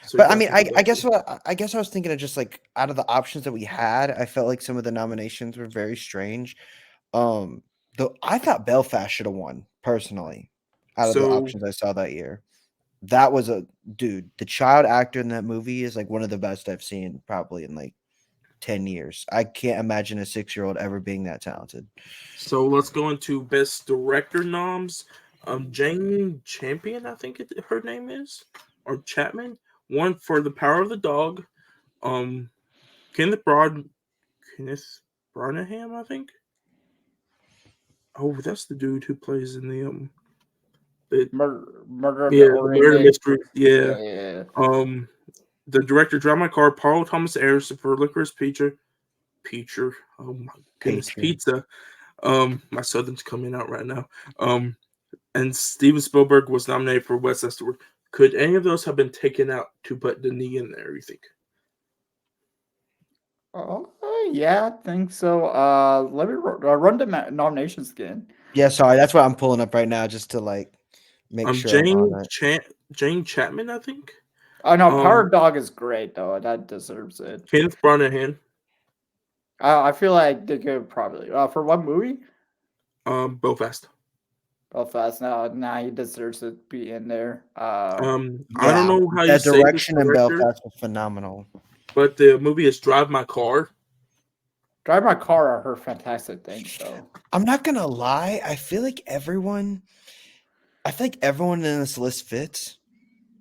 [SPEAKER 1] So
[SPEAKER 3] But
[SPEAKER 1] you
[SPEAKER 3] I mean,
[SPEAKER 1] gotta think
[SPEAKER 3] I
[SPEAKER 1] about
[SPEAKER 3] guess
[SPEAKER 1] it.
[SPEAKER 3] I guess I was thinking of just like out of the options that we had, I felt like some of the nominations were very strange. Though I thought Belfast should have won personally out of the
[SPEAKER 1] So
[SPEAKER 3] options I saw that year. That was a dude. The child actor in that movie is like one of the best I've seen probably in like 10 years. I can't imagine a 6-year-old ever being that talented.
[SPEAKER 1] So let's go into Best Director noms. Jane Champion, I think her name is, or Chapman, won for The Power of the Dog. Kenneth Branagh, I think. Oh, that's the dude who plays in the
[SPEAKER 2] Murder
[SPEAKER 1] Murder Mystery. Yeah.
[SPEAKER 2] Yeah.
[SPEAKER 1] The director Drive My Car, Paul Thomas Anderson for Licorice Pizza. Oh my goodness, Pizza. My Southern's coming out right now. And Steven Spielberg was nominated for West Side Story. Could any of those have been taken out to put Denis in there, you think?
[SPEAKER 2] Oh, yeah, I think so. Let me run the nominations again.
[SPEAKER 3] Yeah, sorry, that's what I'm pulling up right now just to like make sure I'm on it.
[SPEAKER 1] Jane Chapman, I think.
[SPEAKER 2] Oh no, Power Dog is great though. That deserves it.
[SPEAKER 1] Kenneth Branagh.
[SPEAKER 2] I feel like they could probably for what movie?
[SPEAKER 1] Belfast.
[SPEAKER 2] Belfast. No, he deserves to be in there.
[SPEAKER 1] I don't know how you
[SPEAKER 3] that
[SPEAKER 1] say
[SPEAKER 3] direction
[SPEAKER 1] this
[SPEAKER 3] in
[SPEAKER 1] director,
[SPEAKER 3] Belfast was phenomenal.
[SPEAKER 1] but the movie is Drive My Car.
[SPEAKER 2] Drive My Car are her fantastic things though.
[SPEAKER 3] I'm not gonna lie, I feel like everyone in this list fits.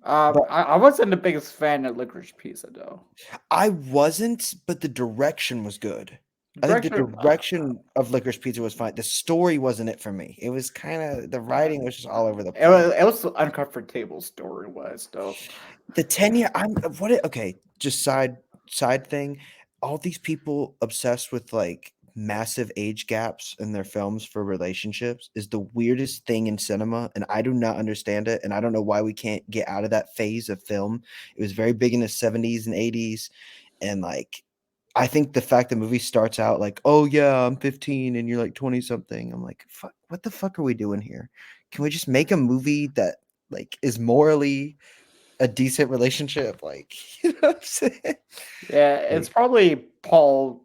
[SPEAKER 2] I wasn't the biggest fan of Licorice Pizza though.
[SPEAKER 3] I wasn't, but the direction was good. I think the
[SPEAKER 2] Direction,
[SPEAKER 3] direction of Licorice Pizza was fine. The story wasn't it for me. It was kind of the writing was just all over the place.
[SPEAKER 2] it was uncomfortable story wise though.
[SPEAKER 3] The 10-year okay, just side thing. All these people obsessed with like massive age gaps in their films for relationships is the weirdest thing in cinema, and I do not understand it, and I don't know why we can't get out of that phase of film. It was very big in the 70s and 80s, and like I think the fact the movie starts out like, "Oh yeah, I'm 15 and you're like 20 something." I'm like, "Fuck, what the fuck are we doing here? Can we just make a movie that like is morally a decent relationship?" Like, you know what I'm saying?
[SPEAKER 2] Yeah, it's
[SPEAKER 3] Like,
[SPEAKER 2] probably Paul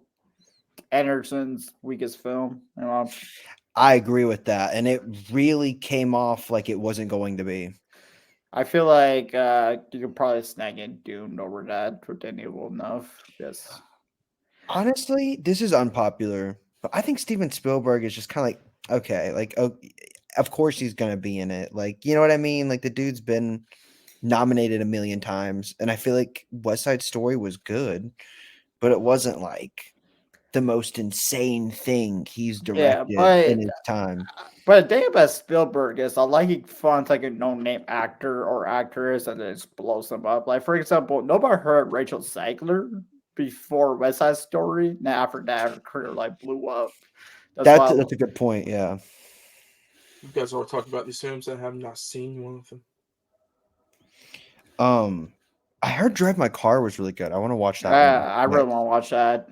[SPEAKER 2] Anderson's weakest film. You know,
[SPEAKER 3] I agree with that, and it really came off like it wasn't going to be.
[SPEAKER 2] I feel like you could probably snag in Dune over that for Denis Villeneuve. Yes.
[SPEAKER 3] Honestly, this is unpopular, but I think Steven Spielberg is just kind of like, okay, like, oh, of course he's gonna be in it. Like, you know what I mean? Like, the dude's been nominated a million times, and I feel like West Side Story was good, but it wasn't like the most insane thing he's
[SPEAKER 2] Yeah,
[SPEAKER 3] directed in his time.
[SPEAKER 2] but the thing about Spielberg is I like he finds like a no-name actor or actress and then just blows them up. Like for example, nobody heard Rachel Zegler before West Side Story. Now after that, her career like blew up.
[SPEAKER 3] That's a good point. Yeah.
[SPEAKER 1] You guys all talk about these films. I have not seen one of them.
[SPEAKER 3] I heard Drive My Car was really good. I want to watch that one.
[SPEAKER 2] I really want to watch that.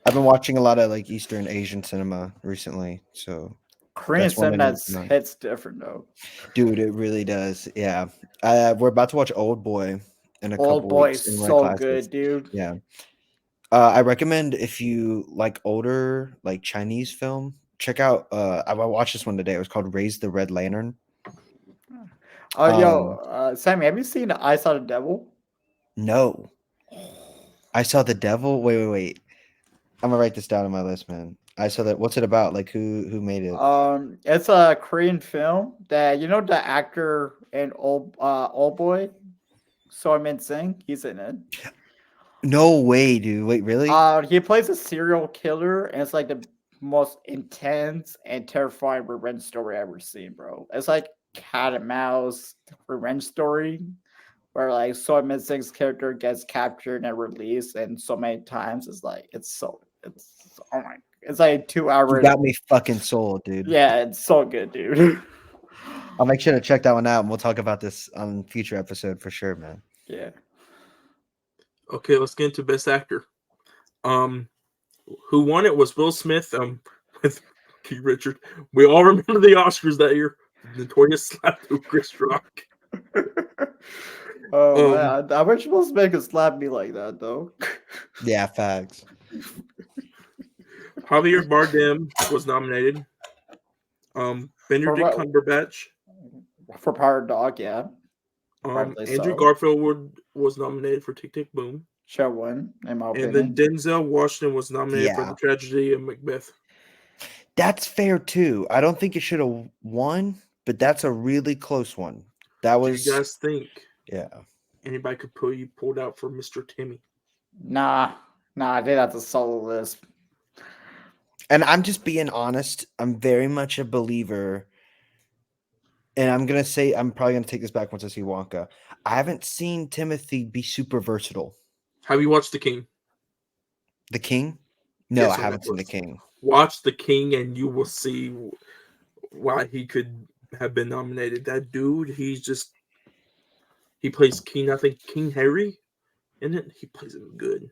[SPEAKER 3] I've been watching a lot of like Eastern Asian cinema recently, so
[SPEAKER 2] Korean
[SPEAKER 3] that's one I need
[SPEAKER 2] cinema
[SPEAKER 3] to know.
[SPEAKER 2] hits different though.
[SPEAKER 3] Dude, it really does. Yeah. We're about to watch Old Boy in a
[SPEAKER 2] Old
[SPEAKER 3] couple
[SPEAKER 2] Boy
[SPEAKER 3] weeks.
[SPEAKER 2] is
[SPEAKER 3] In my
[SPEAKER 2] so
[SPEAKER 3] classes.
[SPEAKER 2] good, dude.
[SPEAKER 3] Yeah. I recommend if you like older, like Chinese film, check out I watched this one today. It was called Raise the Red Lantern.
[SPEAKER 2] Sammy, have you seen I Saw the Devil?
[SPEAKER 3] No. I Saw the Devil. Wait. I'm gonna write this down on my list, man. I saw that. What's it about? Like who made it?
[SPEAKER 2] It's a Korean film that you know the actor in Old Boy, So Min Sing. He's in it.
[SPEAKER 3] No way, dude. Wait, really?
[SPEAKER 2] He plays a serial killer, and it's like the most intense and terrifying revenge story I've ever seen, bro. It's like cat and mouse revenge story where like So Min Sing's character gets captured and released, and so many times it's oh my, it's like 2 hours.
[SPEAKER 3] You got me fucking sold, dude.
[SPEAKER 2] Yeah, it's so good, dude.
[SPEAKER 3] I'll make sure to check that one out, and we'll talk about this on future episode for sure, man.
[SPEAKER 2] Yeah.
[SPEAKER 1] Okay, let's get into Best Actor. Who won it was Will Smith. With Keith Richard. We all remember the Oscars that year. Notorious slap to Chris Rock.
[SPEAKER 2] Oh man, I wish Will Smith could slap me like that though.
[SPEAKER 3] Yeah, facts.
[SPEAKER 1] Javier Bardem was nominated. Benedict Cumberbatch.
[SPEAKER 2] For Power Dog, yeah.
[SPEAKER 1] Andrew Garfield was nominated for Tick Tick Boom.
[SPEAKER 2] Should win, in my opinion.
[SPEAKER 1] And then Denzel Washington was nominated for The Tragedy of Macbeth.
[SPEAKER 3] That's fair too. I don't think it should have won, but that's a really close one. That was.
[SPEAKER 1] Do you guys think?
[SPEAKER 3] Yeah.
[SPEAKER 1] Anybody could pulled out for Mr. Timmy?
[SPEAKER 2] Nah. I think that's a solo list.
[SPEAKER 3] And I'm just being honest. I'm very much a believer. And I'm going to say, I'm probably going to take this back once I see Wonka. I haven't seen Timothy be super versatile.
[SPEAKER 1] Have you watched The King?
[SPEAKER 3] The King? No, I haven't seen The King.
[SPEAKER 1] Watch The King and you will see why he could have been nominated. That dude, he plays King, I think King Harry in it. He plays him good.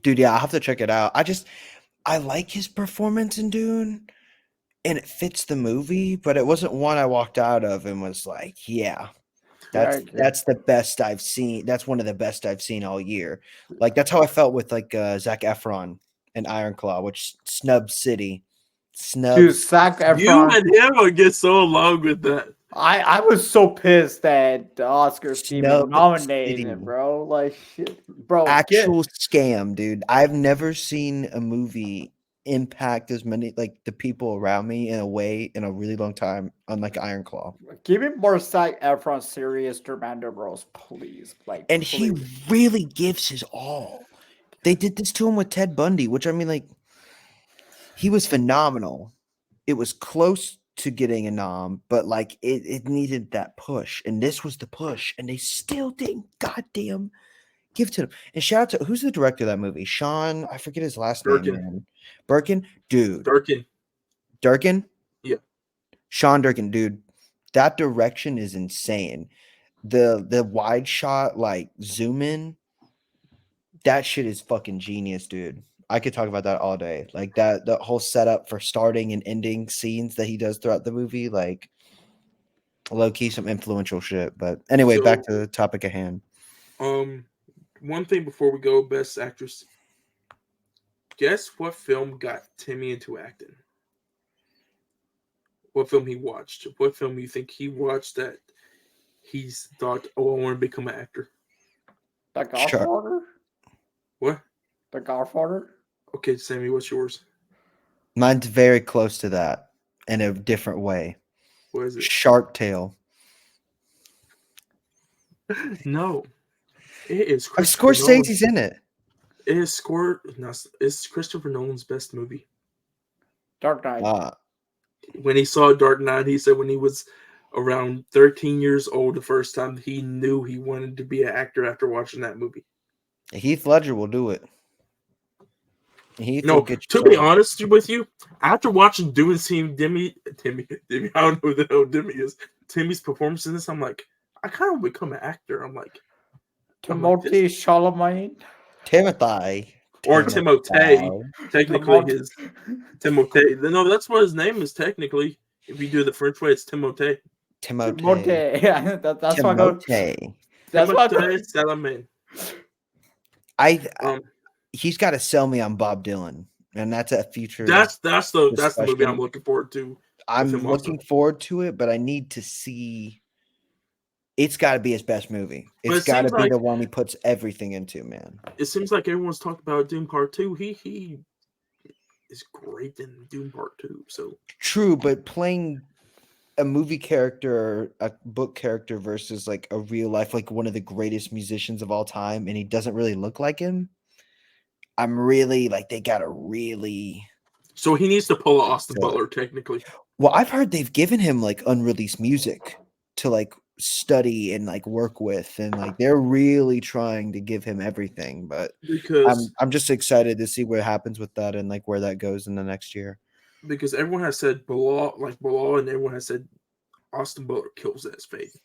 [SPEAKER 3] Dude, yeah, I'll have to check it out. I like his performance in Dune. And it fits the movie, but it wasn't one I walked out of and was like, yeah, that's the best I've seen. That's one of the best I've seen all year. Like, that's how I felt with like Zac Efron and Iron Claw, which Snub City.
[SPEAKER 2] Dude, Zac Efron.
[SPEAKER 1] You and him would get so along with that.
[SPEAKER 2] I was so pissed that the Oscars team nominated him, bro. Like, shit, bro.
[SPEAKER 3] Actual scam, dude. I've never seen a movie impact as many like the people around me in a way in a really long time, unlike Iron Claw.
[SPEAKER 2] Give me more Zac Efron serious Dermando roles, please.
[SPEAKER 3] And he really gives his all. They did this to him with Ted Bundy, which I mean, like, he was phenomenal. It was close to getting a nom, but like it needed that push, and this was the push, and they still didn't goddamn give it to him. And shout out to who's the director of that movie? Sean, I forget his last name,
[SPEAKER 1] Durkin.
[SPEAKER 3] man. Birkin, dude.
[SPEAKER 1] Durkin.
[SPEAKER 3] Durkin?
[SPEAKER 1] Yeah.
[SPEAKER 3] Sean Durkin, dude. That direction is insane. The wide shot, like zoom in, that shit is fucking genius, dude. I could talk about that all day. Like that, the whole setup for starting and ending scenes that he does throughout the movie, like low key some influential shit. But anyway, back to the topic at hand.
[SPEAKER 1] One thing before we go, best actress. Guess what film got Timmy into acting? What film he watched? What film you think he watched that he's thought, oh, I want to become an actor?
[SPEAKER 2] The Godfather?
[SPEAKER 1] What?
[SPEAKER 2] The Godfather?
[SPEAKER 1] Okay, Sammy, what's yours?
[SPEAKER 3] Mine's very close to that in a different way.
[SPEAKER 1] What is it?
[SPEAKER 3] Shark Tale.
[SPEAKER 1] No. It is
[SPEAKER 3] Scorsese's in it.
[SPEAKER 1] It's Christopher Nolan's best movie.
[SPEAKER 2] Dark Knight.
[SPEAKER 1] When he saw Dark Knight, he said when he was around 13 years old the first time, he knew he wanted to be an actor after watching that movie.
[SPEAKER 3] Heath Ledger will do it.
[SPEAKER 1] To be honest with you, after watching Dune and seeing Demi, I don't know who the hell Demi is. Timmy's performance in this, I'm like, I kind of become an actor. I'm like,
[SPEAKER 2] Timothy Chalamet.
[SPEAKER 3] Timothy.
[SPEAKER 1] Or Timothée. Technically, his Timothée. No, that's what his name is. Technically, if you do the French way, it's Timothée.
[SPEAKER 2] Timothée. Yeah, that's what
[SPEAKER 3] Timothée.
[SPEAKER 2] That's what
[SPEAKER 1] Chalamet.
[SPEAKER 3] He's got to sell me on Bob Dylan, and that's a future.
[SPEAKER 1] That's the movie I'm looking forward to.
[SPEAKER 3] I'm looking forward to it, but I need to see. It's got to be his best movie. It's got to be the one he puts everything into, man.
[SPEAKER 1] It seems like everyone's talking about Dune Part 2. He is great in Dune Part 2. So
[SPEAKER 3] true, but playing a movie character, a book character versus like a real life, like one of the greatest musicians of all time, and he doesn't really look like him. I'm really like they gotta really.
[SPEAKER 1] So he needs to pull Austin Butler technically.
[SPEAKER 3] Well, I've heard they've given him like unreleased music to like study and like work with, and like they're really trying to give him everything. But
[SPEAKER 1] because
[SPEAKER 3] I'm just excited to see what happens with that and like where that goes in the next year.
[SPEAKER 1] Because everyone has said Bilal, and everyone has said Austin Butler kills that fate.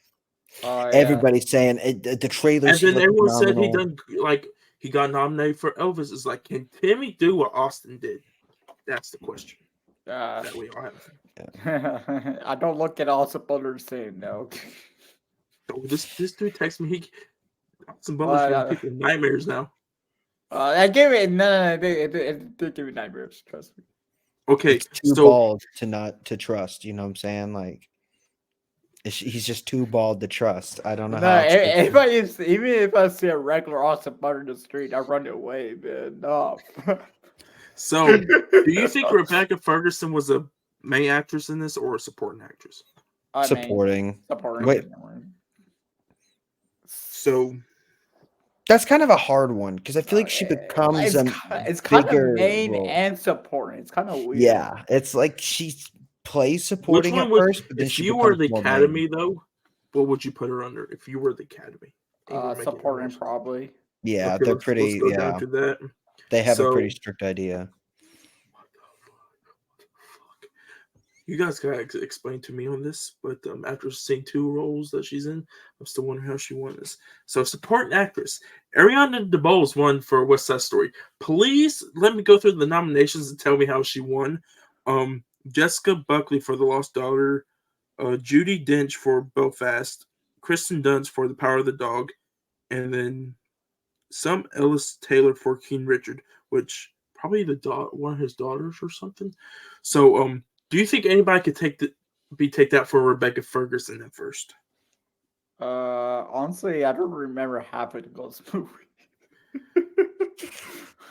[SPEAKER 3] Everybody's saying the trailers.
[SPEAKER 1] And then everyone said he got nominated for Elvis. It's like, can Timmy do what Austin did? That's the question. That we all have.
[SPEAKER 2] Yeah. I don't look at Austin Butler saying no.
[SPEAKER 1] Oh, this dude texted me. Austin Butler's giving people nightmares now.
[SPEAKER 2] I gave it it did give me nightmares. Trust me.
[SPEAKER 1] Okay,
[SPEAKER 3] it's too bald to trust. You know what I'm saying? Like, he's just too bald to trust. I don't know how.
[SPEAKER 2] Even if I see a regular Austin Butler in the street, I run away, man. No.
[SPEAKER 1] So, do you think Rebecca Ferguson was a main actress in this or a supporting actress?
[SPEAKER 3] Supporting.
[SPEAKER 2] Wait.
[SPEAKER 1] So
[SPEAKER 3] that's kind of a hard one because I feel like she becomes
[SPEAKER 2] it's kind of main role. And supporting. It's kind of weird.
[SPEAKER 3] Yeah, it's like she plays supporting at first, but then
[SPEAKER 1] if you were the Academy, though, what would you put her under? If you were the Academy,
[SPEAKER 2] supporting probably.
[SPEAKER 3] Yeah, they're pretty. Yeah, they have a pretty strict idea.
[SPEAKER 1] You guys gotta explain to me on this, but after seeing 2 roles that she's in, I'm still wondering how she won this. So, supporting actress Ariana DeBose won for West Side Story. Please let me go through the nominations and tell me how she won. Jessica Buckley for The Lost Daughter, Judi Dench for Belfast, Kristen Dunst for The Power of the Dog, and then some Ellis Taylor for King Richard, which probably one of his daughters or something. So, do you think anybody could take that for Rebecca Ferguson at first?
[SPEAKER 2] Honestly, I don't remember half of those movies.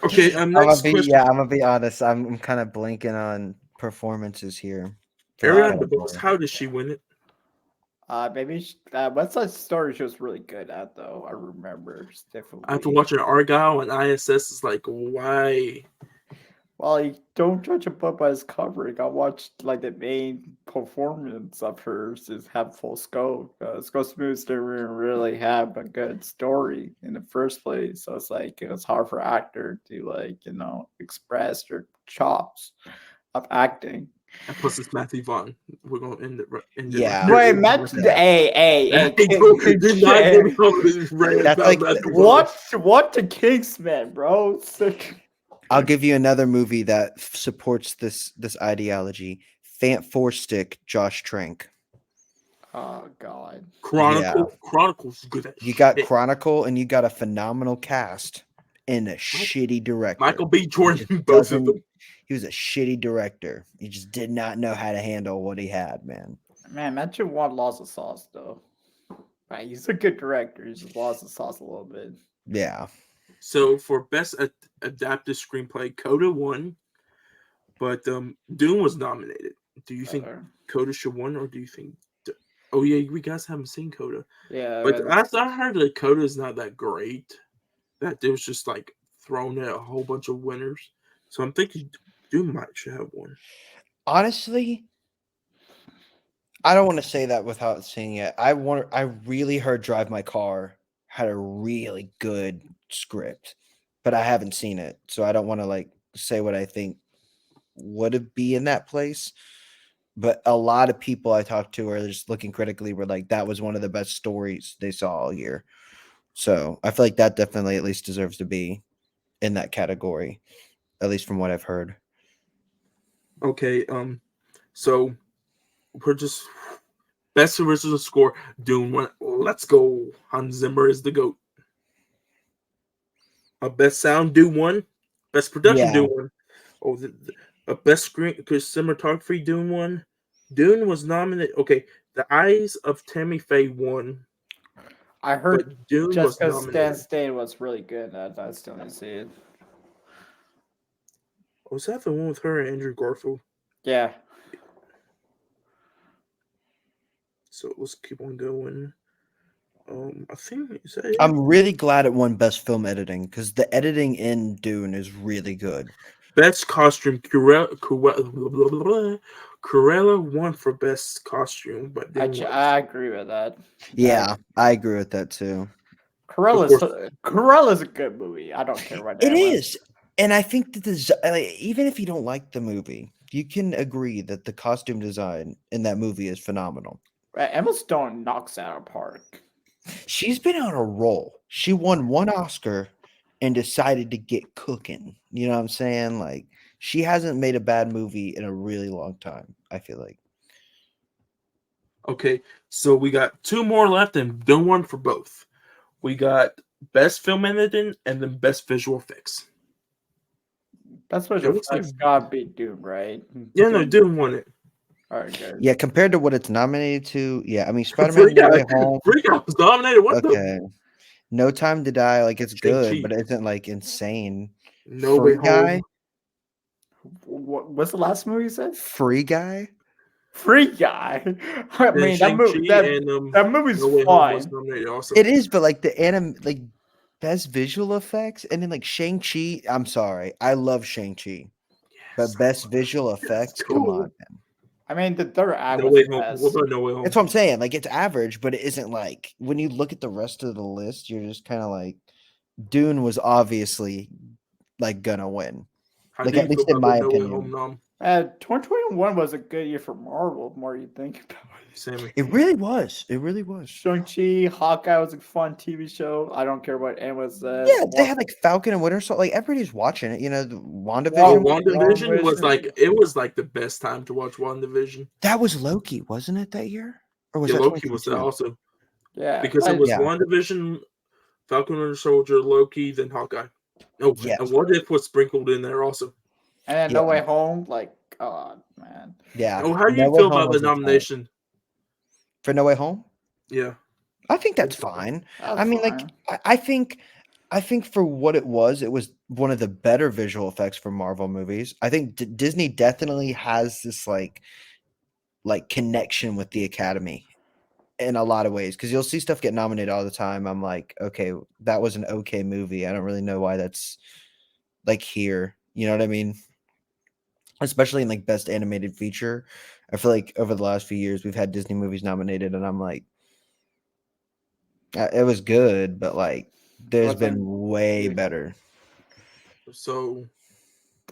[SPEAKER 1] Okay,
[SPEAKER 3] I'm gonna be honest. I'm kind of blanking on performances here.
[SPEAKER 1] Ariana DeBose, how did she win it?
[SPEAKER 2] Maybe West Side Story she was really good at, though. I remember definitely.
[SPEAKER 1] After watching Argyle and ISS, it's like, why?
[SPEAKER 2] Well, you don't judge a book by its cover. You gotta watch like the main performance of hers is have full scope. Ghost movies didn't really have a good story in the first place, so it's like it's hard for actor to express their chops of acting.
[SPEAKER 1] And plus, it's Matthew Vaughn. We're gonna end it. End it
[SPEAKER 3] Yeah.
[SPEAKER 1] right
[SPEAKER 2] Wait,
[SPEAKER 1] here.
[SPEAKER 2] Matt,
[SPEAKER 3] Yeah.
[SPEAKER 2] hey,
[SPEAKER 1] Do not get me on this rant
[SPEAKER 3] That's
[SPEAKER 1] about
[SPEAKER 3] like
[SPEAKER 1] Matthew Vaughn.
[SPEAKER 2] what the Kingsman, bro?
[SPEAKER 3] I'll give you another movie that supports this ideology. Fant Four Stick, Josh Trank.
[SPEAKER 2] Oh God.
[SPEAKER 1] Chronicles good as
[SPEAKER 3] You got
[SPEAKER 1] shit.
[SPEAKER 3] Chronicle and you got a phenomenal cast and a shitty director.
[SPEAKER 1] Michael B.
[SPEAKER 3] He
[SPEAKER 1] Jordan,
[SPEAKER 3] just
[SPEAKER 1] both of them.
[SPEAKER 3] He was a shitty director. He just did not know how to handle what he had, man.
[SPEAKER 2] Man, Matthew Vaughn lost the sauce though. Right, he's a good director. He just lost the sauce a little bit.
[SPEAKER 3] Yeah.
[SPEAKER 1] So for best adapted screenplay, Coda won, but Dune was nominated. Do you think Coda should win, or do you think? Oh yeah, we guys haven't seen Coda.
[SPEAKER 2] Yeah,
[SPEAKER 1] But I heard that Coda is not that great. That there was just like thrown at a whole bunch of winners. So I'm thinking Dune should have one.
[SPEAKER 3] Honestly, I don't want to say that without seeing it. I really heard Drive My Car had a really good script, but I haven't seen it. So I don't want to like say what I think would it be in that place. But a lot of people I talked to are just looking critically were like, that was one of the best stories they saw all year. So I feel like that definitely at least deserves to be in that category, at least from what I've heard.
[SPEAKER 1] Okay, so we're just best original score. Dune won. Let's go. Hans Zimmer is the GOAT. Best sound, Dune won. Best production,
[SPEAKER 3] Yeah.
[SPEAKER 1] Dune won. Oh, best screen because cinematography, Dune won. Dune was nominated. Okay, The Eyes of Tammy Faye won.
[SPEAKER 2] I heard
[SPEAKER 1] But Dune
[SPEAKER 2] just
[SPEAKER 1] was
[SPEAKER 2] because Stan
[SPEAKER 1] nominated.
[SPEAKER 2] Stain was really good. I still didn't see it.
[SPEAKER 1] Was that the one with her and Andrew Garfield?
[SPEAKER 2] Yeah.
[SPEAKER 1] So let's keep on going. I think is that it?
[SPEAKER 3] I'm really glad it won Best Film Editing because the editing in Dune is really good.
[SPEAKER 1] Best costume, Cruella won for best costume, but
[SPEAKER 2] I agree with that.
[SPEAKER 3] Yeah, I agree with that too.
[SPEAKER 2] Cruella's a good movie. I don't care what
[SPEAKER 3] It is, and I think that even if you don't like the movie, you can agree that the costume design in that movie is phenomenal.
[SPEAKER 2] Right, Emma Stone knocks it out of the park.
[SPEAKER 3] She's been on a roll. She won one Oscar and decided to get cooking. You know what I'm saying? Like she hasn't made a bad movie in a really long time, I feel like.
[SPEAKER 1] Okay, so we got two more left and done one for both. We got best film editing and then best visual effects.
[SPEAKER 2] Best visual effects gotta be Dune, right?
[SPEAKER 1] Yeah, no, Dune won it.
[SPEAKER 2] All right, good.
[SPEAKER 3] Yeah, compared to what it's nominated to, yeah, I mean, Spider-Man No Way Home.
[SPEAKER 1] Freak Out was nominated. What
[SPEAKER 3] okay. No Time to Die, like it's good,
[SPEAKER 1] Shang-Chi.
[SPEAKER 3] but it isn't like insane.
[SPEAKER 1] No Way
[SPEAKER 3] Guy?
[SPEAKER 2] What's the last movie you said?
[SPEAKER 3] Free Guy?
[SPEAKER 2] Free Guy. I mean, that movie's fun.
[SPEAKER 3] It is, but like the best visual effects, and then like Shang-Chi. I'm sorry, I love Shang-Chi, but best visual effects. Come on, man.
[SPEAKER 2] I mean, the third act
[SPEAKER 1] No Way Home. No Way Home.
[SPEAKER 3] That's what I'm saying. Like it's average, but it isn't like when you look at the rest of the list, you're just kind of like, Dune was obviously like gonna win. Like at least in my opinion.
[SPEAKER 2] 2021 was a good year for Marvel. The more you think about it,
[SPEAKER 1] Sammy.
[SPEAKER 3] It really was. It really was.
[SPEAKER 2] Shang-Chi, Hawkeye was a fun TV show. I don't care what anyone says.
[SPEAKER 3] Yeah, they had like Falcon and Winter Soldier. Like everybody's watching it. You know, WandaVision.
[SPEAKER 1] WandaVision was like the best time to watch WandaVision.
[SPEAKER 3] That was Loki, wasn't it that year? Or was
[SPEAKER 1] yeah,
[SPEAKER 3] that
[SPEAKER 1] Loki was that also?
[SPEAKER 2] Yeah,
[SPEAKER 1] because it was WandaVision, Falcon and Winter Soldier, Loki, then Hawkeye. Oh, yeah. And What If was sprinkled in there also.
[SPEAKER 2] And then No Way Home, like, oh man.
[SPEAKER 3] Yeah.
[SPEAKER 1] Oh, how do you feel about the nomination
[SPEAKER 3] for No Way Home?
[SPEAKER 1] Yeah,
[SPEAKER 3] I think that's fine. I mean, like, I think for what it was one of the better visual effects for Marvel movies. I think Disney definitely has this like connection with the Academy in a lot of ways, because you'll see stuff get nominated all the time. I'm like, okay, that was an okay movie. I don't really know why that's like here. You know what I mean? especially in like best animated feature. I feel like over the last few years we've had Disney movies nominated, and I'm like, it was good, but like there's been
[SPEAKER 2] Wasn't
[SPEAKER 3] way
[SPEAKER 2] good.
[SPEAKER 3] better.
[SPEAKER 1] So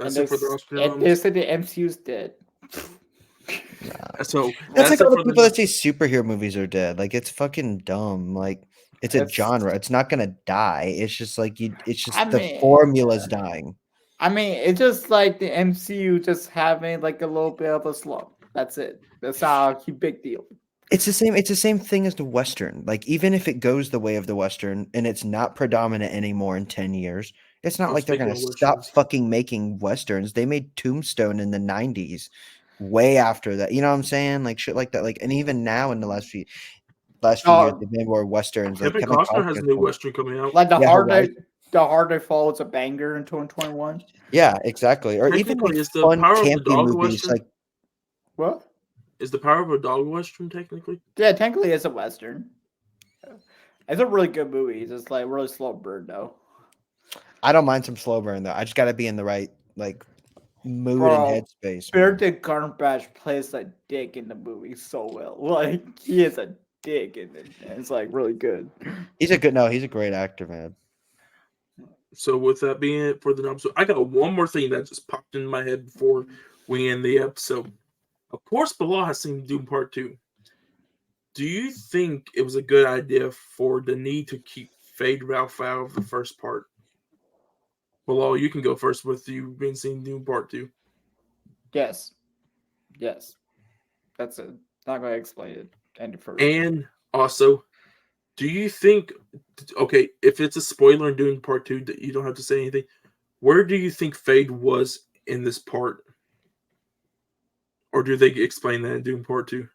[SPEAKER 2] And
[SPEAKER 1] that's it for the Oscar
[SPEAKER 2] and they
[SPEAKER 1] noms.
[SPEAKER 2] said the MCU's dead.
[SPEAKER 1] So
[SPEAKER 3] That's like
[SPEAKER 1] it
[SPEAKER 3] all the
[SPEAKER 1] for
[SPEAKER 3] people that say superhero movies are dead. Like it's fucking dumb. Like it's a
[SPEAKER 2] It's-
[SPEAKER 3] genre. It's not gonna die. It's just like you. It's just
[SPEAKER 2] I
[SPEAKER 3] the
[SPEAKER 2] mean,
[SPEAKER 3] formula's dying.
[SPEAKER 2] I mean, it's just like the MCU just having like a little bit of a slump. That's it. That's not a big deal.
[SPEAKER 3] It's the same. It's the same thing as the Western. Like even if it goes the way of the Western and it's not predominant anymore in 10 years, it's not like they're
[SPEAKER 1] speaking
[SPEAKER 3] gonna
[SPEAKER 1] of
[SPEAKER 3] stop
[SPEAKER 1] Westerns,
[SPEAKER 3] fucking making Westerns. They made Tombstone in the 90s, way after that. You know what I'm saying? Like shit like that. Like and even now in the last few years,
[SPEAKER 2] Oh,
[SPEAKER 3] they've been more Westerns. Like
[SPEAKER 1] Kevin
[SPEAKER 3] Kevin
[SPEAKER 1] Costner has a
[SPEAKER 3] Costner's
[SPEAKER 1] new
[SPEAKER 3] one.
[SPEAKER 1] Western coming out.
[SPEAKER 2] like
[SPEAKER 3] Yeah, Horizon.
[SPEAKER 2] the hard they fall is a banger in 2021.
[SPEAKER 3] Yeah, exactly. Or even like
[SPEAKER 1] Technically, is the
[SPEAKER 3] fun
[SPEAKER 1] Power of the
[SPEAKER 3] campy
[SPEAKER 1] Dog
[SPEAKER 3] movies.
[SPEAKER 1] Western?
[SPEAKER 3] Like
[SPEAKER 2] What?
[SPEAKER 1] Is the Power of a Dog Western technically?
[SPEAKER 2] Yeah, technically it's a western. It's a really good movie. It's just like really slow burn though.
[SPEAKER 3] I don't mind some slow burn though. I just got to be in the right like mood and
[SPEAKER 2] Bro,
[SPEAKER 3] headspace. Man.
[SPEAKER 2] Benedict Cumberbatch plays a dick in the movie so well. Like he is a dick in it. And it's like really good.
[SPEAKER 3] He's a great actor, man.
[SPEAKER 1] So with that being it for the noms, so I got one more thing that just popped in my head before we end the episode. Of course, Bilal has seen Dune Part 2. Do you think it was a good idea for Denis to keep Fade Ralph out of the first part? Bilal, you can go first with you being seen Dune Part 2.
[SPEAKER 2] Yes. Yes. That's it. Not gonna explain it any further.
[SPEAKER 1] And also, do you think, okay, if it's a spoiler in Dune Part 2, that you don't have to say anything, where do you think Fade was in this part? Or do they explain that in Dune Part 2?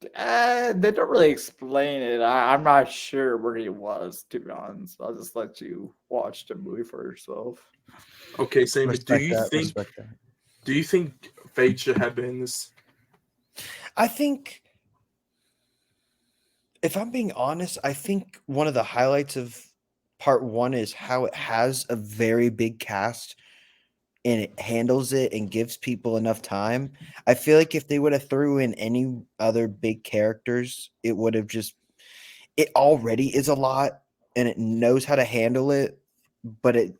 [SPEAKER 2] They don't really explain it. I'm not sure where he was, to be honest. I'll just let you watch the movie for yourself.
[SPEAKER 1] Okay, Sammy,
[SPEAKER 3] Respect that.
[SPEAKER 1] do you think Fade should have been in this?
[SPEAKER 3] I think, if I'm being honest, I think one of the highlights of part one is how it has a very big cast and it handles it and gives people enough time. I feel like if they would have threw in any other big characters, it would have just it already is a lot and it knows how to handle it, but it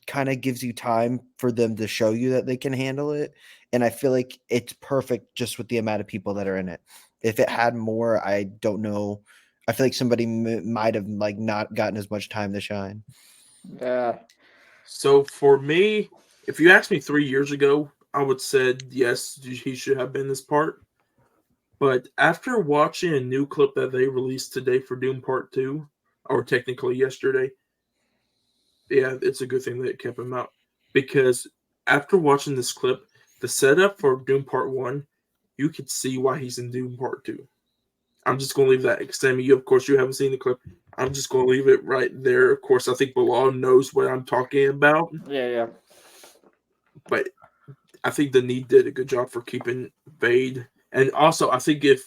[SPEAKER 3] kind of gives you time for them to show you that they can handle it. And I feel like it's perfect just with the amount of people that are in it. If it had more, I don't know. I feel like somebody might have like not gotten as much time to shine.
[SPEAKER 2] Yeah.
[SPEAKER 1] So for me, if you asked me 3 years ago, I would said yes, he should have been this part. But after watching a new clip that they released today for Doom Part 2, or technically yesterday, yeah, it's a good thing that it kept him out. Because after watching this clip, the setup for Doom Part 1, you could see why he's in Doom Part 2. I'm just going to leave that. Sammy, you, of course, you haven't seen the clip. I'm just going to leave it right there. Of course, I think Bilal knows what I'm talking about.
[SPEAKER 2] Yeah.
[SPEAKER 1] But I think the Need did a good job for keeping Fade. And also, I think if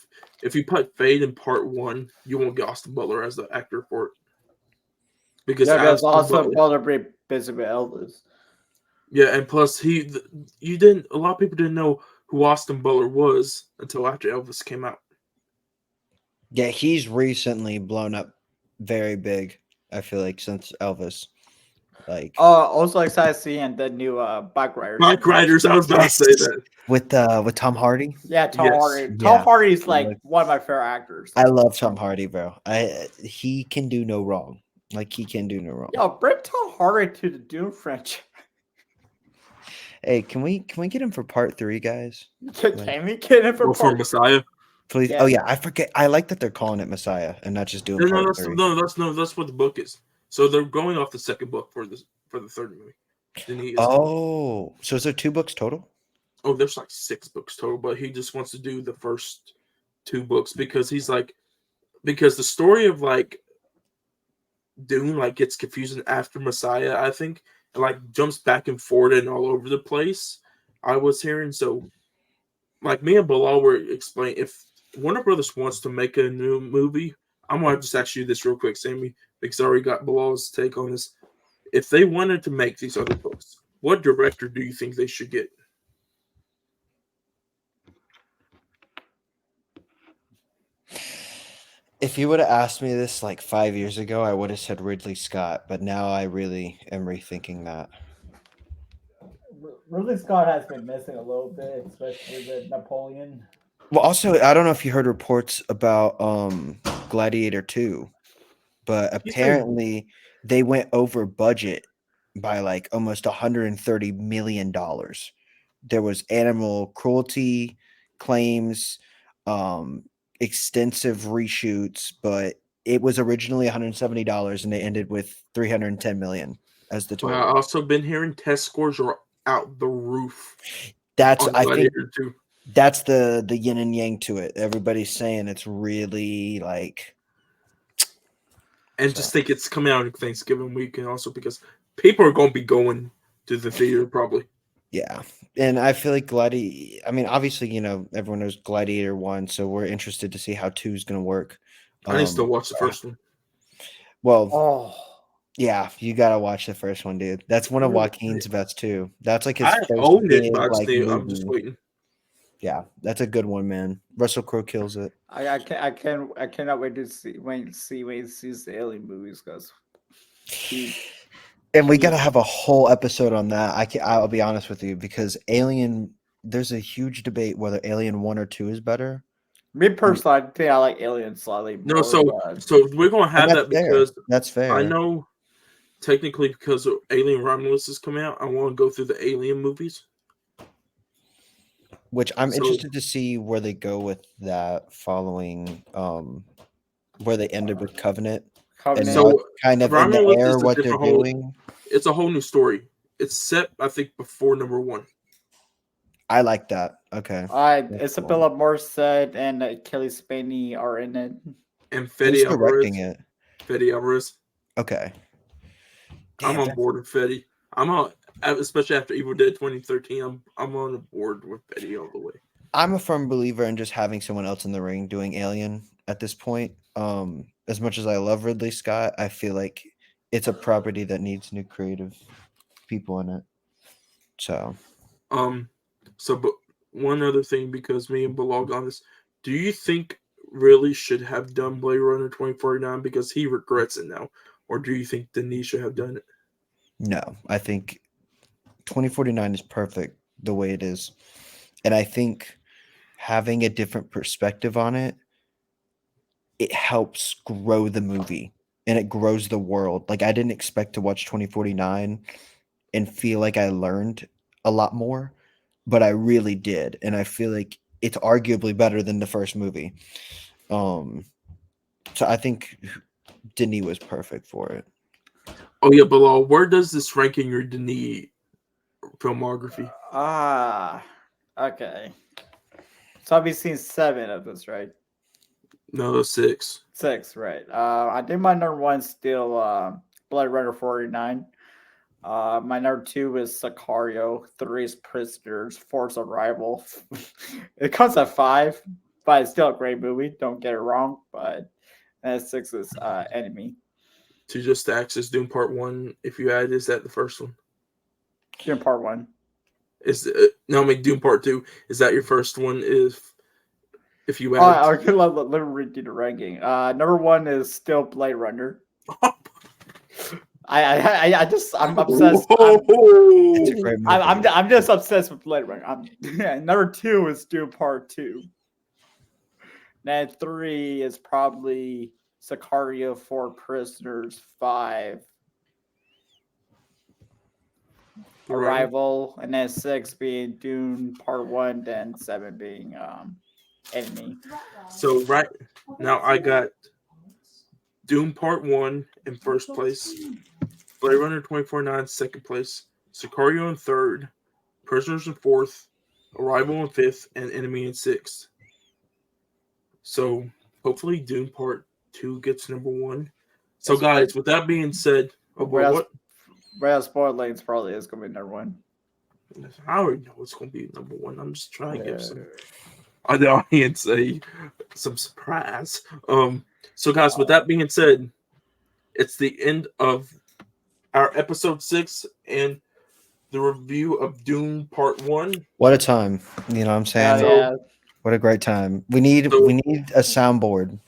[SPEAKER 1] you put Fade in part one, you won't get Austin Butler as the actor for it. Because
[SPEAKER 2] Because
[SPEAKER 1] Austin
[SPEAKER 2] also
[SPEAKER 1] Butler,
[SPEAKER 2] Butler be busy with Elvis.
[SPEAKER 1] yeah, and plus a lot of people didn't know who Austin Butler was until after Elvis came out.
[SPEAKER 3] Yeah, he's recently blown up very big, I feel like, since Elvis. Like
[SPEAKER 2] Also excited seeing the new Bike Riders.
[SPEAKER 1] Bike Riders, I was about to say that.
[SPEAKER 3] with Tom Hardy.
[SPEAKER 2] Yeah, Tom
[SPEAKER 1] Yes.
[SPEAKER 2] Hardy.
[SPEAKER 3] Yeah.
[SPEAKER 2] Tom Hardy's like
[SPEAKER 3] Like-
[SPEAKER 2] one of my favorite actors.
[SPEAKER 3] I love Tom Hardy, bro. He can do no wrong. Like he can do no wrong.
[SPEAKER 2] Yo, bring Tom Hardy to the Dune franchise.
[SPEAKER 3] Hey, can we get him for part 3, guys?
[SPEAKER 2] Can we get him for
[SPEAKER 1] Or for
[SPEAKER 2] part?
[SPEAKER 1] Messiah.
[SPEAKER 3] Please.
[SPEAKER 2] Yeah.
[SPEAKER 3] Oh yeah, I forget. I like that they're calling it Messiah and not just doing part 3.
[SPEAKER 1] That's what the book is. So they're going off the second book for the third movie. Denis is
[SPEAKER 3] Oh, so is there 2 books total?
[SPEAKER 1] Oh, there's like 6 books total, but he just wants to do the first 2 books because because the story of like Dune like gets confusing after Messiah, I think, and like jumps back and forth and all over the place. I was hearing so, like me and Bilal were explaining if Warner Brothers wants to make a new movie, I'm gonna just ask you this real quick, Sammy, because I already got Bilal's take on this. If they wanted to make these other books, what director do you think they should get?
[SPEAKER 3] If you would have asked me this like 5 years ago, I would have said Ridley Scott, but now I really am rethinking that.
[SPEAKER 2] Ridley Scott has been missing a little bit, especially with Napoleon.
[SPEAKER 3] Well, also, I don't know if you heard reports about Gladiator 2, but
[SPEAKER 1] He's saying,
[SPEAKER 3] apparently they went over budget by like almost $130 million. There was animal cruelty claims, um, extensive reshoots, but it was originally $170 and they ended with $310 million as the
[SPEAKER 1] but I
[SPEAKER 3] total.
[SPEAKER 1] also been hearing test scores are out the roof
[SPEAKER 3] That's
[SPEAKER 1] on
[SPEAKER 3] I think
[SPEAKER 1] Gladiator 2.
[SPEAKER 3] that's the yin and yang to it. Everybody's saying it's really like
[SPEAKER 1] And just think it's coming out on Thanksgiving week, and also because people are going to be going to the theater probably.
[SPEAKER 3] yeah. And I feel like Gladiator, I mean, obviously, everyone knows Gladiator 1, so we're interested to see how 2 is going to work.
[SPEAKER 1] I need to watch the first one.
[SPEAKER 3] Well,
[SPEAKER 2] Oh,
[SPEAKER 3] yeah, you got to watch the first one, dude. That's one of Joaquin's best too. That's like his
[SPEAKER 1] I
[SPEAKER 3] first
[SPEAKER 1] own it,
[SPEAKER 3] big
[SPEAKER 1] but
[SPEAKER 3] like
[SPEAKER 1] I'm just
[SPEAKER 3] movie.
[SPEAKER 1] waiting.
[SPEAKER 3] Yeah, that's a good one, man. Russell Crowe kills it.
[SPEAKER 2] I cannot wait to see when he sees the Alien movies because
[SPEAKER 3] And we got to have a whole episode on that. I'll be honest with you because Alien, there's a huge debate whether Alien 1 or 2 is better.
[SPEAKER 2] me personally, I think I like Alien slightly more.
[SPEAKER 1] No, so we're going to have that because
[SPEAKER 3] that's fair.
[SPEAKER 1] I know technically because Alien Romulus is coming out, I want to go through the Alien movies.
[SPEAKER 3] Which I'm interested to see where they go with that following where they ended with Covenant. And
[SPEAKER 1] so
[SPEAKER 3] now kind of in the air what they're doing.
[SPEAKER 1] It's a whole new story. It's set, I think, before number 1.
[SPEAKER 3] I like that. Okay.
[SPEAKER 2] Isabella Morissette and Kelly Spaney are in it.
[SPEAKER 1] And
[SPEAKER 3] Who's directing it?
[SPEAKER 1] Fede Alvarez.
[SPEAKER 3] Okay.
[SPEAKER 1] I'm on board with Fede. I'm on, especially after Evil Dead 2013. I'm on board with Fede all the way.
[SPEAKER 3] I'm a firm believer in just having someone else in the ring doing Alien at this point. As much as I love Ridley Scott, I feel like it's a property that needs new creative people in it. So
[SPEAKER 1] but one other thing, because me and Bilal got this, do you think really should have done Blade Runner 2049 because he regrets it now? Or do you think Denis should have done it?
[SPEAKER 3] No, I think 2049 is perfect the way it is. And I think having a different perspective on it, it helps grow the movie and it grows the world. Like I didn't expect to watch 2049 and feel like I learned a lot more, but I really did. And I feel like it's arguably better than the first movie. So I think Denis was perfect for it.
[SPEAKER 1] Oh yeah, Bilal, where does this rank in your Denis filmography?
[SPEAKER 2] Okay. So I've seen 7 of this, right?
[SPEAKER 1] No, 6.
[SPEAKER 2] 6, right. I think my number 1 still Blade Runner 49. My number 2 is Sicario. 3 is Prisoners. 4 is Arrival. It comes at 5, but it's still a great movie. Don't get it wrong. But 6 is Enemy.
[SPEAKER 1] To just access Dune Part 1, if you add, is that the first one?
[SPEAKER 2] Dune Part 1.
[SPEAKER 1] Dune Part 2. Is that your first one? If you add,
[SPEAKER 2] let me read you the ranking. Number 1 is still Blade Runner. I'm obsessed.
[SPEAKER 3] It's a great movie.
[SPEAKER 2] I'm just obsessed with Blade Runner. Number 2 is Dune Part 2. Then 3 is probably Sicario. 4 Prisoners. 5 Arrival, and then 6 being Dune Part 1, then 7 being Enemy.
[SPEAKER 1] So right now I got Dune Part 1 in first place, Blade Runner 2049 second place, Sicario in third, Prisoners in fourth, Arrival in fifth, and Enemy in sixth. So hopefully Dune Part 2 gets number 1. So guys, with that being said,
[SPEAKER 2] Spoiled Lanes probably is going to be number 1.
[SPEAKER 1] I already know it's going to be number 1. I'm just trying to give some the audience some surprise. So guys, with that being said, it's the end of our episode 6 and the review of Dune Part 1.
[SPEAKER 3] What a time. You know what I'm saying?
[SPEAKER 2] Yeah.
[SPEAKER 3] What a great time. We need a soundboard.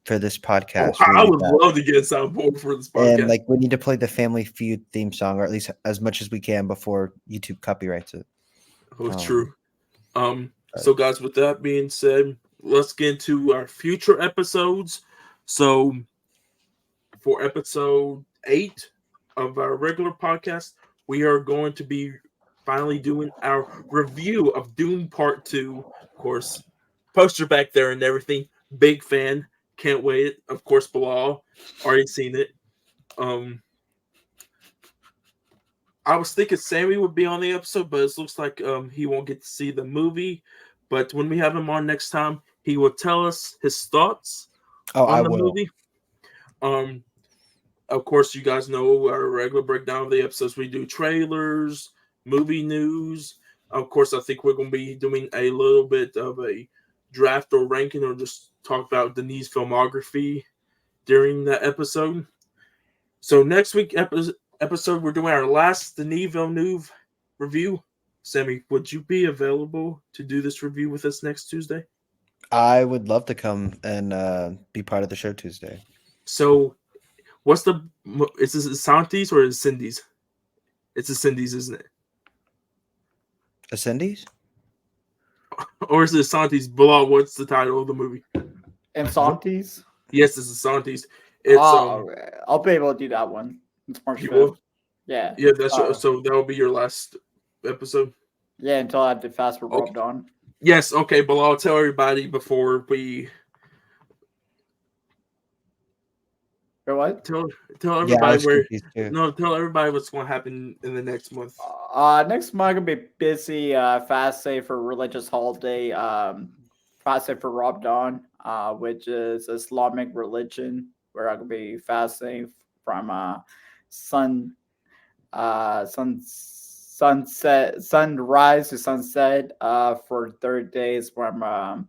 [SPEAKER 3] for this
[SPEAKER 1] Oh,
[SPEAKER 3] podcast.
[SPEAKER 1] I
[SPEAKER 3] really
[SPEAKER 1] would
[SPEAKER 3] bad.
[SPEAKER 1] love to get a soundboard for this podcast.
[SPEAKER 3] And like we need to play the Family Feud theme song, or at least as much as we can before YouTube copyrights it.
[SPEAKER 1] Oh, true. So guys, with that being said, let's get into our future episodes. So for episode 8 of our regular podcast, we are going to be finally doing our review of Dune Part 2. Of course, poster back there and everything. Big fan. Can't wait. Of course, Bilal. Already seen it. I was thinking Sammy would be on the episode, but it looks like he won't get to see the movie. But when we have him on next time, he will tell us his thoughts on the movie. Of course, you guys know our regular breakdown of the episodes. We do trailers, movie news. Of course, I think we're going to be doing a little bit of a draft or ranking, or just talk about Denis' filmography during that episode. So next week episode, we're doing our last Denis Villeneuve review. Sammy, would you be available to do this review with us next Tuesday?
[SPEAKER 3] I would love to come and be part of the show Tuesday.
[SPEAKER 1] So, is this Santis or is it Cindy's? It's a Cindy's, isn't it?
[SPEAKER 3] Ascendies?
[SPEAKER 1] Or is it Santis? Bilal, what's the title of the movie?
[SPEAKER 2] Insantes?
[SPEAKER 1] Yes, it's a Santis. It's
[SPEAKER 2] I'll be able to do that one. It's March
[SPEAKER 1] you
[SPEAKER 2] 5th.
[SPEAKER 1] will?
[SPEAKER 2] Yeah.
[SPEAKER 1] Yeah, that's so that will be your last episode.
[SPEAKER 2] Yeah, until I have to fast for Ramadan.
[SPEAKER 1] Yes, okay, but I'll tell everybody before we
[SPEAKER 2] What?
[SPEAKER 1] tell everybody tell everybody what's going to happen in the next month.
[SPEAKER 2] Next month I'm gonna be busy. Fasting for religious holiday. Fasting for Ramadan, which is Islamic religion, where I'm gonna be fasting from sunrise to sunset for 30 days from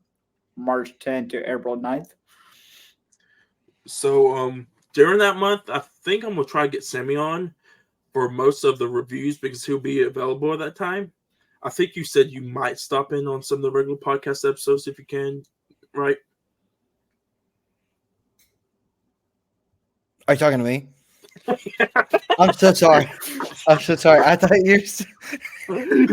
[SPEAKER 2] March 10th to April 9th.
[SPEAKER 1] So during that month, I think I'm gonna try to get Sammy on for most of the reviews because he'll be available at that time. I think you said you might stop in on some of the regular podcast episodes if you can, right?
[SPEAKER 3] Are you talking to me? I'm so sorry. I thought you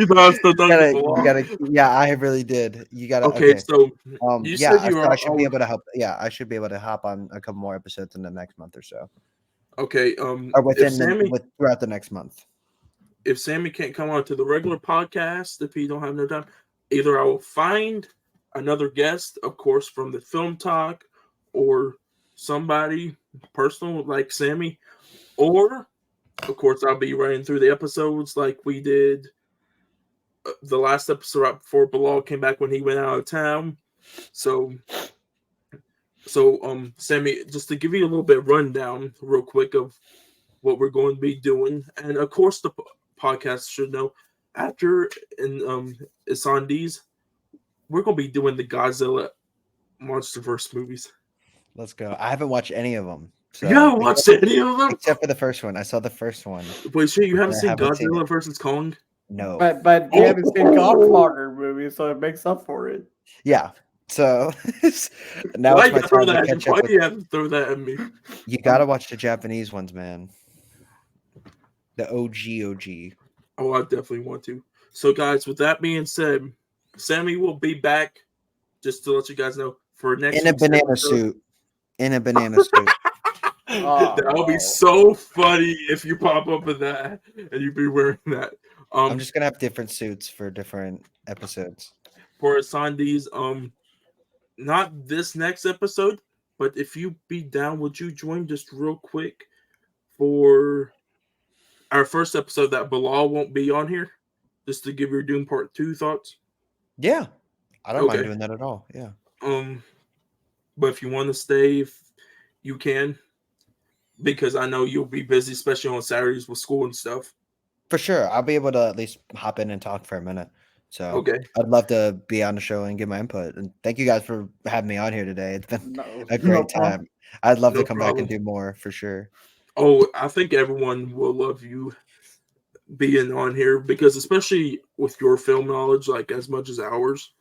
[SPEAKER 1] thought I was still talking
[SPEAKER 3] you gotta, yeah, I really did. You gotta.
[SPEAKER 1] Okay, so you
[SPEAKER 3] yeah,
[SPEAKER 1] said
[SPEAKER 3] I should be able to help. Yeah, I should be able to hop on a couple more episodes in the next month or so.
[SPEAKER 1] Okay,
[SPEAKER 3] or throughout the next month.
[SPEAKER 1] If Sammy can't come on to the regular podcast, if he don't have no time, either I will find another guest, of course, from the film talk, or somebody personal like Sammy, or of course I'll be running through the episodes like we did the last episode right before Bilal came back when he went out of town. So Sammy, just to give you a little bit of rundown real quick of what we're going to be doing, and of course the podcast should know after Isandes, we're going to be doing the Godzilla MonsterVerse movies.
[SPEAKER 3] Let's go. I haven't watched any of them. So,
[SPEAKER 1] you haven't watched any of them?
[SPEAKER 3] Except for the first one. I saw the first one.
[SPEAKER 1] Wait, sure you haven't seen Godzilla versus Kong?
[SPEAKER 3] No.
[SPEAKER 2] But you haven't seen Godfather movie, so it makes up for it.
[SPEAKER 3] Yeah. So now
[SPEAKER 1] why
[SPEAKER 3] it's my time to catch up.
[SPEAKER 1] Why do you have to throw that at me?
[SPEAKER 3] You gotta watch the Japanese ones, man. The OG.
[SPEAKER 1] Oh, I definitely want to. So, guys, with that being said, Sammy will be back, just to let you guys know, for next
[SPEAKER 3] in a banana suit. In a banana suit.
[SPEAKER 1] That would be so funny if you pop up in that and you be wearing that.
[SPEAKER 3] I'm just gonna have different suits for different episodes.
[SPEAKER 1] For Sandy's, not this next episode, but if you be down, would you join just real quick for our first episode that Bilal won't be on here, just to give your Dune Part 2 thoughts?
[SPEAKER 3] Yeah, I don't mind doing that at all. Yeah.
[SPEAKER 1] But if you want to stay, if you can, because I know you'll be busy, especially on Saturdays with school and stuff.
[SPEAKER 3] For sure, I'll be able to at least hop in and talk for a minute. So I'd love to be on the show and give my input. And thank you guys for having me on here today. It's been a great time. I'd love to come back and do more for sure.
[SPEAKER 1] Oh, I think everyone will love you being on here because especially with your film knowledge, like as much as ours,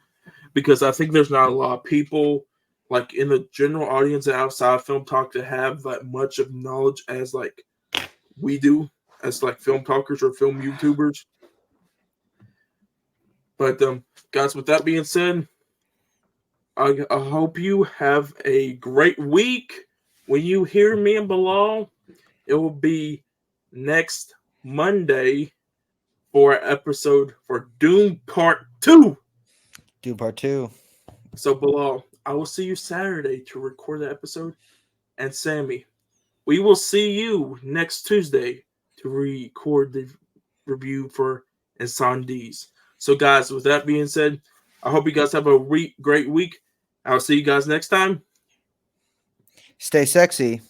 [SPEAKER 1] because I think there's not a lot of people like in the general audience and outside film talk to have like much of knowledge as like we do as like film talkers or film YouTubers. But guys, with that being said, I hope you have a great week. When you hear me and Bilal, it will be next Monday for an episode for Dune Part 2.
[SPEAKER 3] Dune Part 2.
[SPEAKER 1] So, Bilal, I will see you Saturday to record the episode. And Sammy, we will see you next Tuesday to record the review for Insandees. So, guys, with that being said, I hope you guys have a great week. I'll see you guys next time.
[SPEAKER 3] Stay sexy,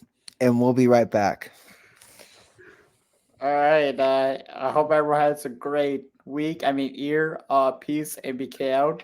[SPEAKER 3] and we'll be right back.
[SPEAKER 2] All right. I hope everyone has a great week. Peace and be out.